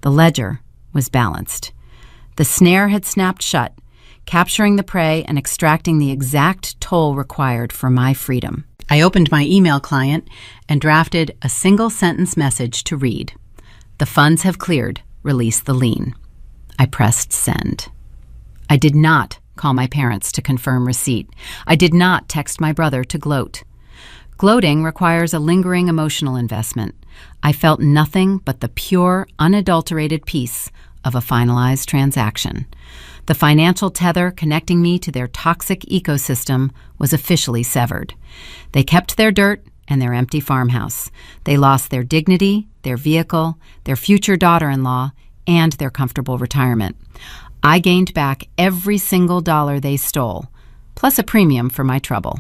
The ledger was balanced. The snare had snapped shut, capturing the prey and extracting the exact toll required for my freedom. I opened my email client and drafted a single-sentence message to read. The funds have cleared. Release the lien. I pressed send. I did not call my parents to confirm receipt. I did not text my brother to gloat. Gloating requires a lingering emotional investment. I felt nothing but the pure, unadulterated peace of a finalized transaction. The financial tether connecting me to their toxic ecosystem was officially severed. They kept their dirt and their empty farmhouse. They lost their dignity, their vehicle, their future daughter-in-law, and their comfortable retirement. I gained back every single dollar they stole, plus a premium for my trouble.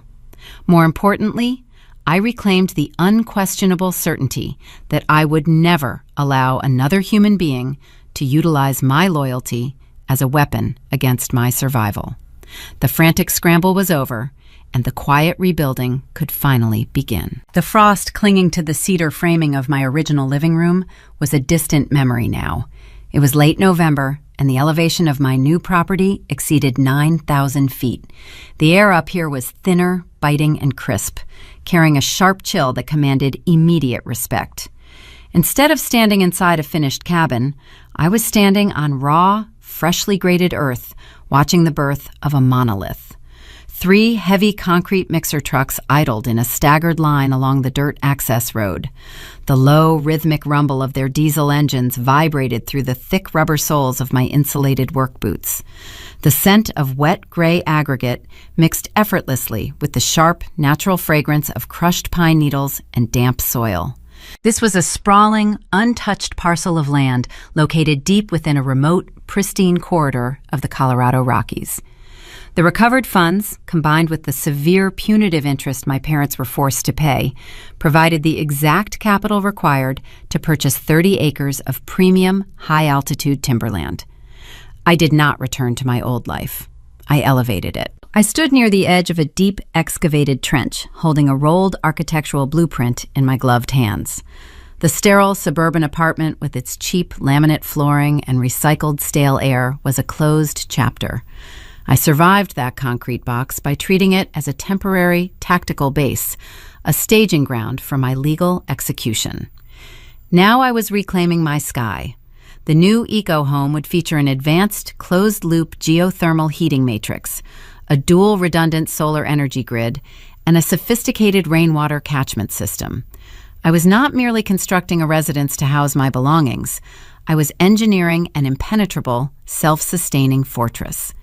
More importantly, I reclaimed the unquestionable certainty that I would never allow another human being to utilize my loyalty as a weapon against my survival. The frantic scramble was over, and the quiet rebuilding could finally begin. The frost clinging to the cedar framing of my original living room was a distant memory now. It was late November, and the elevation of my new property exceeded 9,000 feet. The air up here was thinner, biting, and crisp, carrying a sharp chill that commanded immediate respect. Instead of standing inside a finished cabin, I was standing on raw, freshly graded earth, watching the birth of a monolith. 3 heavy concrete mixer trucks idled in a staggered line along the dirt access road. The low, rhythmic rumble of their diesel engines vibrated through the thick rubber soles of my insulated work boots. The scent of wet gray aggregate mixed effortlessly with the sharp, natural fragrance of crushed pine needles and damp soil. This was a sprawling, untouched parcel of land located deep within a remote, pristine corridor of the Colorado Rockies. The recovered funds, combined with the severe punitive interest my parents were forced to pay, provided the exact capital required to purchase 30 acres of premium, high-altitude timberland. I did not return to my old life. I elevated it. I stood near the edge of a deep, excavated trench, holding a rolled architectural blueprint in my gloved hands. The sterile suburban apartment with its cheap laminate flooring and recycled stale air was a closed chapter. I survived that concrete box by treating it as a temporary, tactical base, a staging ground for my legal execution. Now I was reclaiming my sky. The new eco-home would feature an advanced, closed-loop geothermal heating matrix, a dual redundant solar energy grid, and a sophisticated rainwater catchment system. I was not merely constructing a residence to house my belongings. I was engineering an impenetrable, self-sustaining fortress.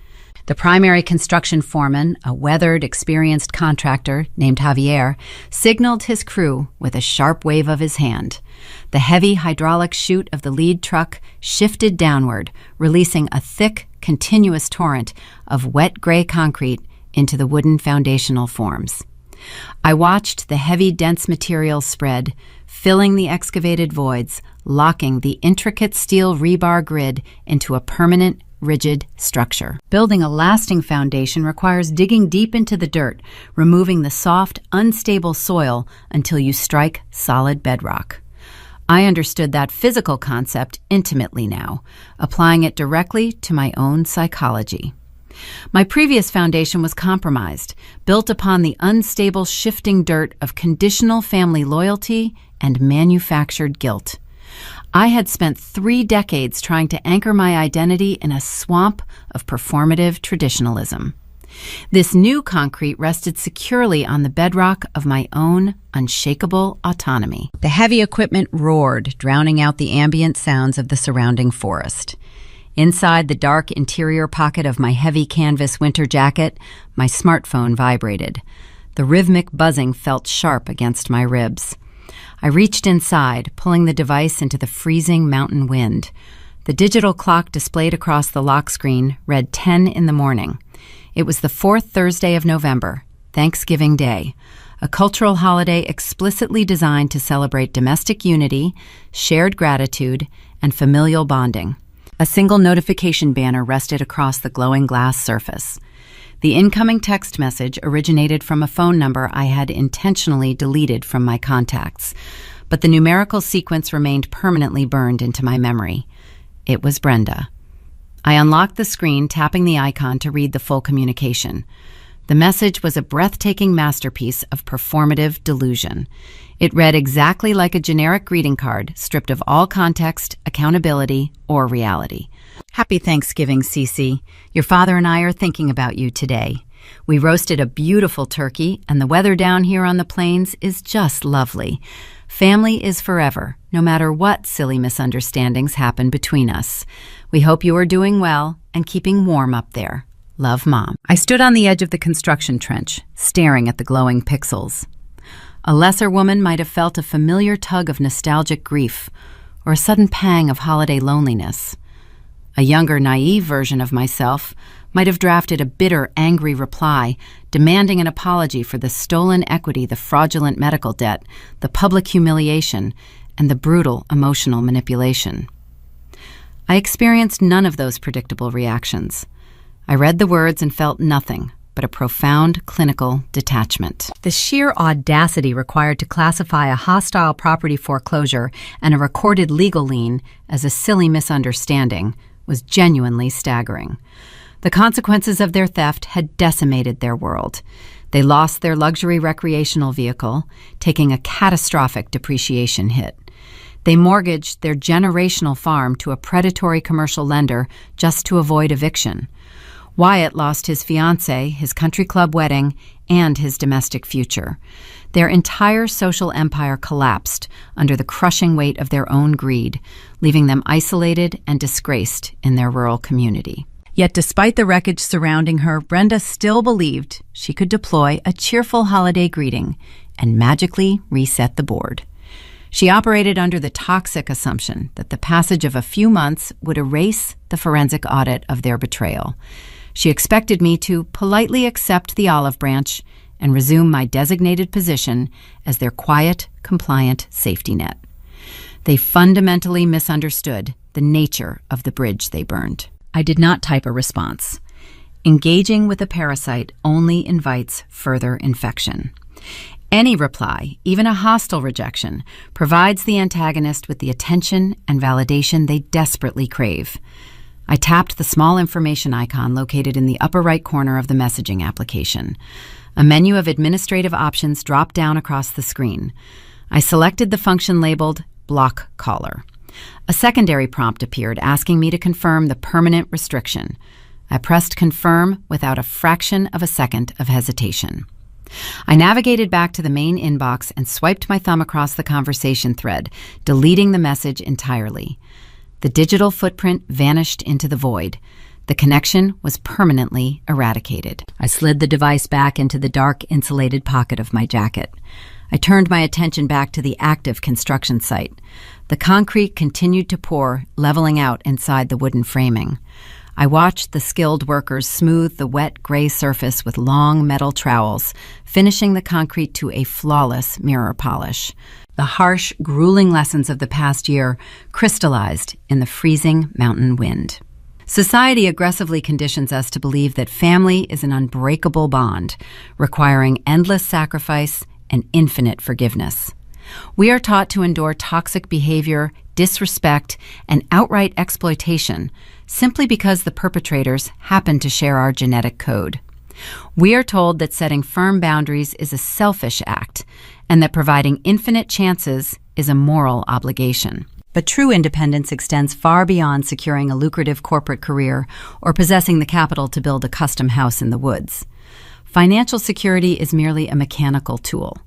The primary construction foreman, a weathered, experienced contractor named Javier, signaled his crew with a sharp wave of his hand. The heavy hydraulic chute of the lead truck shifted downward, releasing a thick, continuous torrent of wet gray concrete into the wooden foundational forms. I watched the heavy, dense material spread, filling the excavated voids, locking the intricate steel rebar grid into a permanent, rigid structure. Building a lasting foundation requires digging deep into the dirt, removing the soft, unstable soil until you strike solid bedrock. I understood that physical concept intimately now, applying it directly to my own psychology. My previous foundation was compromised, built upon the unstable shifting dirt of conditional family loyalty and manufactured guilt. I had spent 3 decades trying to anchor my identity in a swamp of performative traditionalism. This new concrete rested securely on the bedrock of my own unshakable autonomy. The heavy equipment roared, drowning out the ambient sounds of the surrounding forest. Inside the dark interior pocket of my heavy canvas winter jacket, my smartphone vibrated. The rhythmic buzzing felt sharp against my ribs. I reached inside, pulling the device into the freezing mountain wind. The digital clock displayed across the lock screen read 10 in the morning. It was the 4th Thursday of November, Thanksgiving Day, a cultural holiday explicitly designed to celebrate domestic unity, shared gratitude, and familial bonding. A single notification banner rested across the glowing glass surface. The incoming text message originated from a phone number I had intentionally deleted from my contacts, but the numerical sequence remained permanently burned into my memory. It was Brenda. I unlocked the screen, tapping the icon to read the full communication. The message was a breathtaking masterpiece of performative delusion. It read exactly like a generic greeting card, stripped of all context, accountability, or reality. Happy Thanksgiving, Cece. Your father and I are thinking about you today. We roasted a beautiful turkey, and the weather down here on the plains is just lovely. Family is forever, no matter what silly misunderstandings happen between us. We hope you are doing well and keeping warm up there. Love, Mom. I stood on the edge of the construction trench, staring at the glowing pixels. A lesser woman might have felt a familiar tug of nostalgic grief or a sudden pang of holiday loneliness. A younger, naive version of myself might have drafted a bitter, angry reply, demanding an apology for the stolen equity, the fraudulent medical debt, the public humiliation, and the brutal emotional manipulation. I experienced none of those predictable reactions. I read the words and felt nothing but a profound clinical detachment. The sheer audacity required to classify a hostile property foreclosure and a recorded legal lien as a silly misunderstanding was genuinely staggering. The consequences of their theft had decimated their world. They lost their luxury recreational vehicle, taking a catastrophic depreciation hit. They mortgaged their generational farm to a predatory commercial lender just to avoid eviction. Wyatt lost his fiancée, his country club wedding, and his domestic future. Their entire social empire collapsed under the crushing weight of their own greed, leaving them isolated and disgraced in their rural community. Yet despite the wreckage surrounding her, Brenda still believed she could deploy a cheerful holiday greeting and magically reset the board. She operated under the toxic assumption that the passage of a few months would erase the forensic audit of their betrayal. She expected me to politely accept the olive branch and resume my designated position as their quiet, compliant safety net. They fundamentally misunderstood the nature of the bridge they burned. I did not type a response. Engaging with a parasite only invites further infection. Any reply, even a hostile rejection, provides the antagonist with the attention and validation they desperately crave. I tapped the small information icon located in the upper right corner of the messaging application. A menu of administrative options dropped down across the screen. I selected the function labeled Block Caller. A secondary prompt appeared asking me to confirm the permanent restriction. I pressed confirm without a fraction of a second of hesitation. I navigated back to the main inbox and swiped my thumb across the conversation thread, deleting the message entirely. The digital footprint vanished into the void. The connection was permanently eradicated. I slid the device back into the dark, insulated pocket of my jacket. I turned my attention back to the active construction site. The concrete continued to pour, leveling out inside the wooden framing. I watched the skilled workers smooth the wet gray surface with long metal trowels, finishing the concrete to a flawless mirror polish. The harsh, grueling lessons of the past year crystallized in the freezing mountain wind. Society aggressively conditions us to believe that family is an unbreakable bond, requiring endless sacrifice and infinite forgiveness. We are taught to endure toxic behavior, disrespect, and outright exploitation simply because the perpetrators happen to share our genetic code. We are told that setting firm boundaries is a selfish act and that providing infinite chances is a moral obligation. But true independence extends far beyond securing a lucrative corporate career or possessing the capital to build a custom house in the woods. Financial security is merely a mechanical tool.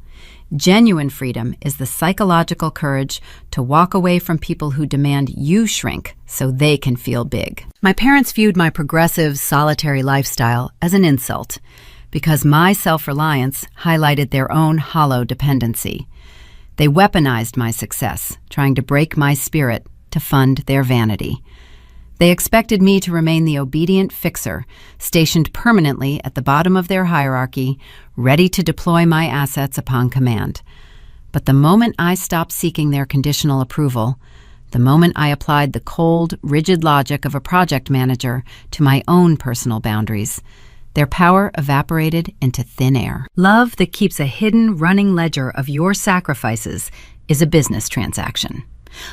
Genuine freedom is the psychological courage to walk away from people who demand you shrink so they can feel big. My parents viewed my progressive, solitary lifestyle as an insult because my self-reliance highlighted their own hollow dependency. They weaponized my success, trying to break my spirit to fund their vanity. They expected me to remain the obedient fixer, stationed permanently at the bottom of their hierarchy, ready to deploy my assets upon command. But the moment I stopped seeking their conditional approval, the moment I applied the cold, rigid logic of a project manager to my own personal boundaries, their power evaporated into thin air. Love that keeps a hidden, running ledger of your sacrifices is a business transaction.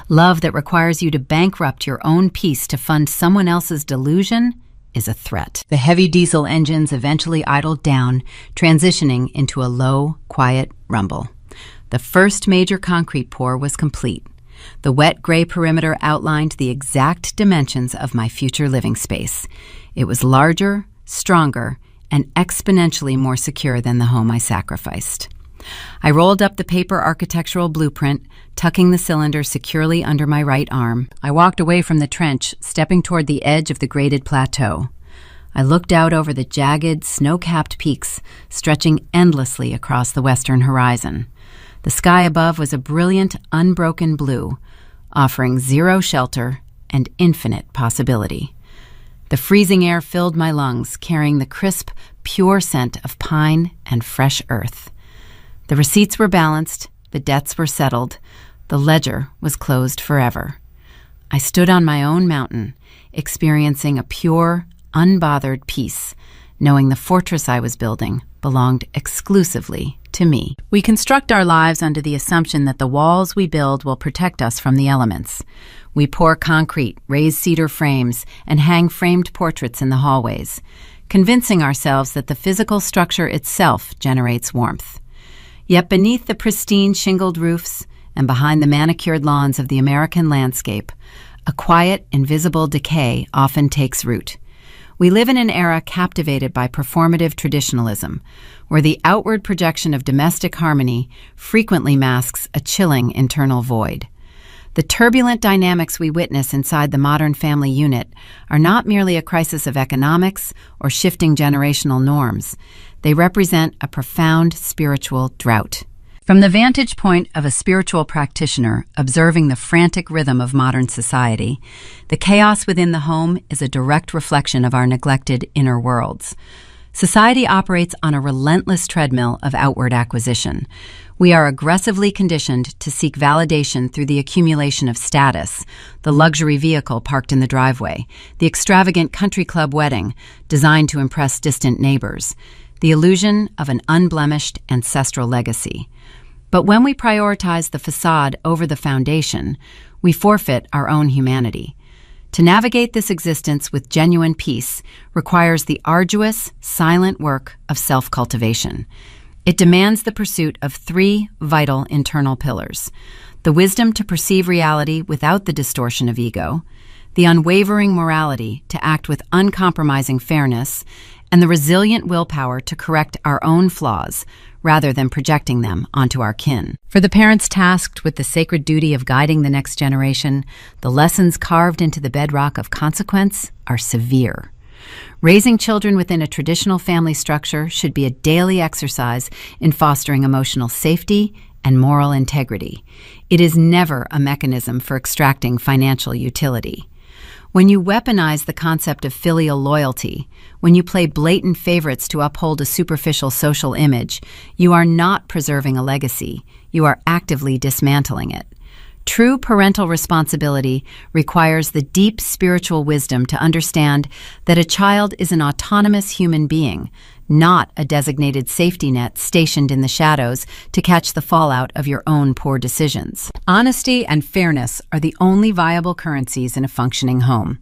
Love that requires you to bankrupt your own peace to fund someone else's delusion is a threat. The heavy diesel engines eventually idled down, transitioning into a low, quiet rumble. The first major concrete pour was complete. The wet gray perimeter outlined the exact dimensions of my future living space. It was larger, stronger, and exponentially more secure than the home I sacrificed. I rolled up the paper architectural blueprint, tucking the cylinder securely under my right arm. I walked away from the trench, stepping toward the edge of the graded plateau. I looked out over the jagged, snow-capped peaks stretching endlessly across the western horizon. The sky above was a brilliant, unbroken blue, offering zero shelter and infinite possibility. The freezing air filled my lungs, carrying the crisp, pure scent of pine and fresh earth. The receipts were balanced, the debts were settled, the ledger was closed forever. I stood on my own mountain, experiencing a pure, unbothered peace, knowing the fortress I was building belonged exclusively to me. We construct our lives under the assumption that the walls we build will protect us from the elements. We pour concrete, raise cedar frames, and hang framed portraits in the hallways, convincing ourselves that the physical structure itself generates warmth. Yet beneath the pristine shingled roofs and behind the manicured lawns of the American landscape, a quiet, invisible decay often takes root. We live in an era captivated by performative traditionalism, where the outward projection of domestic harmony frequently masks a chilling internal void. The turbulent dynamics we witness inside the modern family unit are not merely a crisis of economics or shifting generational norms. They represent a profound spiritual drought. From the vantage point of a spiritual practitioner observing the frantic rhythm of modern society, the chaos within the home is a direct reflection of our neglected inner worlds. Society operates on a relentless treadmill of outward acquisition. We are aggressively conditioned to seek validation through the accumulation of status, the luxury vehicle parked in the driveway, the extravagant country club wedding designed to impress distant neighbors, the illusion of an unblemished ancestral legacy. But when we prioritize the facade over the foundation, we forfeit our own humanity. To navigate this existence with genuine peace requires the arduous, silent work of self-cultivation. It demands the pursuit of three vital internal pillars: the wisdom to perceive reality without the distortion of ego, the unwavering morality to act with uncompromising fairness, and the resilient willpower to correct our own flaws rather than projecting them onto our kin. For the parents tasked with the sacred duty of guiding the next generation, the lessons carved into the bedrock of consequence are severe. Raising children within a traditional family structure should be a daily exercise in fostering emotional safety and moral integrity. It is never a mechanism for extracting financial utility. When you weaponize the concept of filial loyalty, when you play blatant favorites to uphold a superficial social image, you are not preserving a legacy, you are actively dismantling it. True parental responsibility requires the deep spiritual wisdom to understand that a child is an autonomous human being, not a designated safety net stationed in the shadows to catch the fallout of your own poor decisions. Honesty and fairness are the only viable currencies in a functioning home.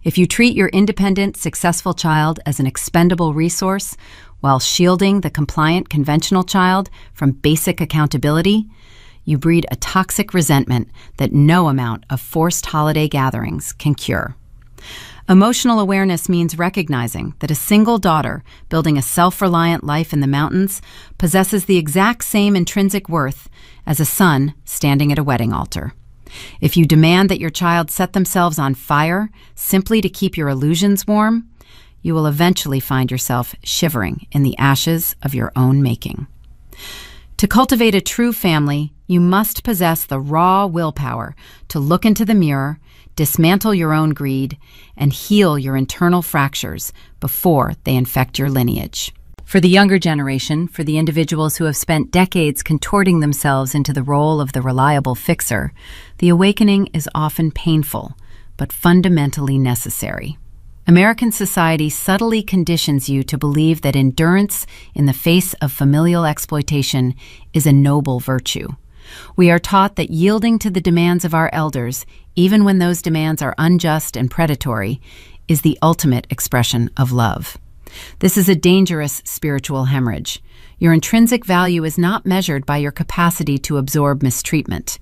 If you treat your independent, successful child as an expendable resource while shielding the compliant, conventional child from basic accountability, you breed a toxic resentment that no amount of forced holiday gatherings can cure. Emotional awareness means recognizing that a single daughter building a self-reliant life in the mountains possesses the exact same intrinsic worth as a son standing at a wedding altar. If you demand that your child set themselves on fire simply to keep your illusions warm, you will eventually find yourself shivering in the ashes of your own making. To cultivate a true family, you must possess the raw willpower to look into the mirror, dismantle your own greed, and heal your internal fractures before they infect your lineage. For the younger generation, for the individuals who have spent decades contorting themselves into the role of the reliable fixer, the awakening is often painful, but fundamentally necessary. American society subtly conditions you to believe that endurance in the face of familial exploitation is a noble virtue. We are taught that yielding to the demands of our elders, even when those demands are unjust and predatory, is the ultimate expression of love. This is a dangerous spiritual hemorrhage. Your intrinsic value is not measured by your capacity to absorb mistreatment.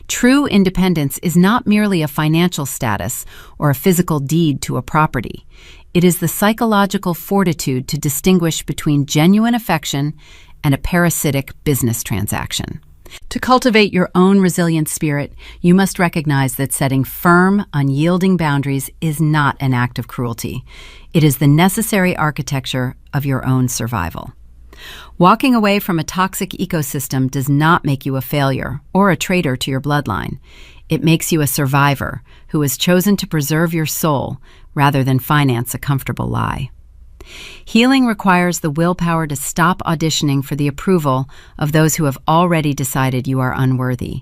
True independence is not merely a financial status or a physical deed to a property. It is the psychological fortitude to distinguish between genuine affection and a parasitic business transaction. To cultivate your own resilient spirit, you must recognize that setting firm, unyielding boundaries is not an act of cruelty. It is the necessary architecture of your own survival. Walking away from a toxic ecosystem does not make you a failure or a traitor to your bloodline. It makes you a survivor who has chosen to preserve your soul rather than finance a comfortable lie. Healing requires the willpower to stop auditioning for the approval of those who have already decided you are unworthy.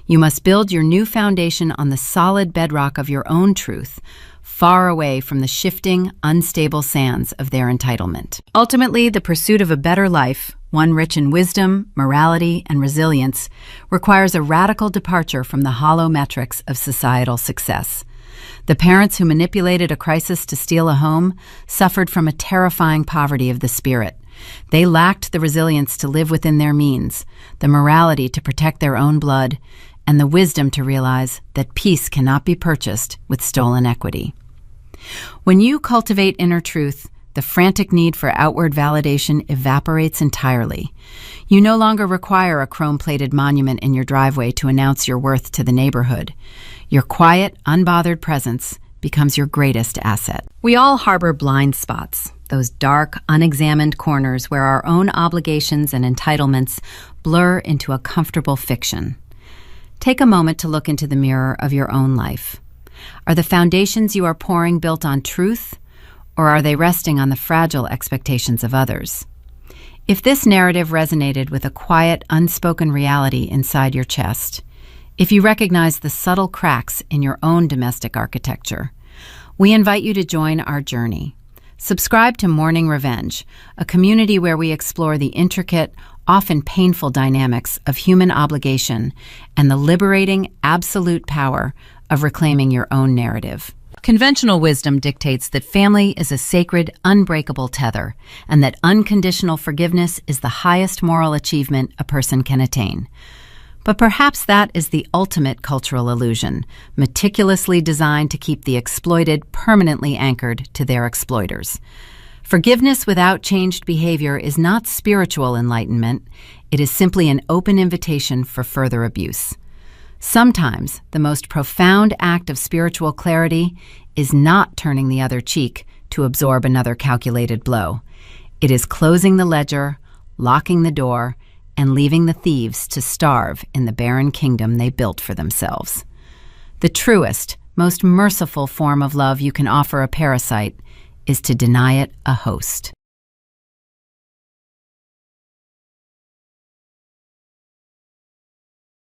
You must build your new foundation on the solid bedrock of your own truth, far away from the shifting, unstable sands of their entitlement. Ultimately, the pursuit of a better life, one rich in wisdom, morality, and resilience, requires a radical departure from the hollow metrics of societal success. The parents who manipulated a crisis to steal a home suffered from a terrifying poverty of the spirit. They lacked the resilience to live within their means, the morality to protect their own blood, and the wisdom to realize that peace cannot be purchased with stolen equity. When you cultivate inner truth, the frantic need for outward validation evaporates entirely. You no longer require a chrome-plated monument in your driveway to announce your worth to the neighborhood. Your quiet, unbothered presence becomes your greatest asset. We all harbor blind spots, those dark, unexamined corners where our own obligations and entitlements blur into a comfortable fiction. Take a moment to look into the mirror of your own life. Are the foundations you are pouring built on truth, or are they resting on the fragile expectations of others? If this narrative resonated with a quiet, unspoken reality inside your chest, if you recognize the subtle cracks in your own domestic architecture, we invite you to join our journey. Subscribe to Mourning Revenge, a community where we explore the intricate, often painful dynamics of human obligation and the liberating, absolute power of reclaiming your own narrative. Conventional wisdom dictates that family is a sacred, unbreakable tether, and that unconditional forgiveness is the highest moral achievement a person can attain. But perhaps that is the ultimate cultural illusion, meticulously designed to keep the exploited permanently anchored to their exploiters. Forgiveness without changed behavior is not spiritual enlightenment. It is simply an open invitation for further abuse. Sometimes the most profound act of spiritual clarity is not turning the other cheek to absorb another calculated blow. It is closing the ledger, locking the door, and leaving the thieves to starve in the barren kingdom they built for themselves. The truest, most merciful form of love you can offer a parasite is to deny it a host.